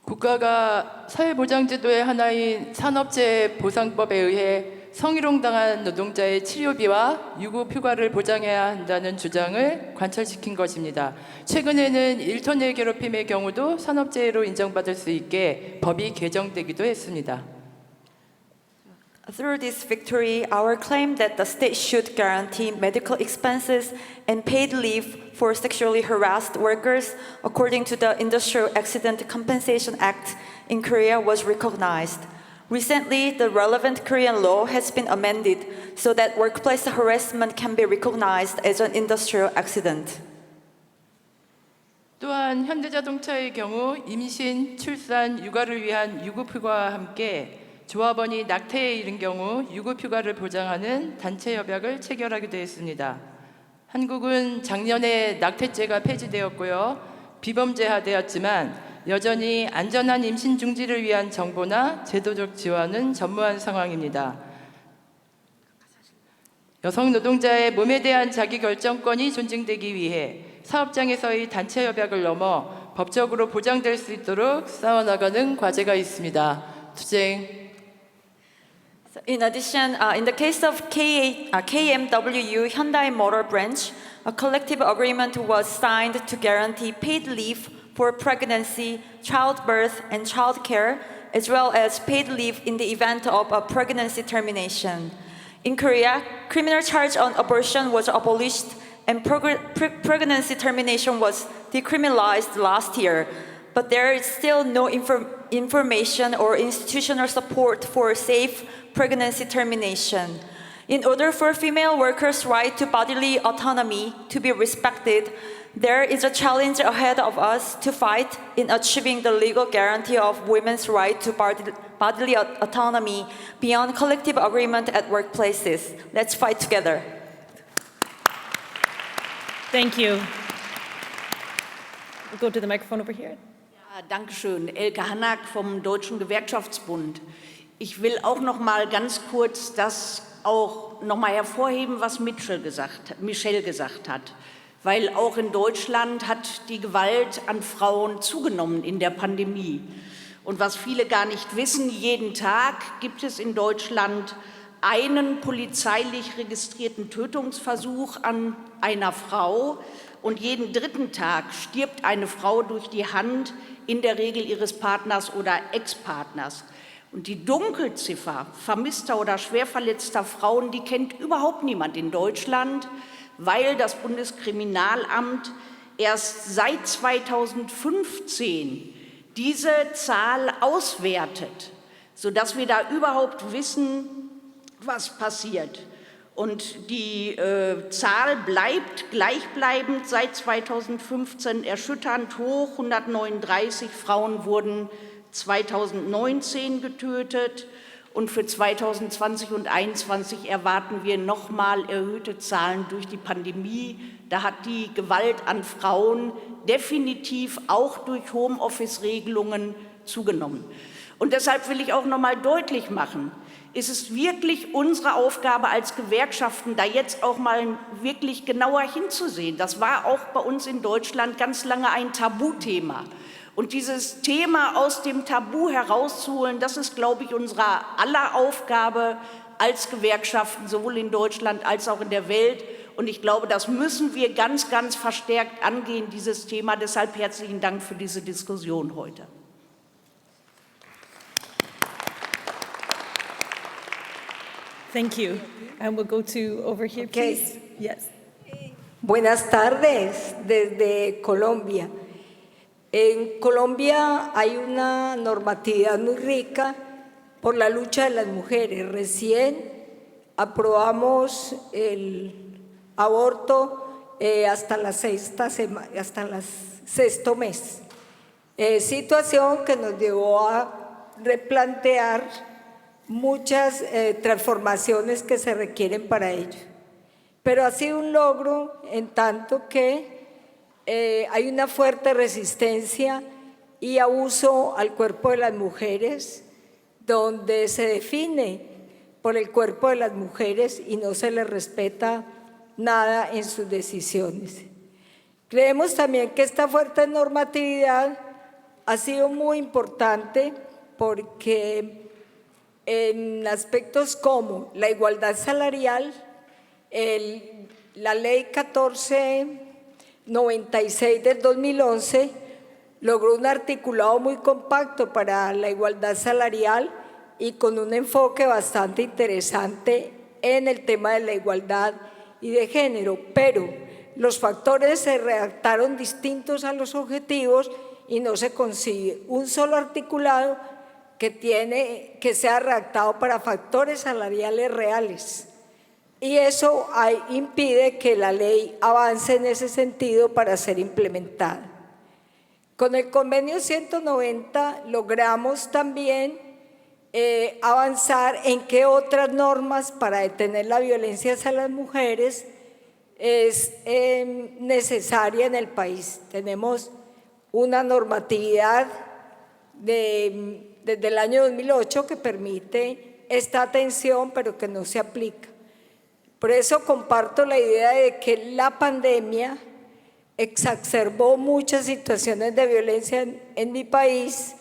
국가가 사회보장제도의 하나인 산업재해보상법에 의해 성희롱당한 노동자의 치료비와 유급휴가를 보장해야 한다는 주장을 관철시킨 것입니다. 최근에는 일터내 괴롭힘의 경우도 산업재해로 인정받을 수 있게 법이 개정되기도 했습니다. Through this victory, our claim that the state should guarantee medical expenses and paid leave for sexually harassed workers according to the Industrial Accident Compensation Act in Korea was recognized. Recently, the relevant Korean law has been amended so that workplace harassment can be recognized as an industrial accident. 또한 현대자동차의 경우 임신, 출산, 육아를 위한 유급휴가와 함께 조합원이 낙태에 이른 경우 유급휴가를 보장하는 단체협약을 체결하기도 했습니다. 한국은 작년에 낙태죄가 폐지되었고요. 비범죄화되었지만 여전히 안전한 임신 중지를 위한 정보나 제도적 지원은 전무한 상황입니다. 여성 노동자의 몸에 대한 자기결정권이 존중되기 위해 사업장에서의 단체협약을 넘어 법적으로 보장될 수 있도록 싸워나가는 과제가 있습니다. 투쟁. In addition, in the case of KMWU Hyundai Motor Branch, a collective agreement was signed to guarantee paid leave for pregnancy, childbirth, and childcare, as well as paid leave in the event of a pregnancy termination. In Korea, criminal charge on abortion was abolished and pregnancy termination was decriminalized last year, but there is still no information or institutional support for safe pregnancy termination. In order for female workers' right to bodily autonomy to be respected, there is a challenge ahead of us to fight in achieving the legal guarantee of women's right to bodily autonomy beyond collective agreement at workplaces. Let's fight together. Thank you. We'll go to the microphone over here. Ja, Dankeschön. Elke Hannack vom Deutschen Gewerkschaftsbund. Ich will auch noch mal ganz kurz das auch noch mal hervorheben, was Michelle gesagt hat. Weil auch in Deutschland hat die Gewalt an Frauen zugenommen in der Pandemie. Und was viele gar nicht wissen, jeden Tag gibt es in Deutschland einen polizeilich registrierten Tötungsversuch an einer Frau und jeden dritten Tag stirbt eine Frau durch die Hand, in der Regel ihres Partners oder Ex-Partners. Und die Dunkelziffer vermisster oder schwer verletzter Frauen, die kennt überhaupt niemand in Deutschland, weil das Bundeskriminalamt erst seit 2015 diese Zahl auswertet, sodass wir da überhaupt wissen, was passiert. Und die Zahl bleibt gleichbleibend seit 2015 erschütternd hoch. 139 Frauen wurden 2019 getötet und für 2020 und 2021 erwarten wir nochmal erhöhte Zahlen durch die Pandemie. Da hat die Gewalt an Frauen definitiv auch durch Homeoffice-Regelungen zugenommen. Und deshalb will ich auch nochmal deutlich machen, ist es wirklich unsere Aufgabe als Gewerkschaften, da jetzt auch mal wirklich genauer hinzusehen. Das war auch bei uns in Deutschland ganz lange ein Tabuthema. Und dieses Thema aus dem Tabu herauszuholen, das ist, glaube ich, unsere aller Aufgabe als Gewerkschaften, sowohl in Deutschland als auch in der Welt. Und ich glaube, das müssen wir ganz, ganz verstärkt angehen, dieses Thema. Deshalb herzlichen Dank für diese Diskussion heute. Thank you. And we'll go to over here, Okay. please. Yes. Buenas tardes desde Colombia. En Colombia hay una normatividad muy rica por la lucha de las mujeres. Recién aprobamos el aborto hasta la sexto mes. Situación que nos llevó a replantear muchas transformaciones que se requieren para ello. Pero ha sido un logro en tanto que hay una fuerte resistencia y abuso al cuerpo de las mujeres, donde se define por el cuerpo de las mujeres y no se les respeta nada en sus decisiones. Creemos también que esta fuerte normatividad ha sido muy importante porque en aspectos como la igualdad salarial, la ley 1496 del 2011 logró un articulado muy compacto para la igualdad salarial y con un enfoque bastante interesante en el tema de la igualdad y de género, pero los factores se redactaron distintos a los objetivos y no se consigue un solo articulado que sea redactado para factores salariales reales. Y eso impide que la ley avance en ese sentido para ser implementada. Con el convenio 190 logramos también avanzar en qué otras normas para detener la violencia hacia las mujeres es necesaria en el país. Tenemos una normatividad desde el año 2008 que permite esta atención, pero que no se aplica. Por eso comparto la idea de que la pandemia exacerbó muchas situaciones de violencia en mi país,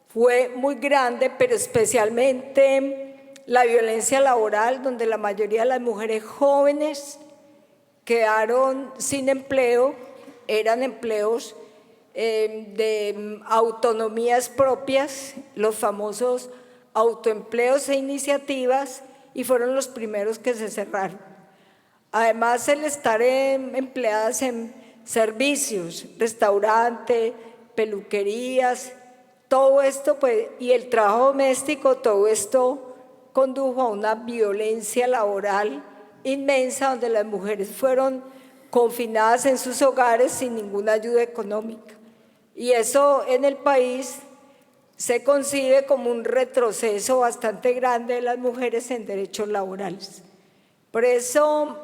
fue muy grande, pero especialmente la violencia laboral, donde la mayoría de las mujeres jóvenes quedaron sin empleo, eran empleos de autonomías propias, los famosos autoempleos e iniciativas, y fueron los primeros que se cerraron. Además, el estar empleadas en servicios, restaurante, peluquerías, todo esto, pues, y el trabajo doméstico, todo esto condujo a una violencia laboral inmensa, donde las mujeres fueron confinadas en sus hogares sin ninguna ayuda económica. Y eso en el país se concibe como un retroceso bastante grande de las mujeres en derechos laborales. Por eso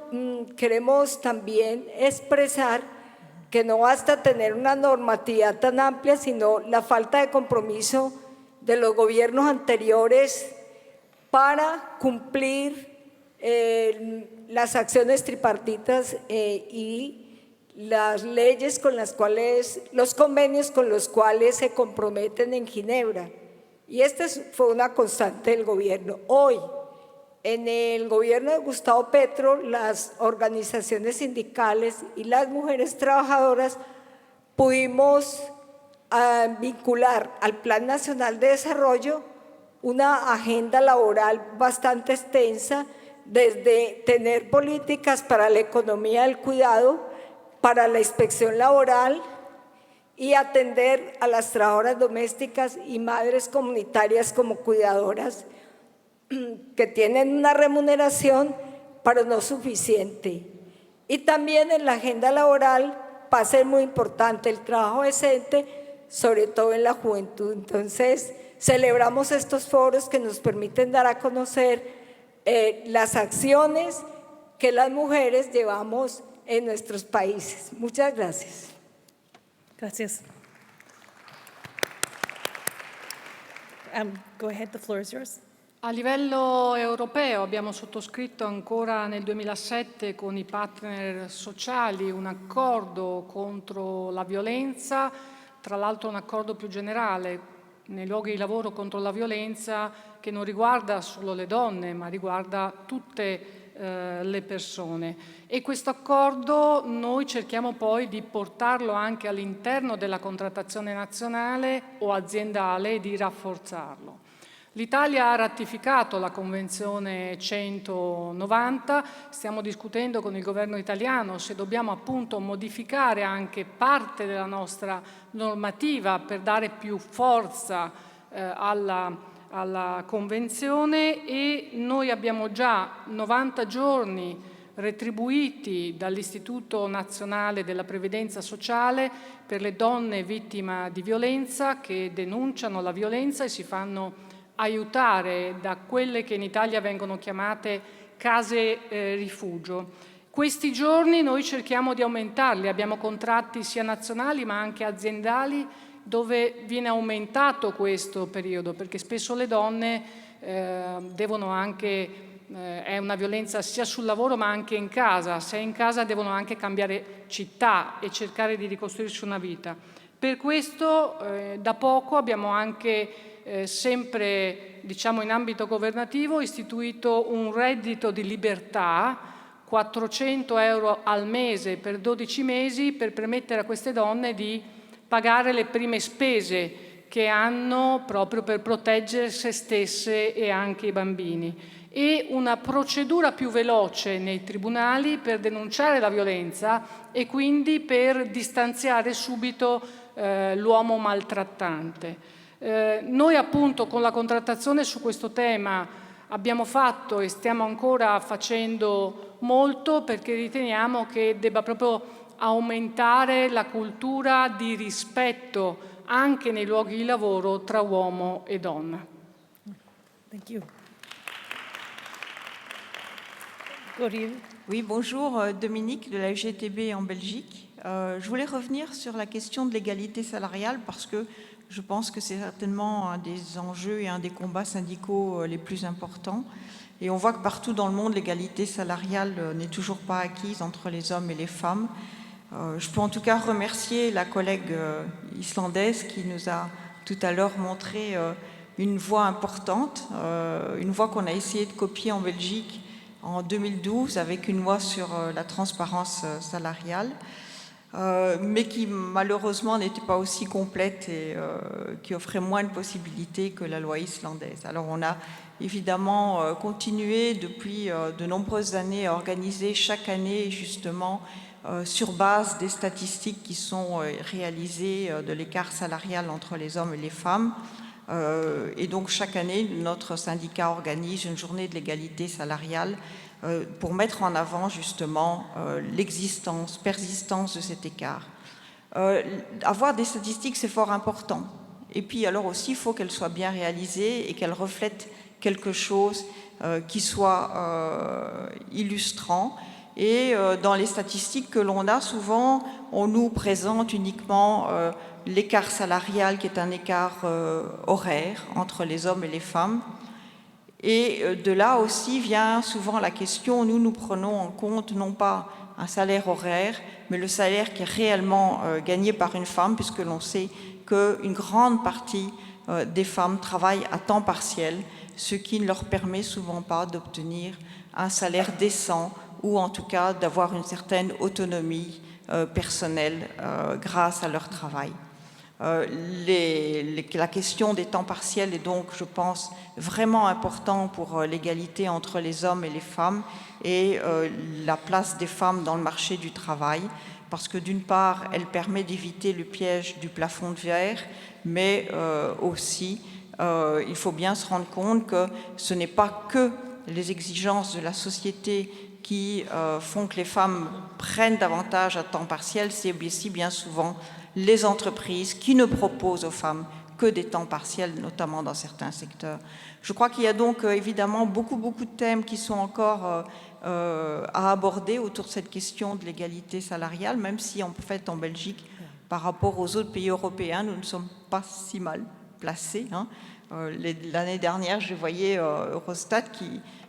queremos también expresar que no basta tener una normatividad tan amplia, sino la falta de compromiso de los gobiernos anteriores para cumplir las acciones tripartitas y las leyes con las cuales, los convenios con los cuales se comprometen en Ginebra. Y esta fue una constante del gobierno. Hoy, en el gobierno de Gustavo Petro, las organizaciones sindicales y las mujeres trabajadoras pudimos vincular al Plan Nacional de Desarrollo una agenda laboral bastante extensa, desde tener políticas para la economía del cuidado, para la inspección laboral y atender a las trabajadoras domésticas y madres comunitarias como cuidadoras que tienen una remuneración pero no suficiente. Y también en la agenda laboral va a ser muy importante el trabajo decente, sobre todo en la juventud. Entonces, celebramos estos foros que nos permiten dar a conocer las acciones que las mujeres llevamos en nuestros países. Muchas gracias. Gracias. Go ahead, the floor is yours. A livello europeo abbiamo sottoscritto ancora nel 2007 con i partner sociali un accordo contro la violenza, tra l'altro un accordo più generale nei luoghi di lavoro contro la violenza che non riguarda solo le donne ma riguarda tutte le persone. E questo accordo noi cerchiamo poi di portarlo anche all'interno della contrattazione nazionale o aziendale e di rafforzarlo. L'Italia ha ratificato la Convenzione 190, stiamo discutendo con il governo italiano se dobbiamo appunto modificare anche parte della nostra normativa per dare più forza alla Convenzione e noi abbiamo già 90 giorni retribuiti dall'Istituto Nazionale della Previdenza Sociale per le donne vittime di violenza che denunciano la violenza e si fanno aiutare da quelle che in Italia vengono chiamate case rifugio. Questi giorni noi cerchiamo di aumentarli, abbiamo contratti sia nazionali ma anche aziendali dove viene aumentato questo periodo perché spesso le donne devono anche, è una violenza sia sul lavoro ma anche in casa, se è in casa devono anche cambiare città e cercare di ricostruirsi una vita. Per questo da poco abbiamo anche sempre diciamo in ambito governativo istituito un reddito di libertà, 400 euro al mese per 12 mesi per permettere a queste donne di pagare le prime spese che hanno proprio per proteggere se stesse e anche i bambini e una procedura più veloce nei tribunali per denunciare la violenza e quindi per distanziare subito l'uomo maltrattante. Noi appunto con la contrattazione su questo tema abbiamo fatto e stiamo ancora facendo molto perché riteniamo che debba proprio aumentare la cultura di rispetto anche nei luoghi di lavoro tra uomo e donna. Thank you. Oui, bonjour, Dominique de la UGTB en Belgique. Je voulais revenir sur la question de l'égalité salariale parce que je pense que c'est certainement un des enjeux et un des combats syndicaux les plus importants. Et on voit que partout dans le monde, l'égalité salariale n'est toujours pas acquise entre les hommes et les femmes. Je peux en tout cas remercier la collègue islandaise qui nous a tout à l'heure montré une voie importante, une voie qu'on a essayé de copier en Belgique en 2012 avec une loi sur la transparence salariale. Mais qui malheureusement n'était pas aussi complète et qui offrait moins de possibilités que la loi islandaise. Alors on a évidemment continué depuis de nombreuses années à organiser chaque année justement sur base des statistiques qui sont réalisées de l'écart salarial entre les hommes et les femmes. Et donc chaque année, notre syndicat organise une journée de l'égalité salariale pour mettre en avant justement persistance de cet écart. Avoir des statistiques, c'est fort important. Et puis alors aussi, il faut qu'elles soient bien réalisées et qu'elles reflètent quelque chose qui soit illustrant. Et dans les statistiques que l'on a, souvent, on nous présente uniquement l'écart salarial qui est un écart horaire entre les hommes et les femmes. Et de là aussi vient souvent la question, nous prenons en compte non pas un salaire horaire, mais le salaire qui est réellement gagné par une femme, puisque l'on sait qu'une grande partie des femmes travaillent à temps partiel, ce qui ne leur permet souvent pas d'obtenir un salaire décent ou en tout cas d'avoir une certaine autonomie personnelle grâce à leur travail. La question des temps partiels est donc, je pense, vraiment importante pour l'égalité entre les hommes et les femmes et la place des femmes dans le marché du travail, parce que d'une part, elle permet d'éviter le piège du plafond de verre, mais aussi, il faut bien se rendre compte que ce n'est pas que les exigences de la société qui font que les femmes prennent davantage à temps partiel, c'est aussi bien souvent les entreprises qui ne proposent aux femmes que des temps partiels, notamment dans certains secteurs. Je crois qu'il y a donc évidemment beaucoup de thèmes qui sont encore à aborder autour de cette question de l'égalité salariale, même si en fait en Belgique, par rapport aux autres pays européens, nous ne sommes pas si mal placés. L'année dernière, je voyais Eurostat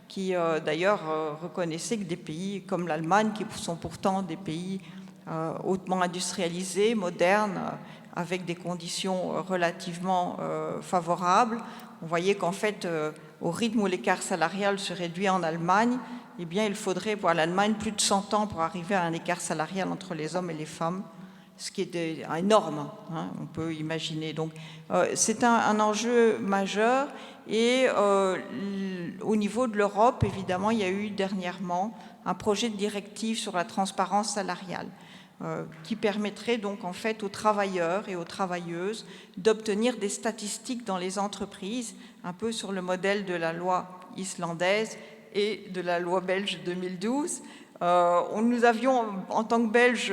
qui d'ailleurs reconnaissait que des pays comme l'Allemagne, qui sont pourtant des pays hautement industrialisés, modernes, avec des conditions relativement favorables, on voyait qu'en fait, au rythme où l'écart salarial se réduit en Allemagne, eh bien, il faudrait pour l'Allemagne plus de 100 ans pour arriver à un écart salarial entre les hommes et les femmes, ce qui est énorme, hein, on peut imaginer. Donc, c'est un enjeu majeur. Et au niveau de l'Europe, évidemment, il y a eu dernièrement un projet de directive sur la transparence salariale qui permettrait donc en fait aux travailleurs et aux travailleuses d'obtenir des statistiques dans les entreprises, un peu sur le modèle de la loi islandaise et de la loi belge 2012. Nous avions, en tant que Belges,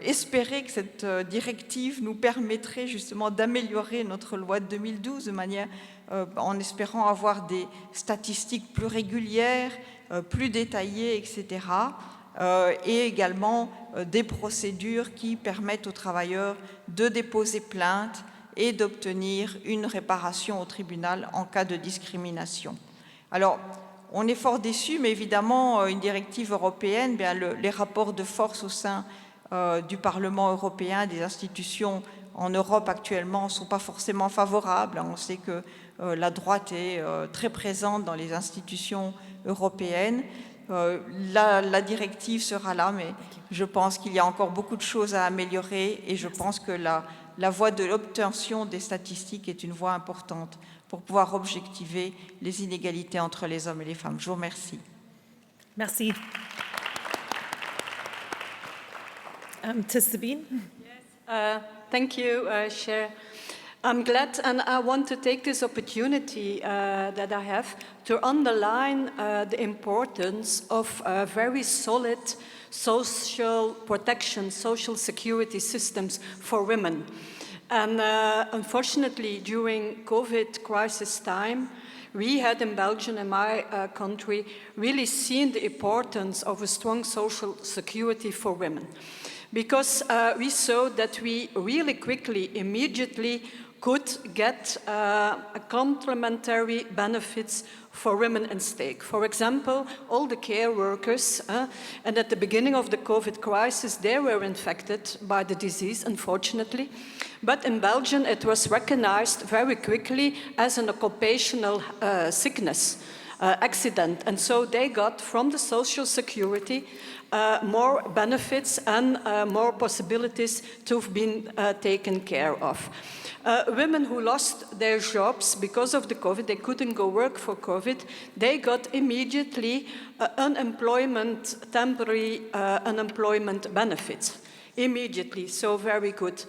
espéré que cette directive nous permettrait justement d'améliorer notre loi de 2012 de manière, en espérant avoir des statistiques plus régulières, plus détaillées, etc. Et également des procédures qui permettent aux travailleurs de déposer plainte et d'obtenir une réparation au tribunal en cas de discrimination. Alors, on est fort déçus, mais évidemment, une directive européenne, bien, les rapports de force au sein du Parlement européen, des institutions en Europe actuellement ne sont pas forcément favorables. On sait que la droite est très présente dans les institutions européennes. La directive sera là, mais je pense qu'il y a encore beaucoup de choses à améliorer et je pense que la voie de l'obtention des statistiques est une voie importante pour pouvoir objectiver les inégalités entre les hommes et les femmes. Je vous remercie. Merci. To Sabine. Thank you, Chair. I'm glad, and I want to take this opportunity that I have to underline the importance of very solid social protection, social security systems for women. And unfortunately, during COVID crisis time, we had in Belgium, in my country, really seen the importance of a strong social security for women. Because we saw that we really quickly, immediately could get complementary benefits for women in stake. For example, all the care workers, and at the beginning of the COVID crisis, they were infected by the disease, unfortunately. But in Belgium, it was recognized very quickly as an occupational sickness accident. And so they got from the Social Security more benefits and more possibilities to have been taken care of. Women who lost their jobs because of the COVID, they couldn't go work for COVID, they got immediately temporary unemployment benefits. Immediately, so very good.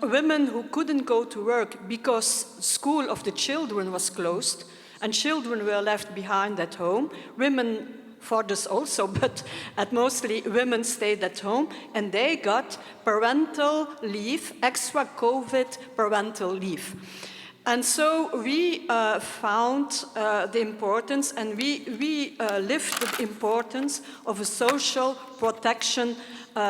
Women who couldn't go to work because school of the children was closed and children were left behind at home, women, fathers also, but mostly women stayed at home and they got parental leave, extra COVID parental leave. And so we found the importance and we lifted the importance of a social protection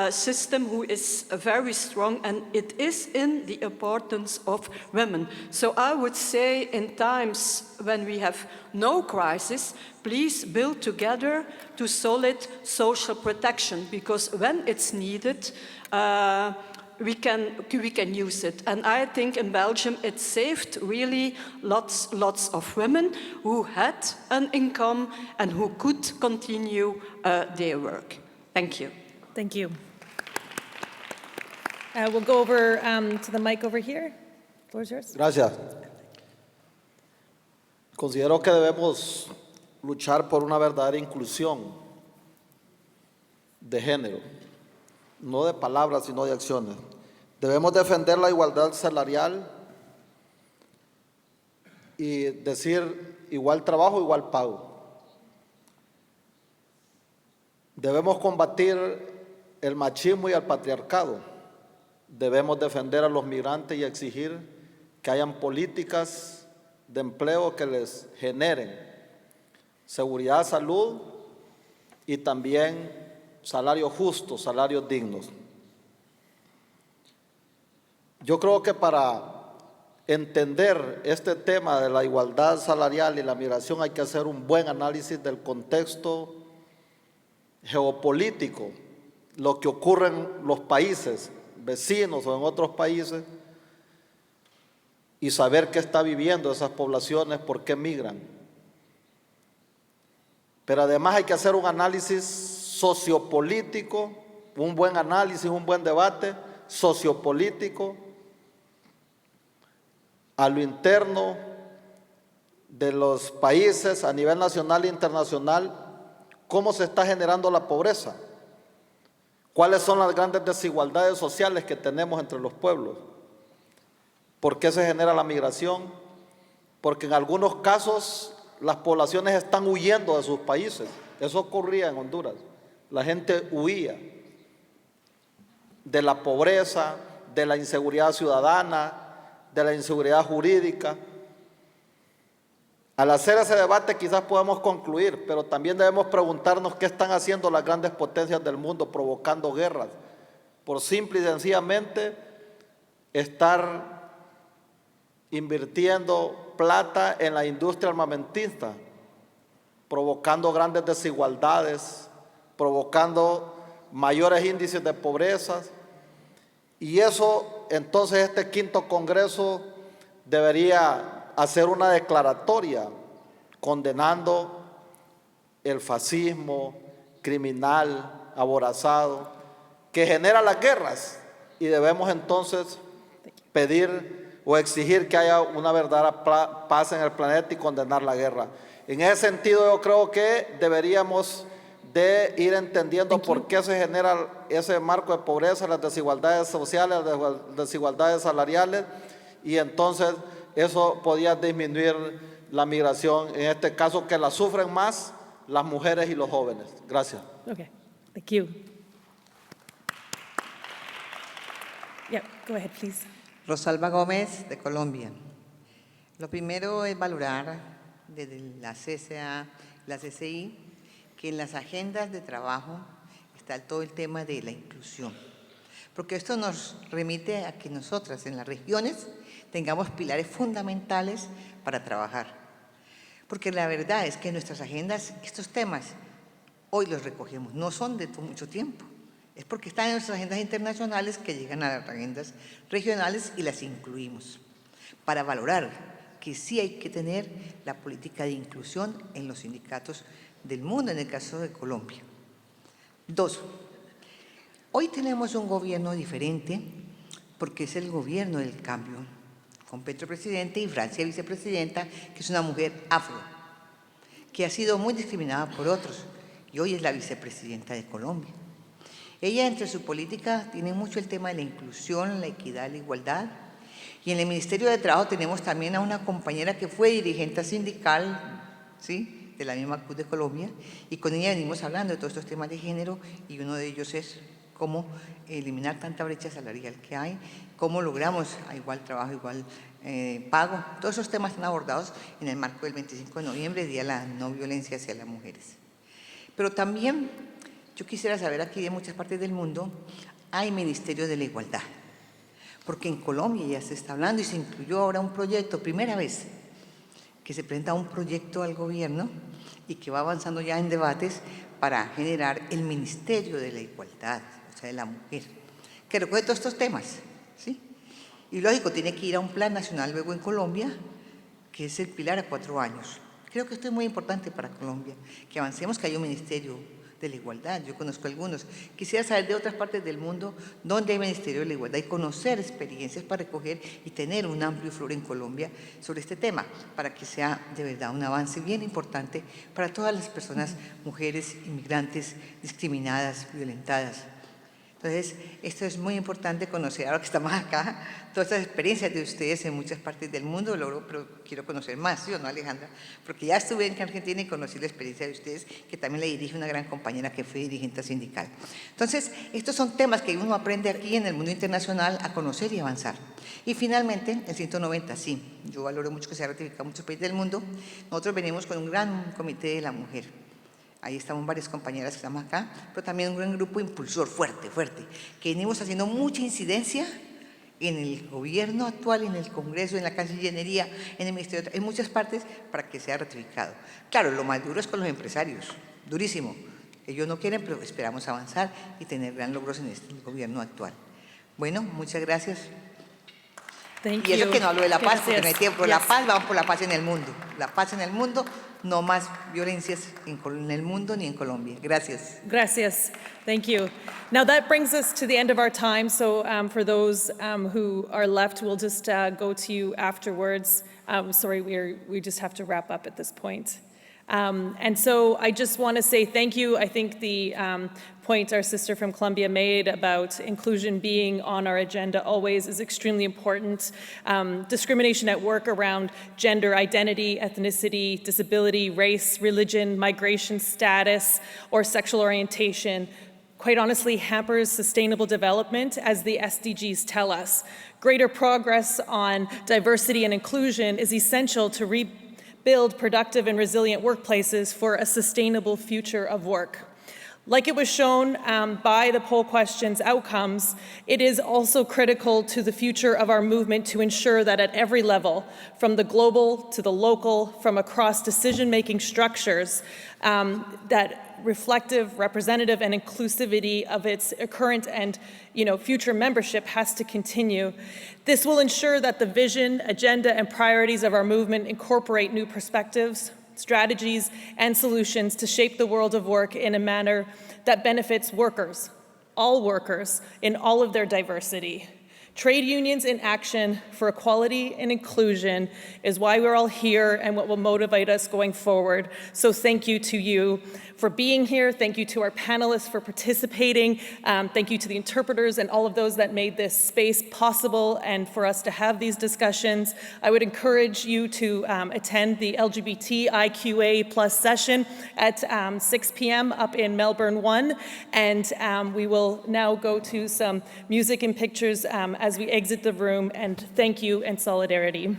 system who is very strong, and it is in the importance of women. So I would say in times when we have no crisis, please build together to solid social protection, because when it's needed, we can use it. And I think in Belgium it saved really lots of women who had an income and who could continue their work. Thank you. Thank you. We'll go over to the mic over here. The floor is yours. Gracias. Considero que debemos luchar por una verdadera inclusión de género, no de palabras, sino de acciones. Debemos defender la igualdad salarial y decir igual trabajo, igual pago. Debemos combatir el machismo y el patriarcado. Debemos defender a los migrantes y exigir que hayan políticas de empleo que les generen seguridad, salud y también salarios justos, salarios dignos. Yo creo que para entender este tema de la igualdad salarial y la migración hay que hacer un buen análisis del contexto geopolítico, lo que ocurre en los países vecinos o en otros países y saber qué está viviendo esas poblaciones, por qué migran. Pero además hay que hacer un análisis sociopolítico, un buen análisis, un buen debate sociopolítico a lo interno de los países a nivel nacional e internacional, cómo se está generando la pobreza, cuáles son las grandes desigualdades sociales que tenemos entre los pueblos, por qué se genera la migración, porque en algunos casos las poblaciones están huyendo de sus países. Eso ocurría en Honduras, la gente huía de la pobreza, de la inseguridad ciudadana, de la inseguridad jurídica. Al hacer ese debate quizás podamos concluir, pero también debemos preguntarnos qué están haciendo las grandes potencias del mundo provocando guerras, por simple y sencillamente estar invirtiendo plata en la industria armamentista, provocando grandes desigualdades, provocando mayores índices de pobreza. Y eso, entonces, este quinto Congreso debería hacer una declaratoria condenando el fascismo criminal, aborazado, que genera las guerras, y debemos entonces pedir o exigir que haya una verdadera paz en el planeta y condenar la guerra. En ese sentido, yo creo que deberíamos de ir entendiendo por qué se genera ese marco de pobreza, las desigualdades sociales, las desigualdades salariales, y entonces eso podría disminuir la migración, en este caso que la sufren más las mujeres y los jóvenes. Gracias. Okay, thank you. Yeah, go ahead, please. Rosalba Gómez, de Colombia. Lo primero es valorar desde la CCA, la CCI, que en las agendas de trabajo está todo el tema de la inclusión, porque esto nos remite a que nosotras en las regiones tengamos pilares fundamentales para trabajar, porque la verdad es que en nuestras agendas estos temas hoy los recogemos, no son de mucho tiempo, es porque están en nuestras agendas internacionales que llegan a las agendas regionales y las incluimos, para valorar que sí hay que tener la política de inclusión en los sindicatos del mundo, en el caso de Colombia. 2. Hoy tenemos un gobierno diferente porque es el gobierno del cambio, con Petro presidente y Francia vicepresidenta, que es una mujer afro, que ha sido muy discriminada por otros y hoy es la vicepresidenta de Colombia. Ella, entre su política, tiene mucho el tema de la inclusión, la equidad, la igualdad. Y en el Ministerio de Trabajo tenemos también a una compañera que fue dirigente sindical, ¿sí?, de la misma CUT de Colombia, y con ella venimos hablando de todos estos temas de género, y uno de ellos es cómo eliminar tanta brecha salarial que hay, cómo logramos a igual trabajo, igual pago. Todos esos temas están abordados en el marco del 25 de noviembre, Día de la No Violencia hacia las Mujeres. Pero también yo quisiera saber, aquí de muchas partes del mundo hay Ministerio de la Igualdad, porque en Colombia ya se está hablando y se incluyó ahora un proyecto, primera vez que se presenta un proyecto al gobierno y que va avanzando ya en debates para generar el Ministerio de la Igualdad, o sea, de la mujer, que recoge todos estos temas, ¿sí? Y lógico, tiene que ir a un plan nacional luego en Colombia, que es el pilar a 4 años. Creo que esto es muy importante para Colombia, que avancemos, que haya un Ministerio de la Igualdad. Yo conozco algunos. Quisiera saber de otras partes del mundo dónde hay Ministerio de la Igualdad y conocer experiencias para recoger y tener un amplio foro en Colombia sobre este tema, para que sea de verdad un avance bien importante para todas las personas, mujeres, inmigrantes, discriminadas, violentadas. Entonces, esto es muy importante conocer, ahora que estamos acá, todas estas experiencias de ustedes en muchas partes del mundo, pero quiero conocer más, ¿sí o no, Alejandra? Porque ya estuve en Argentina y conocí la experiencia de ustedes, que también le dirige una gran compañera que fue dirigente sindical. Entonces, estos son temas que uno aprende aquí en el mundo internacional a conocer y avanzar. Y finalmente, el 190, sí, yo valoro mucho que se ha ratificado en muchos países del mundo. Nosotros venimos con un gran comité de la mujer. Ahí estamos varias compañeras que estamos acá, pero también un gran grupo impulsor fuerte, que venimos haciendo mucha incidencia en el gobierno actual, en el Congreso, en la Cancillería, en el Ministerio, en muchas partes, para que sea ratificado. Claro, lo más duro es con los empresarios, durísimo. Ellos no quieren, pero esperamos avanzar y tener gran logros en este gobierno actual. Bueno, muchas gracias. Thank Y eso you. que no hablo de la paz, porque no hay Gracias. tiempo. Yes. La paz, vamos por la paz en el mundo. La paz en el mundo, no más violencias en el mundo ni en Colombia. Gracias. Gracias. Thank you. Now that brings us to the end of our time. So for those who are left, we'll just go to you afterwards. Sorry, we just have to wrap up at this point. And so I just want to say thank you. I think the point our sister from Colombia made about inclusion being on our agenda always is extremely important. Discrimination at work around gender identity, ethnicity, disability, race, religion, migration status, or sexual orientation quite honestly hampers sustainable development, as the SDGs tell us. Greater progress on diversity and inclusion is essential to rebuild productive and resilient workplaces for a sustainable future of work. Like it was shown by the poll questions outcomes, it is also critical to the future of our movement to ensure that at every level, from the global to the local, from across decision-making structures, that reflective, representative, and inclusivity of its current and future membership has to continue. This will ensure that the vision, agenda, and priorities of our movement incorporate new perspectives, strategies, and solutions to shape the world of work in a manner that benefits workers, all workers, in all of their diversity. Trade unions in action for equality and inclusion is why we're all here and what will motivate us going forward. So thank you to you for being here. Thank you to our panelists for participating. Thank you to the interpreters and all of those that made this space possible and for us to have these discussions. I would encourage you to attend the LGBTIQA+ session at 6 p.m. up in Melbourne 1. And we will now go to some music and pictures as we exit the room. And thank you and solidarity.